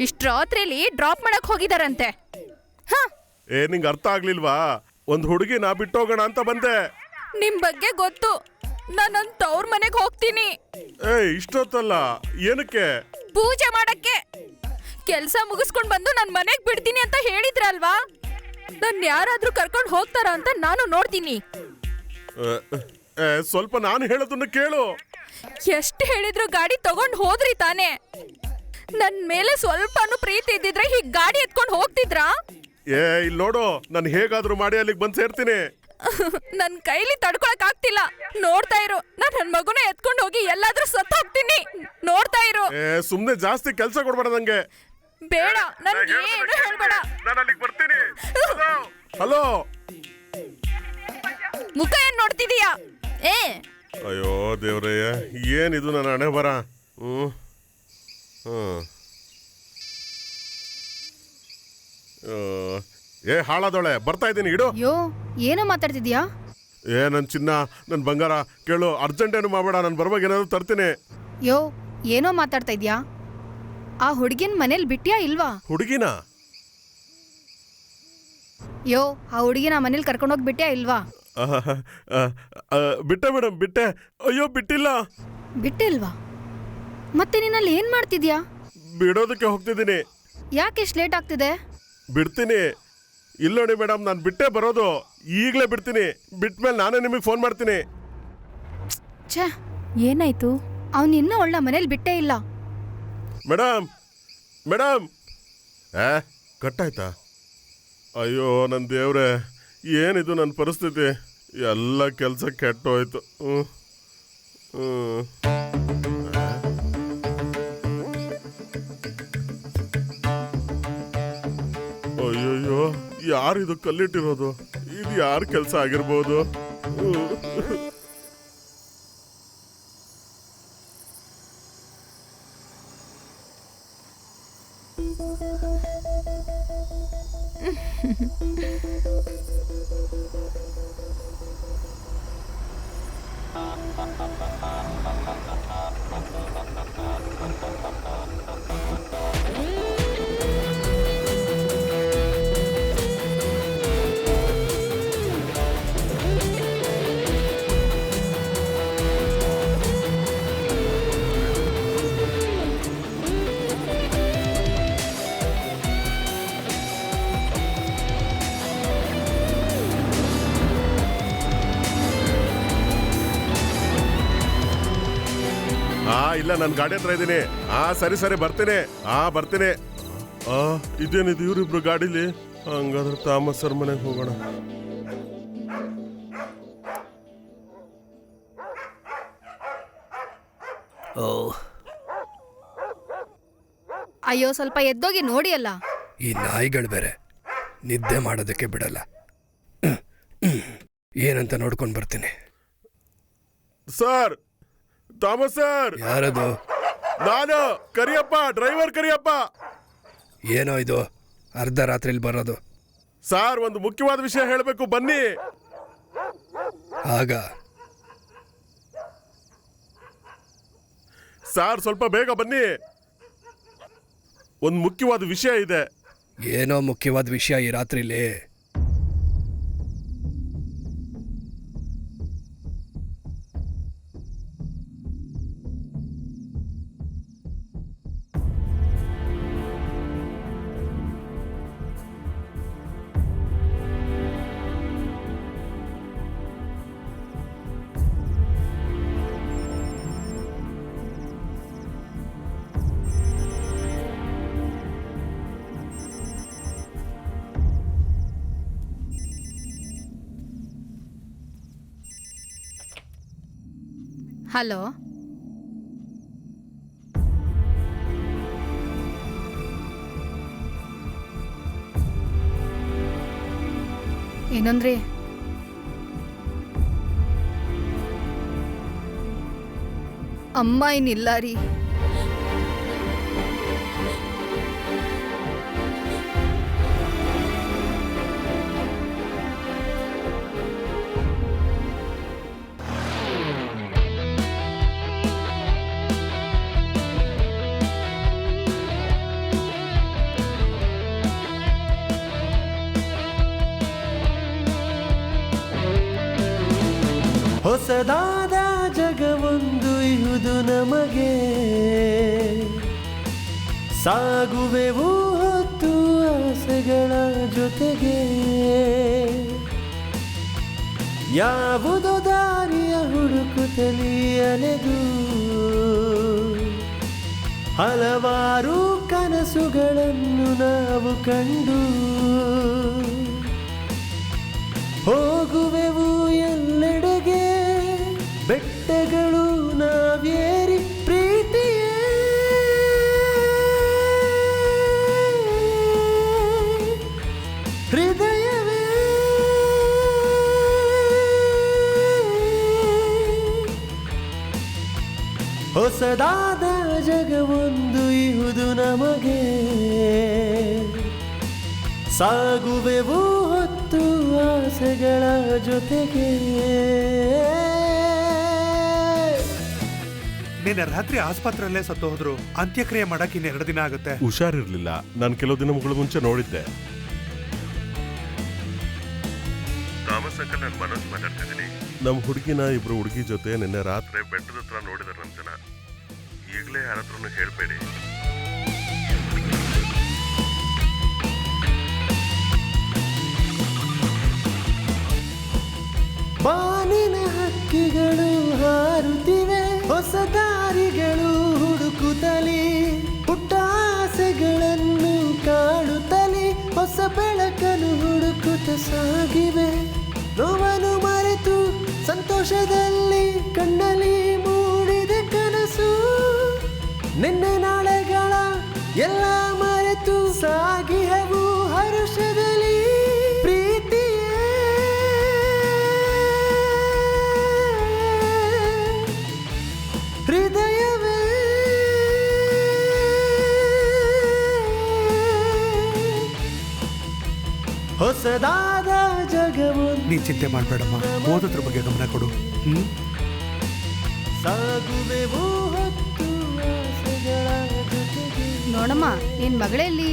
E: ಇಷ್ಟ್ ರಾತ್ರಿಲಿ ಡ್ರಾಪ್ ಮಾಡಕ್ ಹೋಗಿದಾರಂತೆ.
K: ನಿಂಗೆ ಅರ್ಥ ಆಗ್ಲಿಲ್ವಾ? ಒಂದ್ ಹುಡುಗಿನ ಬಿಟ್ಟೋಗೋಣ ಅಂತ ಬಂದೆ.
E: ನಿಮ್ ಬಗ್ಗೆ ಗೊತ್ತು. ನಾನು ತವ್ರ ಮನೆಗ್ ಹೋಗ್ತೀನಿ.
K: ಇಷ್ಟೊತ್ತಲ್ಲ. ಏನಕ್ಕೆ?
E: ಪೂಜೆ ಮಾಡಕ್ಕೆ. ಕೆಲ್ಸ ಮುಗಿಸ್ಕೊಂಡ್ ಬಂದು ನನ್ ಮನೆಗ್ ಬಿಡ್ತೀನಿ ಅಂತ ಹೇಳಿದ್ರಲ್ವಾ? ನನ್ ಯಾರಾದ್ರೂ ಕರ್ಕೊಂಡ್ ಹೋಗ್ತಾರ ಅಂತ ನಾನು ನೋಡ್ತೀನಿ.
K: ಸ್ವಲ್ಪ ನಾನು ಹೇಳೋದನ್ನ ಕೇಳು.
E: ಎಷ್ಟು ಹೇಳಿದ್ರು ಗಾಡಿ ತಗೊಂಡ್ ಹೋದ್ರಿ ತಾನೆ. ನನ್ ಮೇಲೆ ಸ್ವಲ್ಪನೂ ಪ್ರೀತಿ ಇದ್ದಿದ್ರೆ ಹೀಗ್ ಗಾಡಿ ಎತ್ಕೊಂಡ್ ಹೋಗ್ತಿದ್ರಾ?
K: ಇಲ್ಲಿ ನೋಡು, ನಾನು ಹೇಗಾದ್ರೂ ಮಾಡಿ ಅಲ್ಲಿಗೆ ಬಂದ್ ಸೇರ್ತೀನಿ.
E: ನನ್ ಕೈಲಿ ತಡ್ಕೊಳಕ್ ಆಗ್ತಿಲ್ಲ. ನೋಡ್ತಾ ಇರು, ನಾನ್ ನನ್ ಮಗುನ ಎತ್ಕೊಂಡ್ ಹೋಗಿ ಎಲ್ಲಾದ್ರೂ ಸತ್ತ ಹೋಗ್ತೀನಿ. ನೋಡ್ತಾ ಇರು.
K: ಸುಮ್ನೆ ಜಾಸ್ತಿ ಕೆಲ್ಸ ಕೊಡ್ಬೇಡ ನಂಗೆ.
E: ಬೇಡ, ನನ್ಗೆ ಏನು ಹೇಳ್ಬೇಡ.
K: ನಾನು ಅಲ್ಲಿಗೆ ಬರ್ತೀನಿ. ಹಲೋ.
E: ಮುಖ ಏನ್ ನೋಡ್ತಿದೀಯಾ?
K: ಅಯ್ಯೋ ದೇವ್ರೇ, ಏನಿದು ನನ್ನ ಹಣೆ ಬರ. ಹಾಳಾದೋಳೆ, ಬರ್ತಾ ಇದ್ದೀನಿ, ಇಡು.
J: ಯೋ, ಏನೋ ಮಾತಾಡ್ತಿದ್ಯಾ?
K: ನನ್ ಚಿನ್ನ, ನನ್ ಬಂಗಾರ, ಕೇಳು, ಅರ್ಜೆಂಟ್ ಏನು ಮಾಡಬೇಡ, ನಾನು ಬರುವಾಗ ಏನಾದ್ರು ತರ್ತೀನಿ.
J: ಯೋ, ಏನೋ ಮಾತಾಡ್ತಾ ಇದ್ಯಾ? ಆ ಹುಡುಗಿನ ಮನೇಲಿ ಬಿಟ್ಯಾ ಇಲ್ವಾ?
K: ಹುಡುಗಿನ?
J: ಯೋ, ಆ ಹುಡುಗಿನ ಮನೇಲಿ ಕರ್ಕೊಂಡೋಗಿ ಬಿಟ್ಯಾ ಇಲ್ವಾ?
K: ಬಿಟ್ಟೆ ಮೇಡಮ್, ಬಿಟ್ಟೆ. ಅಯ್ಯೋ, ಬಿಟ್ಟಿಲ್ಲ.
J: ಬಿಟ್ಟಿಲ್ವಾ? ಮತ್ತೆ ನೀನಲ್ಲಿ ಏನ್ ಮಾಡ್ತಿದ್ಯಾ?
K: ಬಿಡೋದಕ್ಕೆ ಹೋಗ್ತಿದ್ದೀನಿ.
J: ಯಾಕೆ ಇಷ್ಟು ಲೇಟ್ ಆಗ್ತಿದೆ?
K: ಬಿಡ್ತೀನಿ. ಇಲ್ಲ ನೋಡಿ ಮೇಡಮ್, ನಾನು ಬಿಟ್ಟೆ ಬರೋದು. ಈಗಲೇ ಬಿಡ್ತೀನಿ. ಬಿಟ್ಮೇಲೆ ನಾನೇ ನಿಮಗೆ ಫೋನ್ ಮಾಡ್ತೀನಿ.
J: ಛೇ,
E: ಏನಾಯ್ತು?
J: ಅವ್ನು ಇನ್ನೂ ಒಳ್ಳೆ ಮನೇಲಿ ಬಿಟ್ಟೇ ಇಲ್ಲ.
K: Madam, madam. ಕಟ್ಟಾಯ್ತಾ? ಅಯ್ಯೋ ನನ್ನ ದೇವ್ರೆ, ಏನಿದು ನನ್ನ ಪರಿಸ್ಥಿತಿ? ಎಲ್ಲ ಕೆಲಸ ಕೆಟ್ಟೋಯ್ತು. ಅಯ್ಯೋಯ್ಯೋ, ಯಾರಿದು ಕಲ್ಲಿಟ್ಟಿರೋದು? ಇದು ಯಾರ ಕೆಲಸ ಆಗಿರ್ಬೋದು? ಇಲ್ಲ, ನಾನು ಗಾಡಿ ಹತ್ರ ಇದ್ದೀನಿ. ಸರಿ ಸರಿ, ಬರ್ತೀನಿ. ಬರ್ತೀನಿ. ಇದೇನಿದು ಇವ್ರಿಬ್ರು ಗಾಡಿಲಿ? ಹಂಗಾದ್ರೆ ಥಾಮಸ್ ಸರ್ ಮನೆಗೆ ಹೋಗೋಣ.
J: ಅಯ್ಯೋ, ಸ್ವಲ್ಪ ಎದ್ದೋಗಿ ನೋಡಿ ಅಲ್ಲ.
I: ಈ ನಾಯಿಗಳು ಬೇರೆ ನಿದ್ದೆ ಮಾಡೋದಕ್ಕೆ ಬಿಡಲ್ಲ. ಏನಂತ ನೋಡ್ಕೊಂಡು ಬರ್ತೀನಿ.
K: Sir, Thomas sir.
I: ಯಾರದು?
K: ನಾನು ಕರಿಯಪ್ಪ, ಡ್ರೈವರ್ ಕರಿಯಪ್ಪ.
I: ಏನೋ ಇದು ಅರ್ಧ ರಾತ್ರಿಲಿ ಬರೋದು?
K: ಸರ್, ಒಂದು ಮುಖ್ಯವಾದ ವಿಷಯ ಹೇಳಬೇಕು, ಬನ್ನಿ.
I: ಆಗ
K: ಸರ್, ಸ್ವಲ್ಪ ಬೇಗ ಬನ್ನಿ. ಒಂದು ಮುಖ್ಯವಾದ ವಿಷಯ ಇದೆ.
I: ಏನೋ ಮುಖ್ಯವಾದ ವಿಷಯ ಈ ರಾತ್ರಿಲಿ?
J: ಹಲೋ, ಏನಂದ್ರಿ? ಅಮ್ಮ ಏನಿಲ್ಲ ರೀ.
D: ಹೊಸದಾದ ಜಗವೊಂದು ಇಹುದು ನಮಗೆ, ಸಾಗುವೆವು ಹೊತ್ತು ಆಸೆಗಳ ಜೊತೆಗೆ. ಯಾವುದೋ ದಾರಿಯ ಹುಡುಕುತ್ತಲೇ ಅಲೆದು ಹಲವಾರು ಕನಸುಗಳನ್ನು ನಾವು ಕಂಡು ಹೋಗುವೆವು ಎಲ್ಲೆಡೆಗೆ. ಬೆಟ್ಟಗಳು ನಾವೇರಿ ಪ್ರೀತಿಯೇ ಹೃದಯವೇ ಹೊಸದಾದ ಜಗವೊಂದು ಇಹುದು ನಮಗೆ, ಸಾಗುವೆವು ಹೊತ್ತು ಆಸೆಗಳ ಜೊತೆಗೆ.
G: ನಿನ್ನೆ ರಾತ್ರಿ ಆಸ್ಪತ್ರೆಯಲ್ಲೇ ಸತ್ತು ಹೋದ್ರು. ಅಂತ್ಯಕ್ರಿಯೆ ಮಾಡಕ್ ಇನ್ನು 2 ದಿನ ಆಗುತ್ತೆ.
K: ಹುಷಾರಿರ್ಲಿಲ್ಲ. ನಾನು ಕೆಲವು ದಿನಗಳ ಮುಂಚೆ ನೋಡಿದ್ದೆ. ಥಾಮಸ್ ಅಂಕಲ್, ನಾನು ಮನೋಜ್ ಮಾತಾಡ್ತಿದ್ದೀನಿ. ನಮ್ಮ ಹುಡುಗಿನ ಇಬ್ರು ಹುಡುಗಿ ಜೊತೆ ನಿನ್ನೆ ರಾತ್ರಿ ಬೆಟ್ಟದ ಹತ್ರ ನೋಡಿದಾರೆ ನಮ್ಮ ಜನ. ಈಗಲೇ ಯಾರತ್ರನು ಹೇಳ್ಬೇಡಿ.
D: ಬಾನಿನ ಹಕ್ಕಿಗಳು ಹಾರುತ್ತಿವೆ, ಹೊಸ ದಾರಿಗಳು ಹುಡುಕುತ್ತಲೇ, ಪುಟ್ಟ ಆಸೆಗಳನ್ನು ಕಾಡುತ್ತಲೇ, ಹೊಸ ಬೆಳಕನ್ನು ಹುಡುಕುತ್ತ ಸಾಗಿವೆ. ನೋವನ್ನು ಮರೆತು ಸಂತೋಷದಲ್ಲಿ ಕಣ್ಣಲ್ಲಿ ಮೂಡಿದೆ ಕನಸು. ನಿನ್ನೆ ನಾಳೆಗಳ ಎಲ್ಲ ಮರೆತು ಸಾಗಿಹವು ಹರುಷದಲ್ಲಿ. ಪ್ರೀತಿಯೇ ಹೃದಯವೇ ಹೊಸದಾದ ಜಗವು.
G: ನೀನ್ ಚಿಂತೆ ಮಾಡ್ಬೇಡಮ್ಮ, ಓದೋದ್ರ ಬಗ್ಗೆ ಗಮನ ಕೊಡು.
D: ಸಾಗುವೆವು ಹೊತ್ತು ಆಸೆಗಳ ಜೊತೆಗೆ.
J: ನೋಡಮ್ಮ, ನಿನ್ ಮಗಳೆಲ್ಲಿ?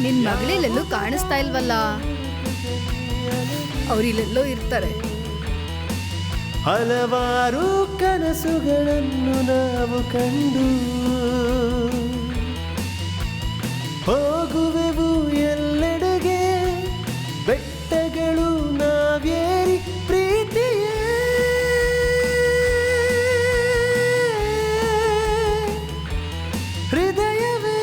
J: ನಿನ್ ಮಗಳೆಲ್ಲೆಲ್ಲೂ ಕಾಣಿಸ್ತಾ ಇಲ್ವಲ್ಲ? ಅವ್ರಿಲ್ಲೆಲ್ಲೋ ಇರ್ತಾರೆ.
D: ಹಲವಾರು ಕನಸುಗಳನ್ನು ನಾವು ಕಂಡು ಹೋಗುವೆವು ಎಲ್ಲೆಡೆಗೆ. ಬೆಟ್ಟಗಳು ನಾವೇರಿ ಪ್ರೀತಿಯೇ ಹೃದಯವೇ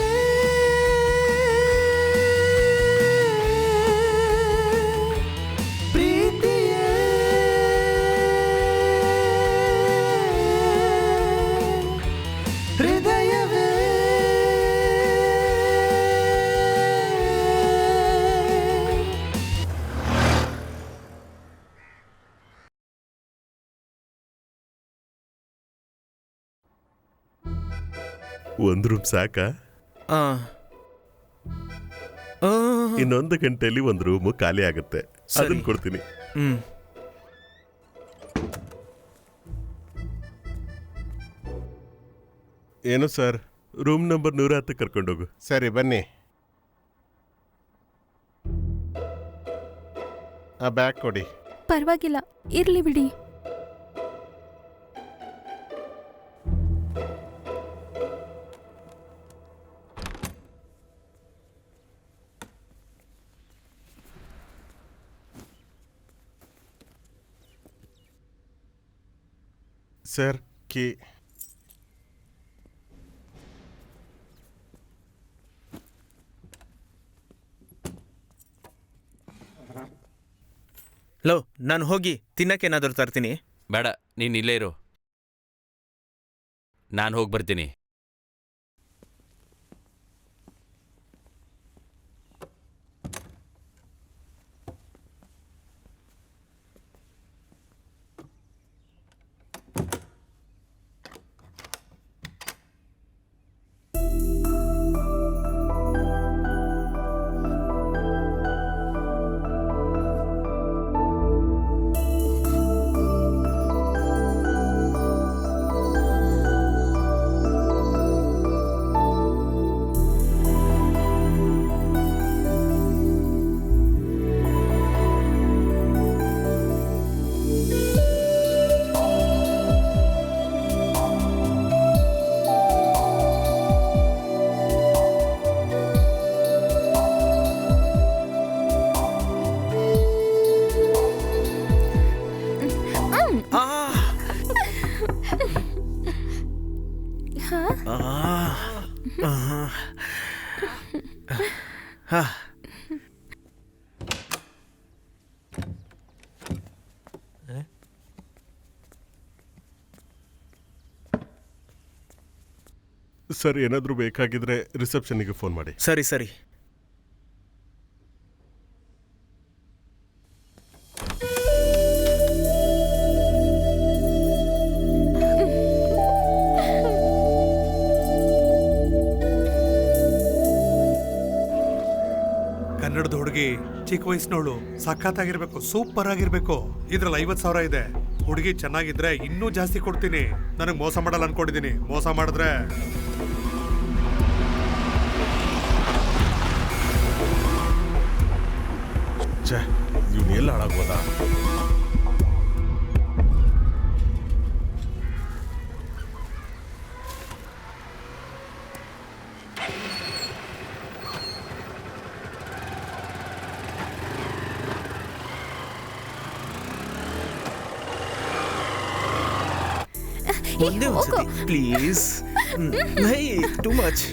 D: ಪ್ರೀತಿಯೇ ಹೃದಯವೇ.
K: ಒಂದು ರೂಮ್ ಸಾಕಾ? ಇನ್ನೊಂದು ಗಂಟೆಯಲ್ಲಿ ಒಂದು ರೂಮು ಖಾಲಿ ಆಗುತ್ತೆ. ಅದನ್ನ ಕೊಡ್ತೀನಿ. ಏನು ಸರ್, ರೂಮ್ ನಂಬರ್ 110 ಕರ್ಕೊಂಡೋಗು.
A: ಸರಿ ಬನ್ನಿ. ಆ ಬ್ಯಾಗ್ ಕೊಡಿ.
E: ಪರವಾಗಿಲ್ಲ, ಇರ್ಲಿ ಬಿಡಿ.
A: Sir, key.
B: ಲೋ, ನಾನು ಹೋಗಿ ತಿನ್ನಕ್ಕೇನಾದರೂ ತರ್ತೀನಿ.
C: ಬೇಡ, ನೀನು ಇಲ್ಲೇ ಇರು, ನಾನು ಹೋಗಿ ಬರ್ತೀನಿ.
K: ಸರ್, ಏನಾದರೂ ಬೇಕಾಗಿದ್ರೆ ರಿಸೆಪ್ಷನ್ನಿಗೆ ಫೋನ್ ಮಾಡಿ.
B: ಸರಿ ಸರಿ.
G: ಕನ್ನಡದ ಹುಡುಗಿ ಚಿಕ್ಕ ವಯಸ್ಸಿನವಳು, ಸಖತ್ತಾಗಿರ್ಬೇಕು, ಸೂಪರ್ ಆಗಿರ್ಬೇಕು. ಇದ್ರಲ್ಲಿ 50,000 ಇದೆ. ಹುಡುಗಿ ಚೆನ್ನಾಗಿದ್ರೆ ಇನ್ನೂ ಜಾಸ್ತಿ ಕೊಡ್ತೀನಿ. ನನಗೆ ಮೋಸ ಮಾಡಲ್ಲ ಅನ್ಕೊಂಡಿದ್ದೀನಿ. ಮೋಸ ಮಾಡಿದ್ರೆ
K: ಇವನು ಎಲ್ಲ ಹಾಳಾಗ್ಬೋದಾ?
B: ಒಂದೇ ಒಂದ್ಸತಿ ಪ್ಲೀಸ್. ನೈ ಟು ಮಚ್.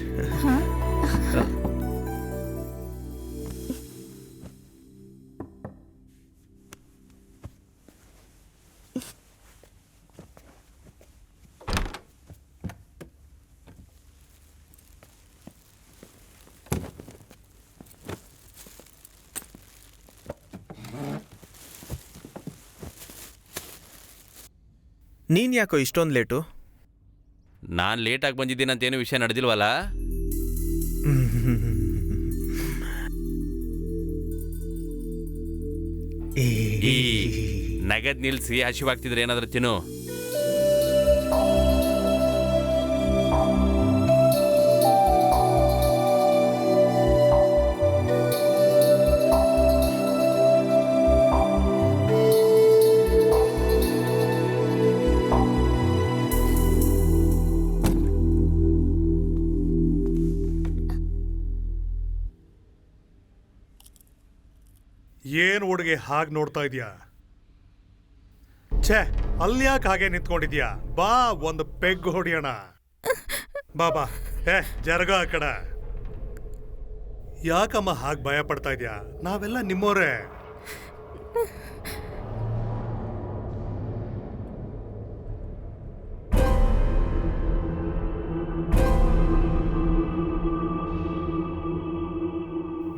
B: ನೀನ್ ಯಾಕೋ ಇಷ್ಟೊಂದು ಲೇಟು?
C: ನಾನು ಲೇಟಾಗಿ ಬಂದಿದ್ದೀನಂತೇನು ವಿಷಯ ನಡೆದಿಲ್ವಲ್ಲ? ಈ ನಗದ್ ನಿಲ್ಸಿ ಹಸಿವಾಗ್ತಿದ್ರೆ ಏನಾದ್ರೂ ತಿನ್ನು.
G: ಏನ್ ಹುಡುಗಿ ಹಾಗೆ ನೋಡ್ತಾ ಇದೀಯಾ? ಛೇ, ಅಲ್ಯಾಕೆ ಹಾಗೆ ನಿಂತ್ಕೊಂಡಿದ್ಯಾ? ಬಾ, ಒಂದು ಪೆಗ್ ಹೊಡಿಯೋಣ. ಬಾ. ಜರಗ ಆ ಕಡೆ. ಯಾಕಮ್ಮ ಹಾಗೆ ಭಯ ಪಡ್ತಾ ಇದೀಯಾ? ನಾವೆಲ್ಲ ನಿಮ್ಮೋರೇ.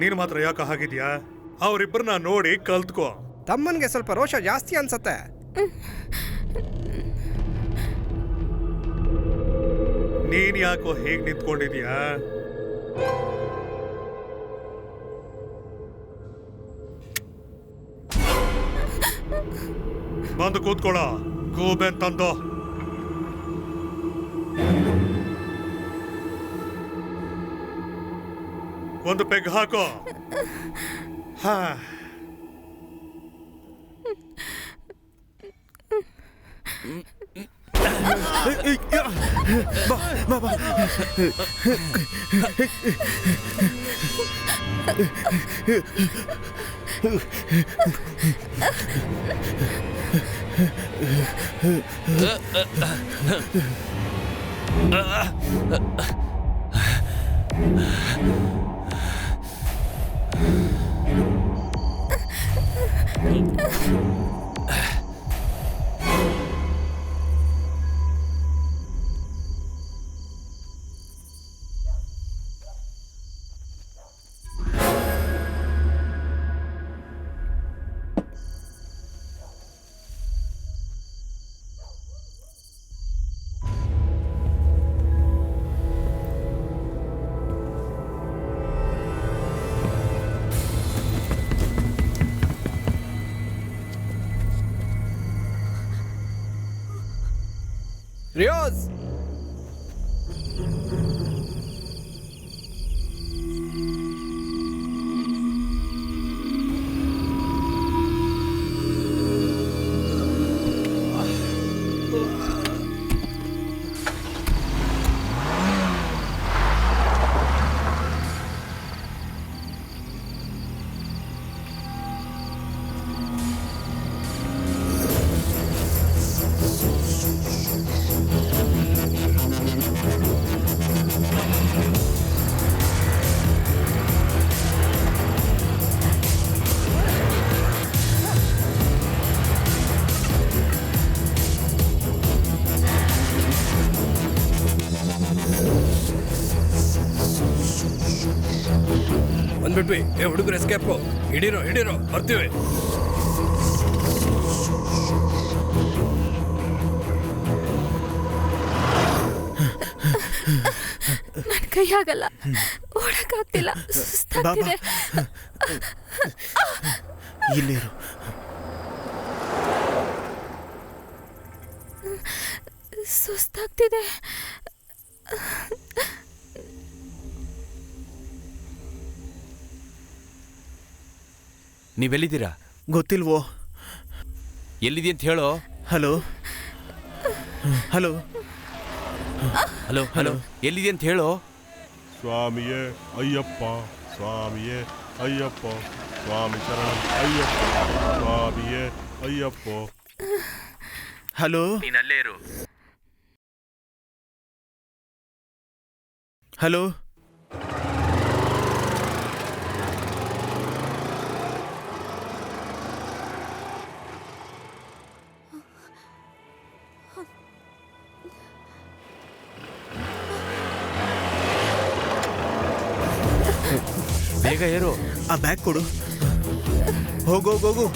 G: ನೀನು ಮಾತ್ರ ಯಾಕೆ ಹಾಗಿದ್ಯಾ? ಅವರಿಬ್ಬರನ್ನ ನೋಡಿ ಕಲ್ತ್ಕೋ.
I: ತಮ್ಮನ್ಗೆ ಸ್ವಲ್ಪ ರೋಷ ಜಾಸ್ತಿ ಅನ್ಸತ್ತೆ.
G: ನೀನ್ ಯಾಕೋ ಹೇಗ್ ನಿಂತ್ಕೊಂಡಿದ್ಯಾ? ಬಂದು ಕೂತ್ಕೊಳ್ಳೋ, ಗೂಬೆ ತಂದು. ಒಂದು ಪೆಗ್ ಹಾಕೋ. ಹಾ,
I: ರಿಯೋಸ್, ಬಂದ್ವಿ. ಹುಡುಗರು ಎಸ್ಕೇಪು. ಹಿಡೀರೋ ಬರ್ತೀವಿ.
E: ನನ್ ಕೈ ಆಗಲ್ಲ, ಓಡಕ್ಕಾಗ್ತಿಲ್ಲ, ಸುಸ್ತಾಗ್ತಿದೆ.
B: ಇಲ್ಲಿರು.
E: ಸುಸ್ತಾಗ್ತಿದೆ.
C: ನೀವೆಲ್ಲಿದ್ದೀರಾ?
B: ಗೊತ್ತಿಲ್ವೋ?
C: ಎಲ್ಲಿದೆ ಅಂತ ಹೇಳೋ.
B: ಹಲೋ ಹಲೋ
C: ಹಲೋ ಹಲೋ, ಎಲ್ಲಿದೆ ಅಂತ ಹೇಳೋ.
K: ಸ್ವಾಮಿಯೇ ಅಯ್ಯಪ್ಪ, ಸ್ವಾಮಿಯೇ ಅಯ್ಯಪ್ಪ, ಸ್ವಾಮಿ ಶರಣಂ ಅಯ್ಯಪ್ಪ, ಸ್ವಾಮಿಯೇ ಅಯ್ಯಪ್ಪ.
B: ಹಲೋ,
C: ನೀನಲ್ಲೇ ಇರು.
B: ಹಲೋ.
C: ಬೇಗ ಏರು.
B: ಆ ಬ್ಯಾಗ್ ಕೊಡು. ಹೋಗು.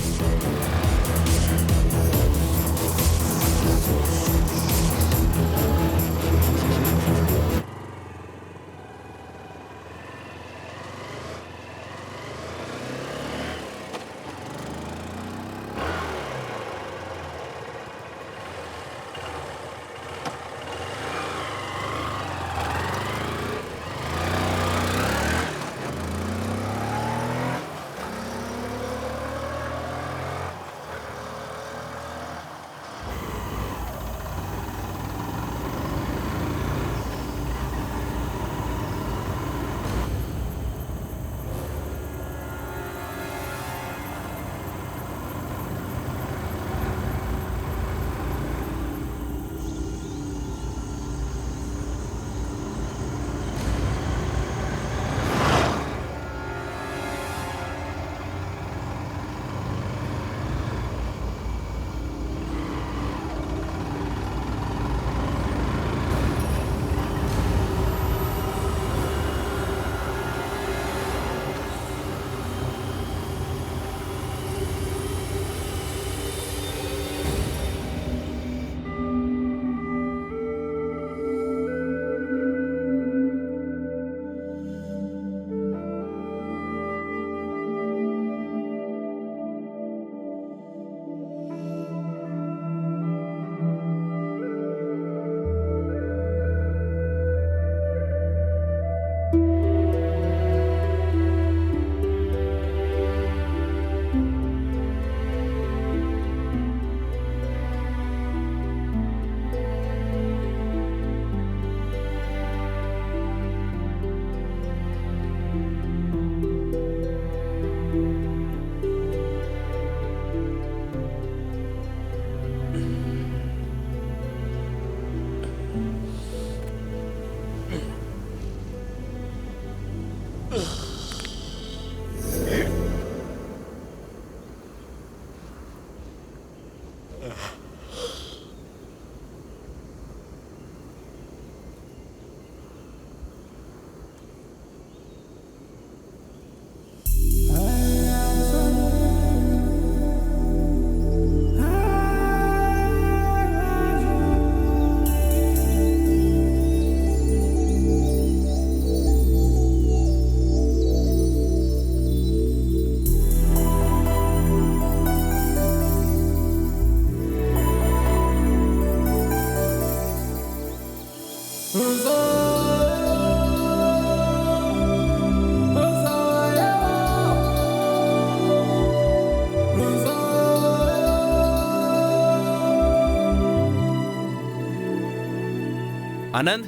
C: ಆನಂದ್,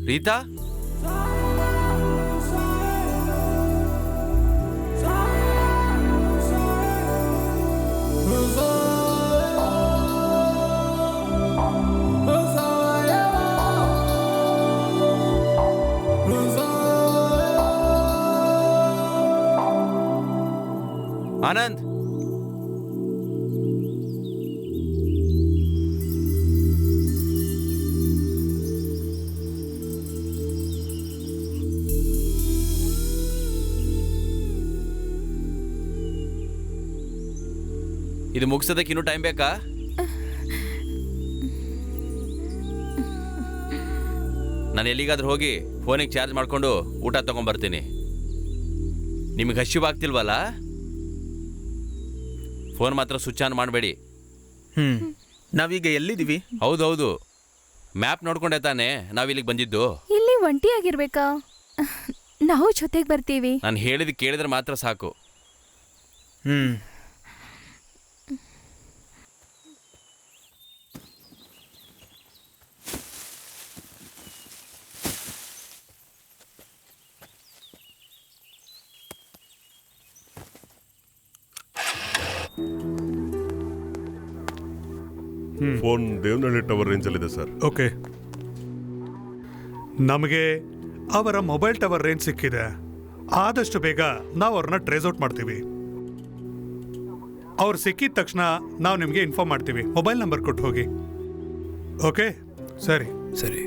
C: ರೀತಾ, ಆನಂದ್, ಇದು ಮುಗಿಸೋದಕ್ಕೆ ಇನ್ನೂ ಟೈಮ್ ಬೇಕಾ? ನಾನು ಎಲ್ಲಿಗಾದ್ರೂ ಹೋಗಿ ಫೋನಿಗೆ ಚಾರ್ಜ್ ಮಾಡಿಕೊಂಡು ಊಟ ತೊಗೊಂಬರ್ತೀನಿ. ನಿಮಗೆ ಹಸಿವಾಗ್ತಿಲ್ವಲ್ಲ? ಫೋನ್ ಮಾತ್ರ ಸ್ವಿಚ್ ಆನ್ ಮಾಡಬೇಡಿ.
B: ನಾವೀಗ ಎಲ್ಲಿದ್ದೀವಿ?
C: ಹೌದೌದು, ಮ್ಯಾಪ್ ನೋಡ್ಕೊಂಡೆ ತಾನೇ ನಾವಿಲ್ಲಿಗೆ ಬಂದಿದ್ದು.
E: ಇಲ್ಲಿ ಒಂಟಿಯಾಗಿರ್ಬೇಕಾ? ನಾವು ಜೊತೆಗೆ ಬರ್ತೀವಿ.
C: ನಾನು ಹೇಳಿದ ಕೇಳಿದ್ರೆ ಮಾತ್ರ ಸಾಕು.
K: ಫೋನ್ ದೇವನಹಳ್ಳಿ ಟವರ್ ರೇಂಜಲ್ಲಿದೆ ಸರ್.
G: ಓಕೆ, ನಮಗೆ ಅವರ ಮೊಬೈಲ್ ಟವರ್ ರೇಂಜ್ ಸಿಕ್ಕಿದೆ. ಆದಷ್ಟು ಬೇಗ ನಾವು ಅವ್ರನ್ನ ಟ್ರೇಸ್ ಔಟ್ ಮಾಡ್ತೀವಿ. ಅವ್ರು ಸಿಕ್ಕಿದ ತಕ್ಷಣ ನಾವು ನಿಮಗೆ ಇನ್ಫಾರ್ಮ್ ಮಾಡ್ತೀವಿ. ಮೊಬೈಲ್ ನಂಬರ್ ಕೊಟ್ಟು ಹೋಗಿ. ಓಕೆ, ಸರಿ
I: ಸರಿ.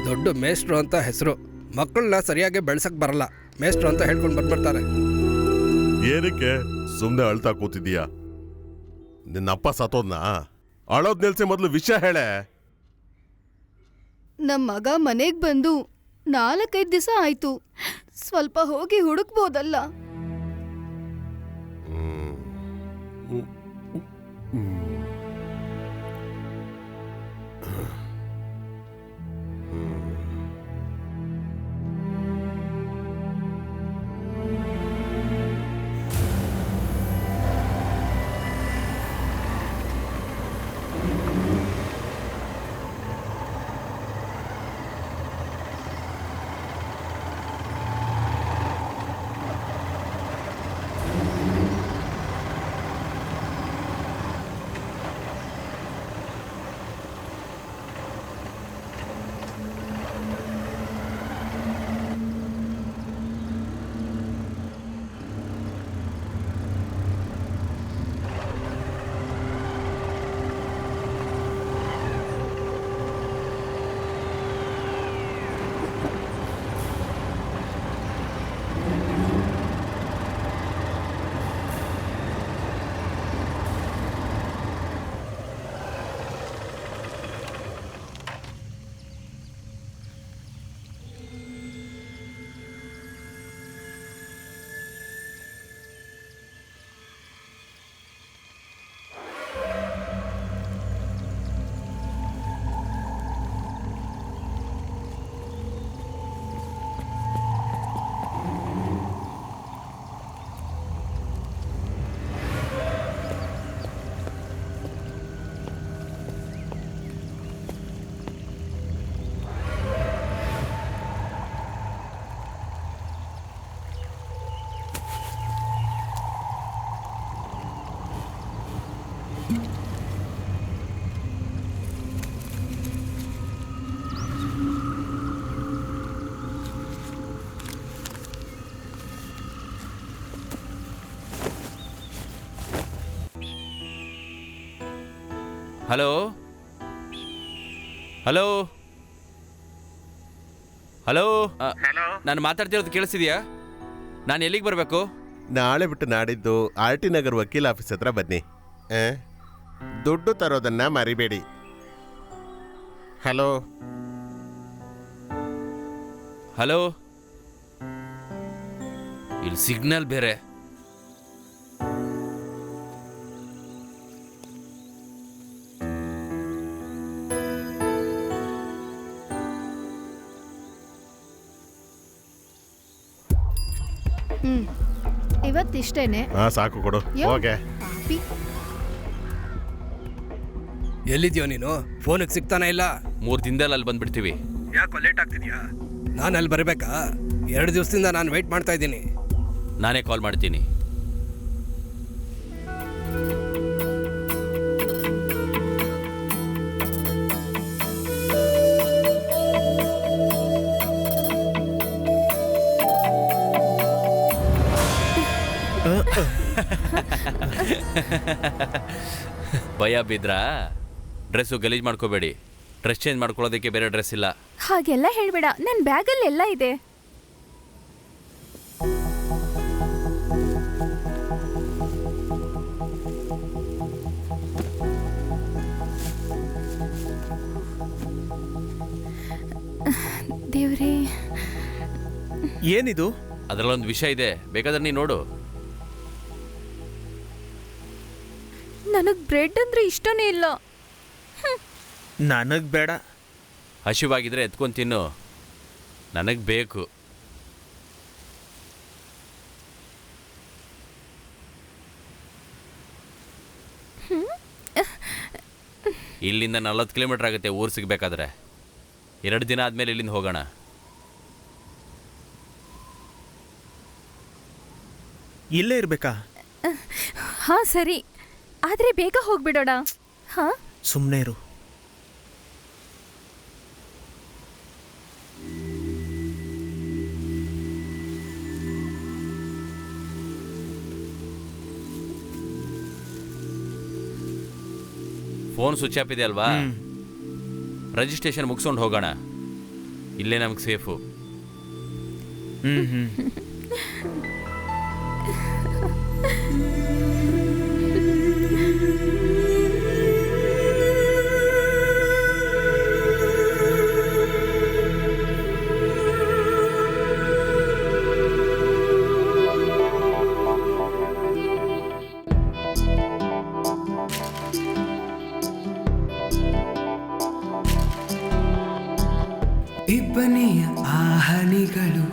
I: ದೊಡ್ಡ ಮೇಷ್ಟ್ರು ಅಂತ ಹೆಸರು, ಮಕ್ಕಳನ್ನ ಸರಿಯಾಗಿ ಬೆಳ್ಸಕ್ ಬರಲ್ಲ. ಮೇಷ್ಟ್ರು ಅಂತ ಹೇಳ್ಕೊಂಡು ಬಂದ್ಬಿಡ್ತಾರೆ.
K: ಏನಕ್ಕೆ ಸುಮ್ಮನೆ ಅಳ್ತಾ ಕೂತಿದ್ದೀಯಾ? ನಿನ್ನಪ್ಪ ಸತ್ತೋದ್ನಾ? ಅಳೋದ್ ನಿಲ್ಸಿ ಮೊದಲು ವಿಷಯ ಹೇಳೆ.
J: ನಮ್ ಮಗ ಮನೆಗ್ ಬಂದು 4-5 ದಿವಸ ಆಯ್ತು. ಸ್ವಲ್ಪ ಹೋಗಿ ಹುಡುಕ್ಬೋದಲ್ಲ?
C: ಹಲೋ ಹಲೋ ಹಲೋ, ನಾನು ಮಾತಾಡ್ತಿರೋದು ಕೇಳಿಸಿದ್ಯಾ? ನಾನು ಎಲ್ಲಿಗೆ ಬರಬೇಕು?
A: ನಾಳೆ ಬಿಟ್ಟು ನಾಡಿದ್ದು ಆರ್ ಟಿ ನಗರ್ ವಕೀಲ್ ಆಫೀಸ್ ಹತ್ರ ಬನ್ನಿ. ದುಡ್ಡು ತರೋದನ್ನ ಮರಿಬೇಡಿ. ಹಲೋ
C: ಹಲೋ, ಇಲ್ಲಿ ಸಿಗ್ನಲ್ ಬೇರೆ.
J: ಇವತ್ತಿಷ್ಟೇನೆ.
K: ಸಾಕು ಕೊಡು.
A: ಓಕೆ.
I: ಎಲ್ಲಿದ್ಯೋ ನೀನು? ಫೋನಿಗೆ ಸಿಗ್ತಾನೆ ಇಲ್ಲ.
C: 3 ದಿನದಲ್ಲಿ ಅಲ್ಲಿ ಬಂದ್ಬಿಡ್ತೀವಿ.
I: ಯಾಕೋ ಲೇಟ್ ಆಗ್ತಿದ್ಯಾ? ನಾನು ಅಲ್ಲಿ ಬರಬೇಕಾ? 2 ದಿವಸದಿಂದ ನಾನು ವೆಯ್ಟ್ ಮಾಡ್ತಾ ಇದ್ದೀನಿ.
C: ನಾನೇ ಕಾಲ್ ಮಾಡ್ತೀನಿ. ಭಯ ಬಿದ್ರಾ? ಡ್ರೆಸ್ಸು ಗಲೀಜ್ ಮಾಡ್ಕೋಬೇಡಿ. ಡ್ರೆಸ್ ಚೇಂಜ್ ಮಾಡ್ಕೊಳ್ಳೋದಕ್ಕೆ ಬೇರೆ ಡ್ರೆಸ್ ಇಲ್ಲ.
E: ಹಾಗೆಲ್ಲ ಹೇಳ್ಬೇಡ, ನನ್ನ ಬ್ಯಾಗಲ್ಲಿ ಎಲ್ಲ ಇದೆ. ದೇವ್ರೇ,
B: ಏನಿದು?
C: ಅದರಲ್ಲೊಂದು ವಿಷಯ ಇದೆ, ಬೇಕಾದ್ರೆ ನೀನು ನೋಡು.
E: ನನಗ್ ಬ್ರೆಡ್ ಅಂದ್ರೆ ಇಷ್ಟನೇ ಇಲ್ಲ.
B: ನನಗ್ ಬೇಡ.
C: ಹಸಿವಾಗಿದ್ರೆ ಎತ್ಕೊಂಡು ತಿನ್ನು, ನನಗೆ ಬೇಕು. ಇಲ್ಲಿಂದ 40 ಕಿಲೋಮೀಟರ್ ಆಗುತ್ತೆ ಊರು ಸಿಗಬೇಕಾದ್ರೆ. 2 ದಿನ ಆದಮೇಲೆ ಇಲ್ಲಿಂದ ಹೋಗೋಣ.
B: ಇಲ್ಲೇ ಇರ್ಬೇಕಾ?
E: ಹಾ ಸರಿ, ಆದ್ರೆ ಬೇಗ ಹೋಗ್ಬಿಡೋಣ. ಹಾ,
B: ಸುಮ್ಮನೆ ಇರು.
C: ಫೋನ್ ಸ್ವಿಚ್ ಆಫ್ ಇದೆ ಅಲ್ವಾ? ರಿಜಿಸ್ಟ್ರೇಷನ್ ಮುಗಿಸ್ಕೊಂಡು ಹೋಗೋಣ, ಇಲ್ಲೇ ನಮ್ಗೆ ಸೇಫು.
L: ಇಬ್ಬನಿಯ ಆಹನಿಗಳು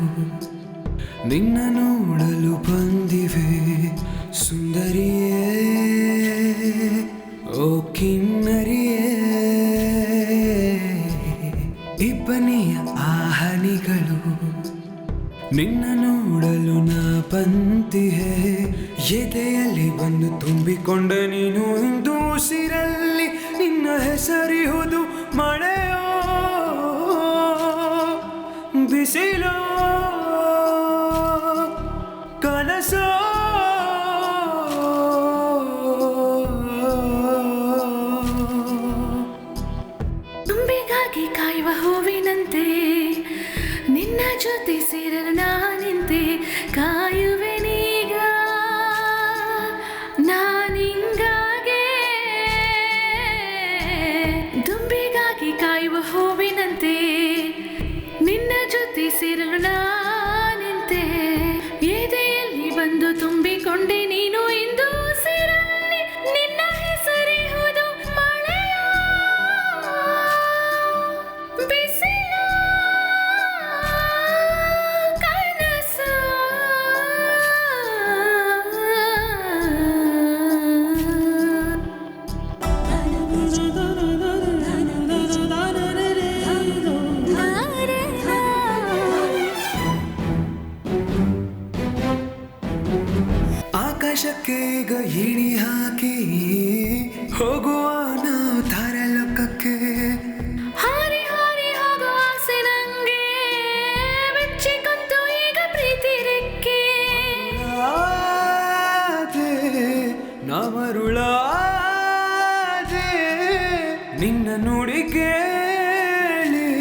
L: ನಿನ್ನ ನೋಡಲು ಬಂದಿವೆ ಸುಂದರಿಯೇ, ಓ ಕಿನ್ನರಿಯೇ. ಇಬ್ಬನಿಯ ಆಹನಿಗಳು ನಿನ್ನ ನೋಡಲು ನಾ ಬಂದಿಹೆ, ಎದೆಯಲ್ಲಿ ಬಂದು ತುಂಬಿಕೊಂಡ ನೀನು ಇಂದು ಉಸಿರಲ್ಲಿ ನಿನ್ನ ಹೆಸರಿಹುದು ಮಳೆಯೋ ಬಿಸಿಲೋ ಕನಸೋ.
M: ತುಂಬಿಗಾಗಿ ಕಾಯುವ ಹೂವಿನಂತೆ ನಿನ್ನ ಜೊತೆ ಸೇರಲು ನಾನಿಂತೆ ಕಾಯುವೆನೀಗ ನಾನಿಂಗಾಗೆ. ದುಂಬಿಗಾಗಿ ಕಾಯುವ ಹೂವಿನಂತೆ ನಿನ್ನ ಜೊತೆ ಸೇರಲು ನಾನಿಂತೆ, ಎದೆಯಲ್ಲಿ ಬಂದು ತುಂಬಿಕೊಂಡೆ ನೀನು ಇಂದು ಉಸಿರಲ್ಲಿ ನಿನ್ನ ಹೆಸರಿಹುದು ಮಳೆಯೋ ಬಿಸಿಲೋ ಕನಸೋ.
L: ಆಕಾಶಕ್ಕೆ ಈಗ ಇಣಿ ಹಾಕಿ ಹೋಗುವ ನಾವು ತಾರಲೋಕಕ್ಕೆ.
M: ಹಾರಿ ಹಾರಿ ಹೋಗೋ ಆಸೆ ನಂಗೆ ಬೆಚ್ಚಿಕೊಂತು ಈಗ ಪ್ರೀತಿ ರೆಕ್ಕೆ.
L: ನಾ ಮರುಳಾದೆ ನಿನ್ನ ನುಡಿ ಕೇಳಿ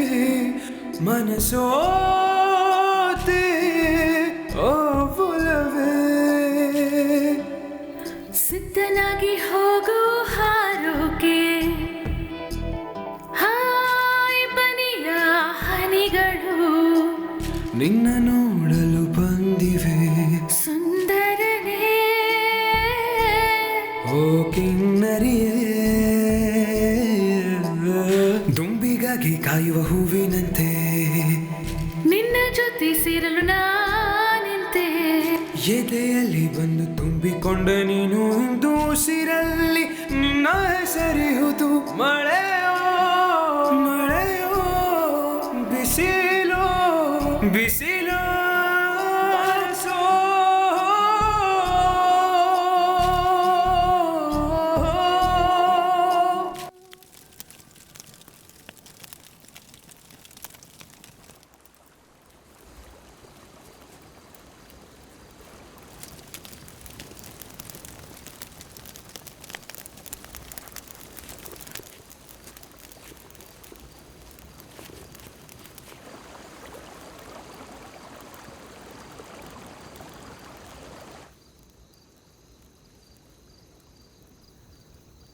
L: ಮನಸೋತೆ, ಓ ಫುಲವೇ.
M: ಸಿದ್ಧನಾಗಿ ಹೋಗೋ ಹಾರೋಕೆ ಹಾಯ್ ಬನಿಯ ಹನಿಗಳು
L: ನಿನ್ನ ನೋಡಲು ಬಂದಿವೆ
M: ಸುಂದರನೇ,
L: ಓ ಕಿನ್ನರಿಯೇ. ದುಂಬಿಗಾಗಿ ಕಾಯುವ ಹೂವಿನಂತೆ
M: ನಿನ್ನ ಜೊತೆ ಸೇರಲು ನಾನಿಂತೆ,
L: ಎದೆಯಲ್ಲಿ ಬಂದು ತುಂಬಿಕೊಂಡ ನೀನು ಇಂದು ಉಸಿರಲ್ಲಿ ನಿನ್ನ ಹೆಸರಿಹುದು ಮಳೆಯೋ ಮಳೆಯೋ ಬಿಸಿಲೋ ಬಿಸಿಲೋ.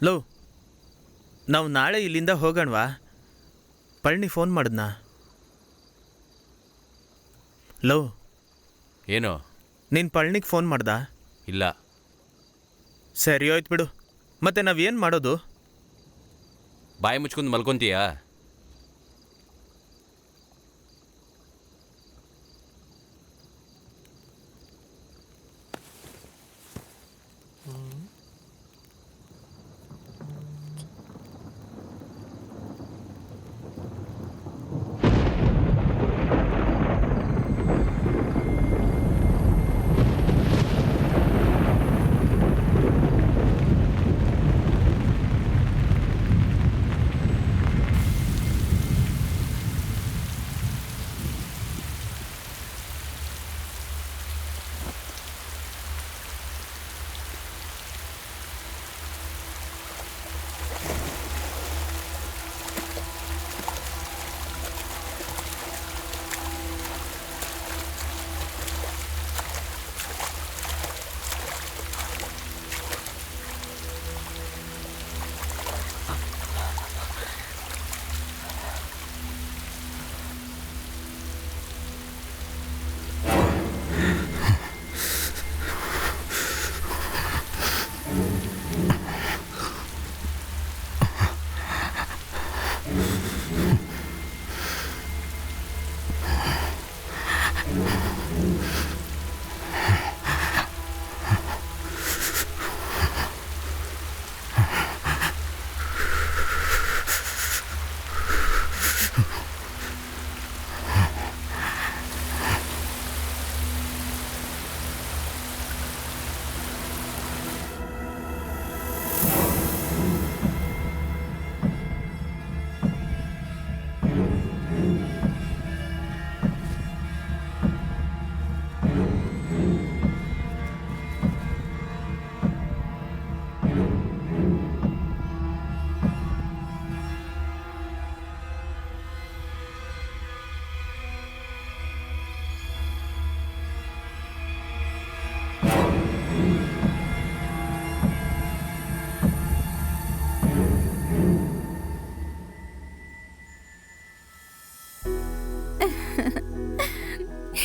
B: ಲೋ, ನಾವು ನಾಳೆ ಇಲ್ಲಿಂದ ಹೋಗೋಣವಾ? ಪಳನಿ ಫೋನ್ ಮಾಡಿದ್ನಾ? ಲೋ,
C: ಏನು?
B: ನೀನು ಪಳನಿಗೆ ಫೋನ್ ಮಾಡ್ದಾ?
C: ಇಲ್ಲ.
B: ಸರಿ ಹೋಯ್ತು ಬಿಡು. ಮತ್ತೆ ನಾವೇನು ಮಾಡೋದು?
C: ಬಾಯಿ ಮುಚ್ಕೊಂಡು ಮಲ್ಕೊಂತೀಯಾ?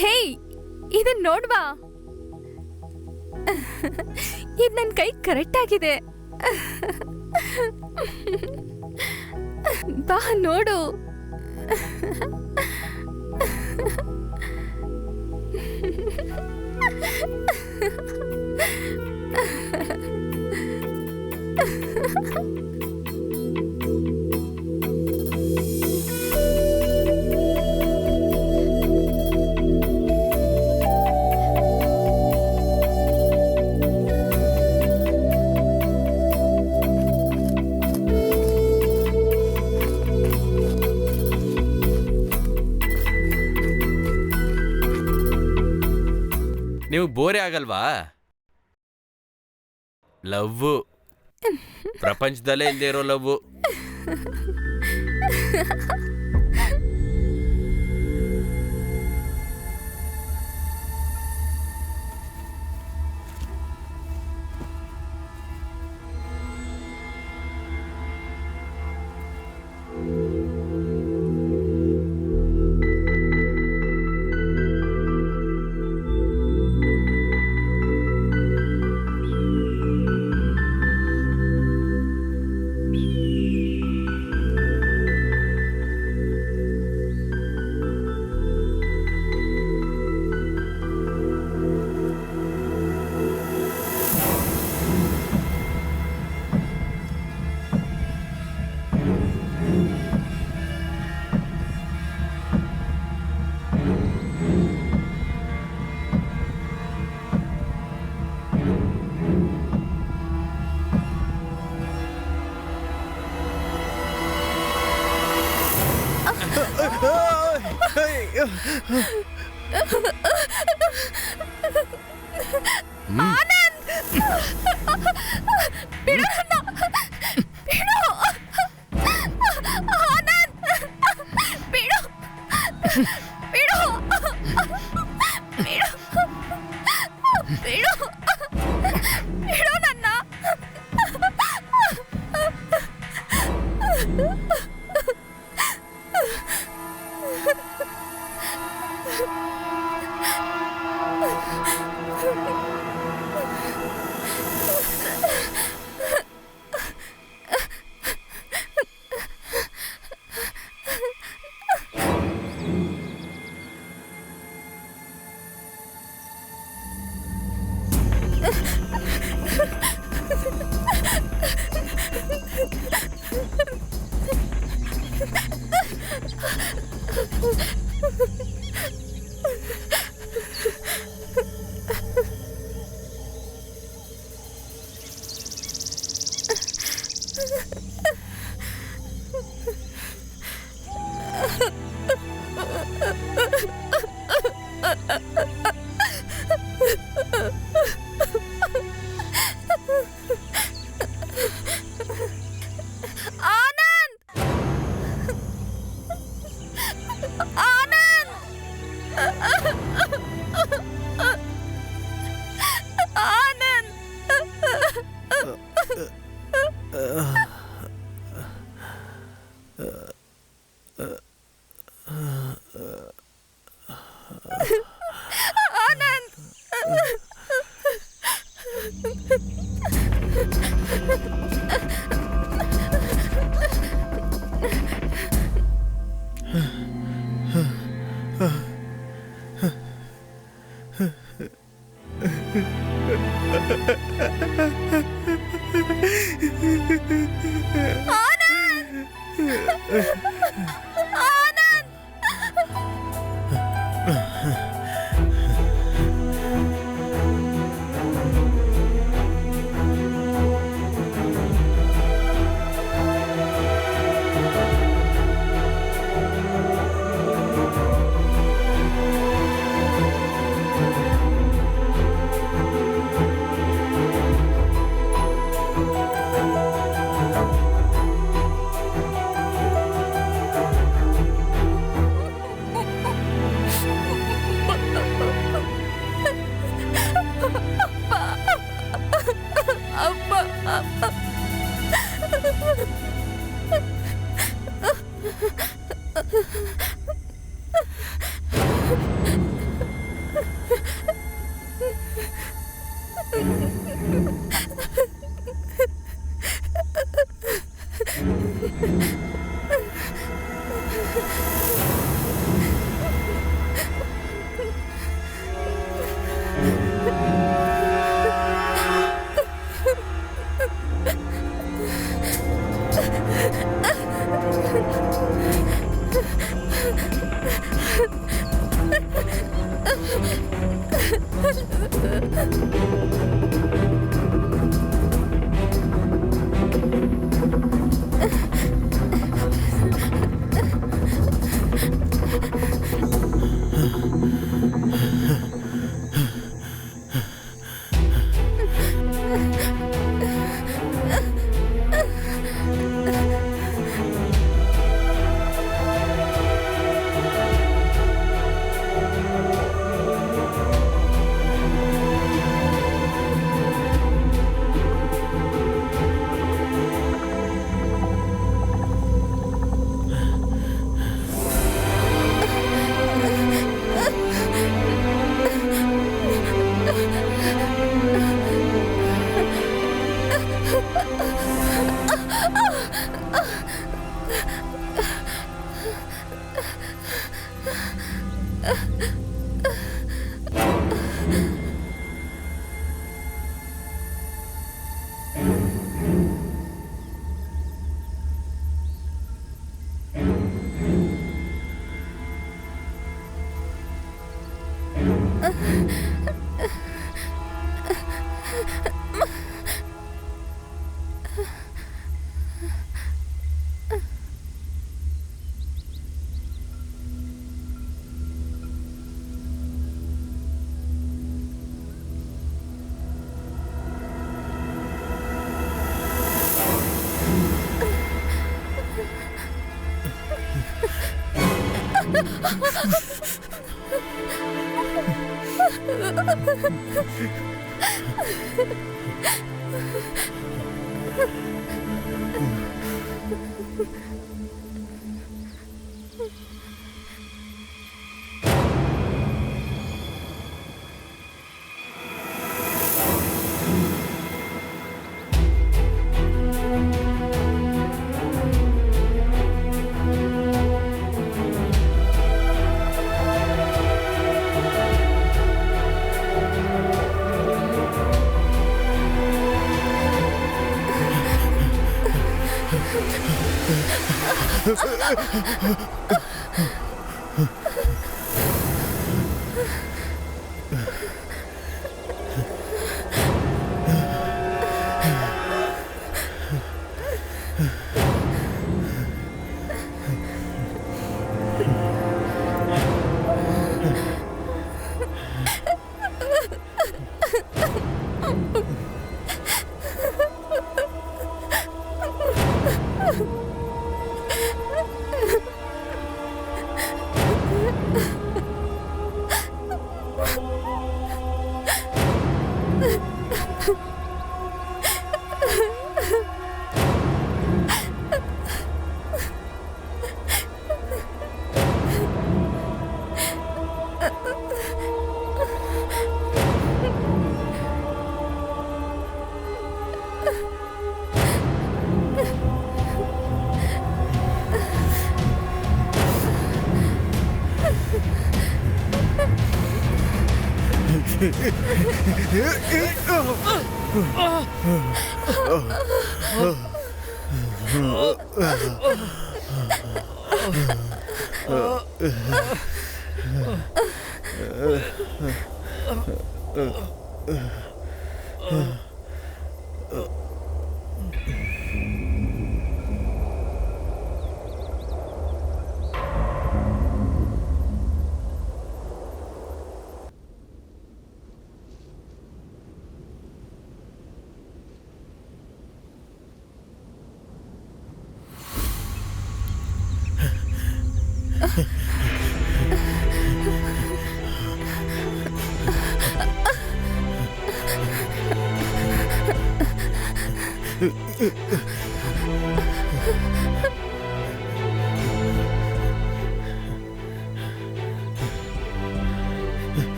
E: ಹೇಯ್, ಇದನ್ ನೋಡ್ವಾ. ಇದು ನನ್ನ ಕೈ ಕರೆಕ್ಟ್ ಆಗಿದೆ. ಬಾ ನೋಡು.
C: ನೀವು ಬೋರೆ ಆಗಲ್ವಾ? ಲವ್ವು ಪ್ರಪಂಚದಲ್ಲೇ ಇಲ್ಲದೆ ಇರೋ ಲವ್ವು.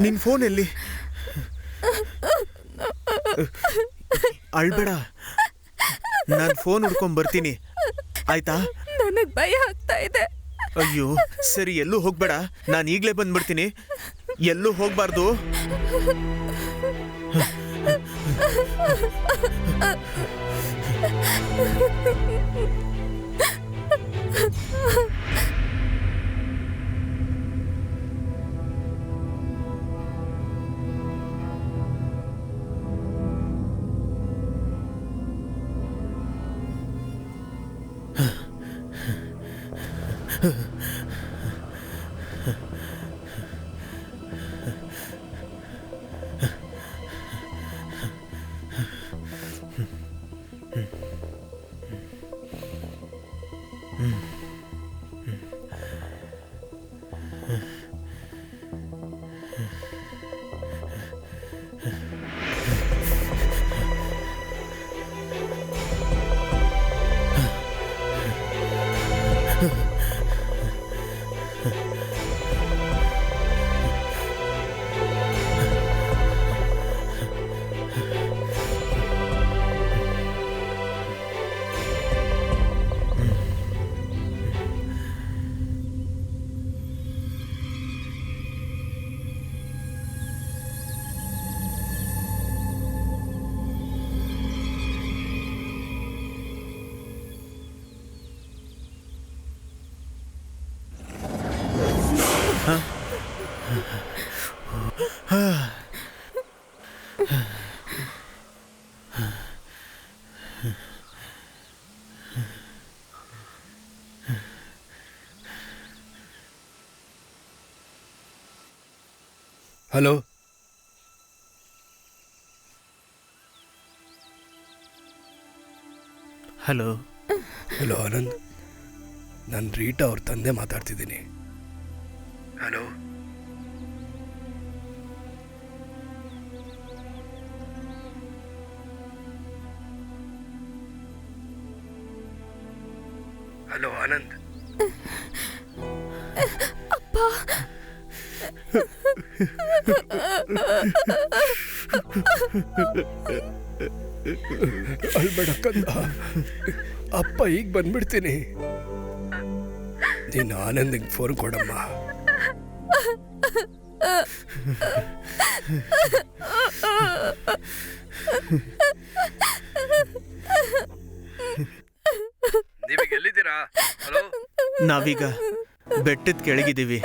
B: ನಿನ್ ಫೋನ್ ಎಲ್ಲಿ? ಅಳ್ಬೇಡ, ನಾನು ಫೋನ್ ಹುಡ್ಕೊಂಡ್ ಬರ್ತೀನಿ, ಆಯ್ತಾ?
E: ನನಗ್ ಭಯ ಆಗ್ತಾ ಇದೆ.
B: ಅಯ್ಯೋ ಸರಿ, ಎಲ್ಲೂ ಹೋಗ್ಬೇಡ, ನಾನು ಈಗ್ಲೇ ಬಂದ್ಬಿಡ್ತೀನಿ. ಎಲ್ಲೂ ಹೋಗ್ಬಾರ್ದು.
I: Hello,
B: hello.
I: ಹಲೋ ಆನಂದ್, ನಾನು ರೀಟಾ ಅವ್ರ ತಂದೆ ಮಾತಾಡ್ತಿದ್ದೀನಿ. Hello, hello Anand.
E: ಅಪ್ಪ,
I: ಅಳ್ಬೇಡ ಕಂದ, ಅಪ್ಪ ಈಗ ಬಂದ್ಬಿಡ್ತೀನಿ. ನೀನು ಆನಂದಿಗೆ ಫೋನ್ ಕೊಡಮ್ಮ.
N: ನೀವೀಗ ಎಲ್ಲಿದ್ದೀರಾ? ಹಲೋ,
B: ನಾವೀಗ ಬೆಟ್ಟದ ಕೆಳಗಿದ್ದೀವಿ.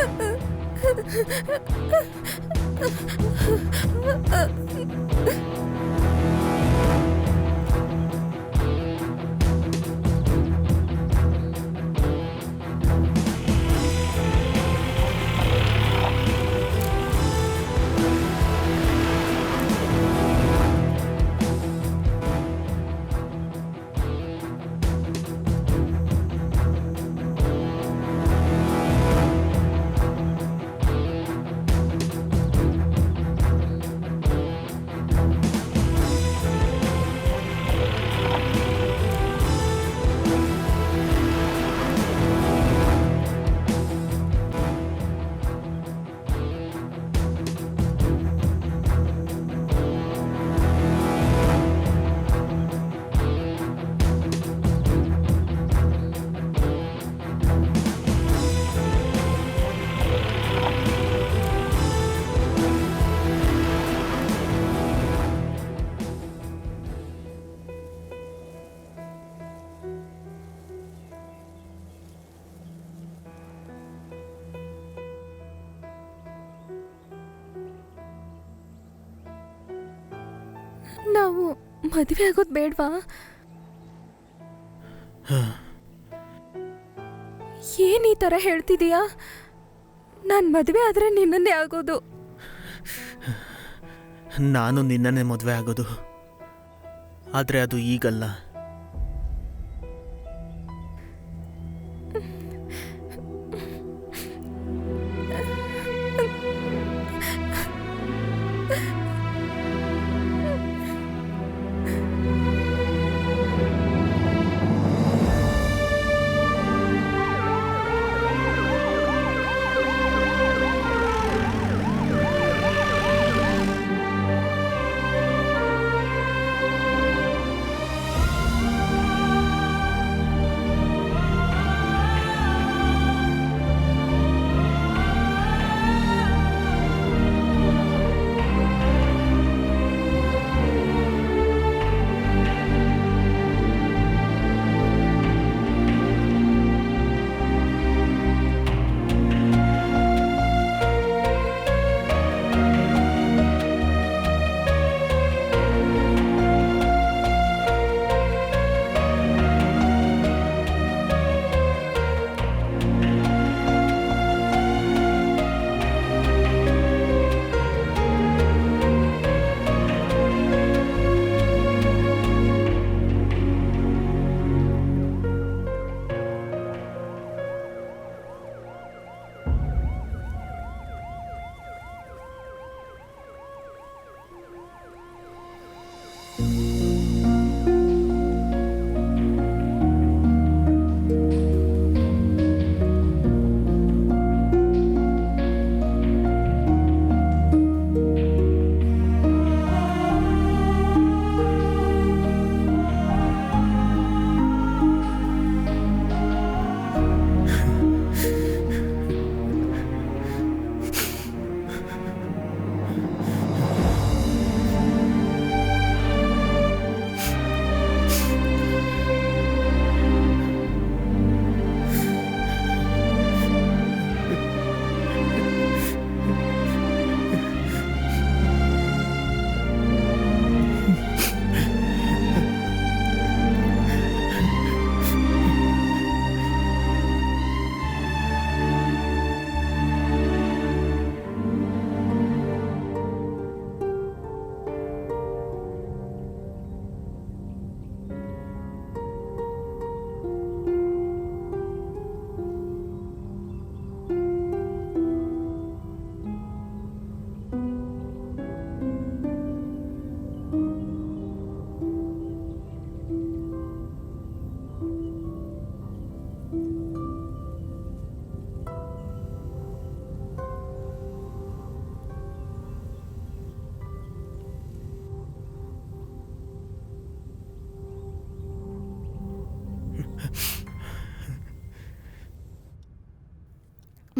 E: ನಾವು ಮದುವೆ ಆಗೋದು ಬೇಡವಾ? ಏನ್ ಈ ಥರ ಹೇಳ್ತಿದೀಯಾ? ನಾನು ಮದುವೆ ಆದರೆ ನಿನ್ನನ್ನೇ ಆಗೋದು.
B: ನಾನು ನಿನ್ನನ್ನೇ ಮದುವೆ ಆಗೋದು, ಆದರೆ ಅದು ಈಗಲ್ಲ.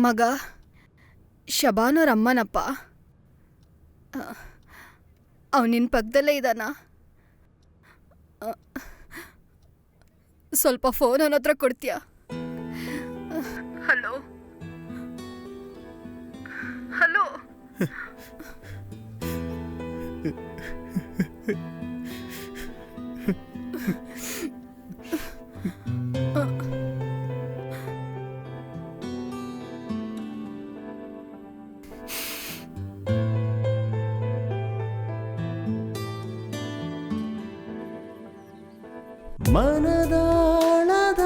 J: ಮಗ ಶಬಾನವ್ರ ಅಮ್ಮನಪ್ಪ. ಅವನಿನ್ ಪಕ್ಕದಲ್ಲೇ ಇದ್ದಾನ? ಸ್ವಲ್ಪ ಫೋನ್ ಅವನ ಹತ್ರ ಕೊಡ್ತೀಯಾ? Hello hello.
D: ಮನದಾಳದ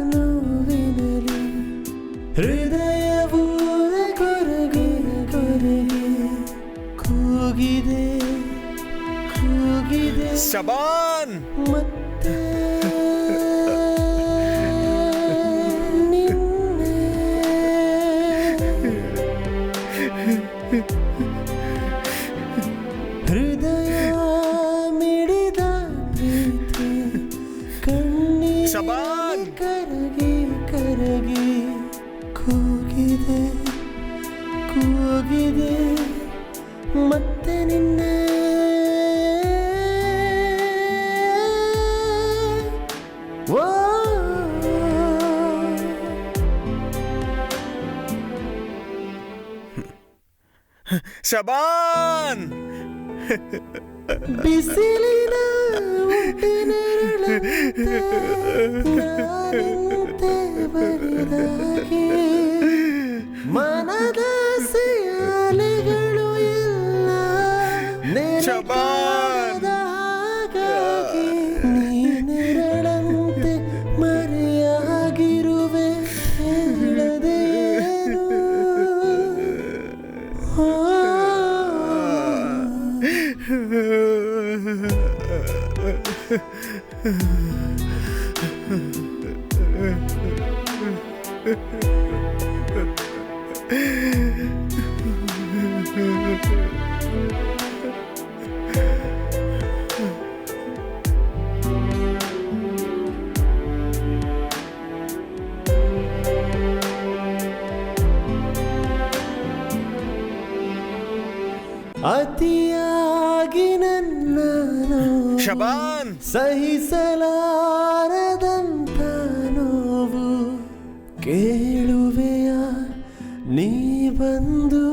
D: ನೋವಿನಲಿ ಹೃದಯವೂ ಕೊರಗೆ ಕೊರಗೆ ಕೂಗಿದೆ ಕೂಗಿದೆ
B: ಶಬಾನ್.
D: ಮತ್ತೆ ಹೃದಯ ಮಿಡಿದ ಪ್ರೀತಿ
B: ಶಬಾನ್.
D: ಕರಗಿ ಕರಗಿ ಕೂಗಿದೆ ಕೂಗಿದೆ ಮತ್ತೆ ನಿನ್ನೆ ಓ
B: ಶಬಾನ್.
D: ಬಿಸಿಲಿನ ನಾನಂತೆ ಬರಿದಾಗೆ ಮನದ ಅಲೆಗಳು ಎಲ್ಲ ನೆರಳಾದ ಹಾಗಾಗಿ ನೀನೆರಳಂತೆ ಮರೆಯಾಗಿರುವೆ ಹೇಳದೇನು. ಅತಿಯಾಗಿ ನನ್ನ
B: ಶಬಾನ್.
D: ಸಹಿಸಲಾರದಂತ ನೋವು ಕೇಳುವೆಯ ನೀ ಬಂದು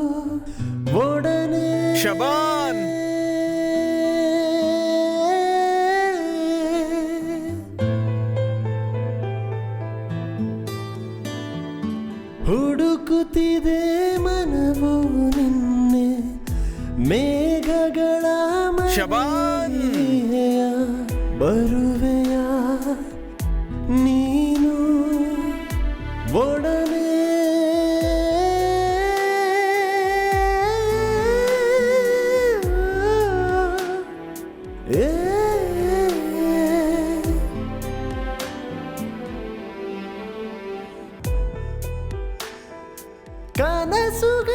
D: ಒಡನೆ
B: ಶಬಾನ್. ಹುಡುಕುತ್ತಿದೆ ಮನವು ನಿನ್ನೆ ಮೇಘಗಳ ಮಳೆಯ ಬರುವೆಯ ನೀನು ಒಡನೆ. ಕನಸುಗಳ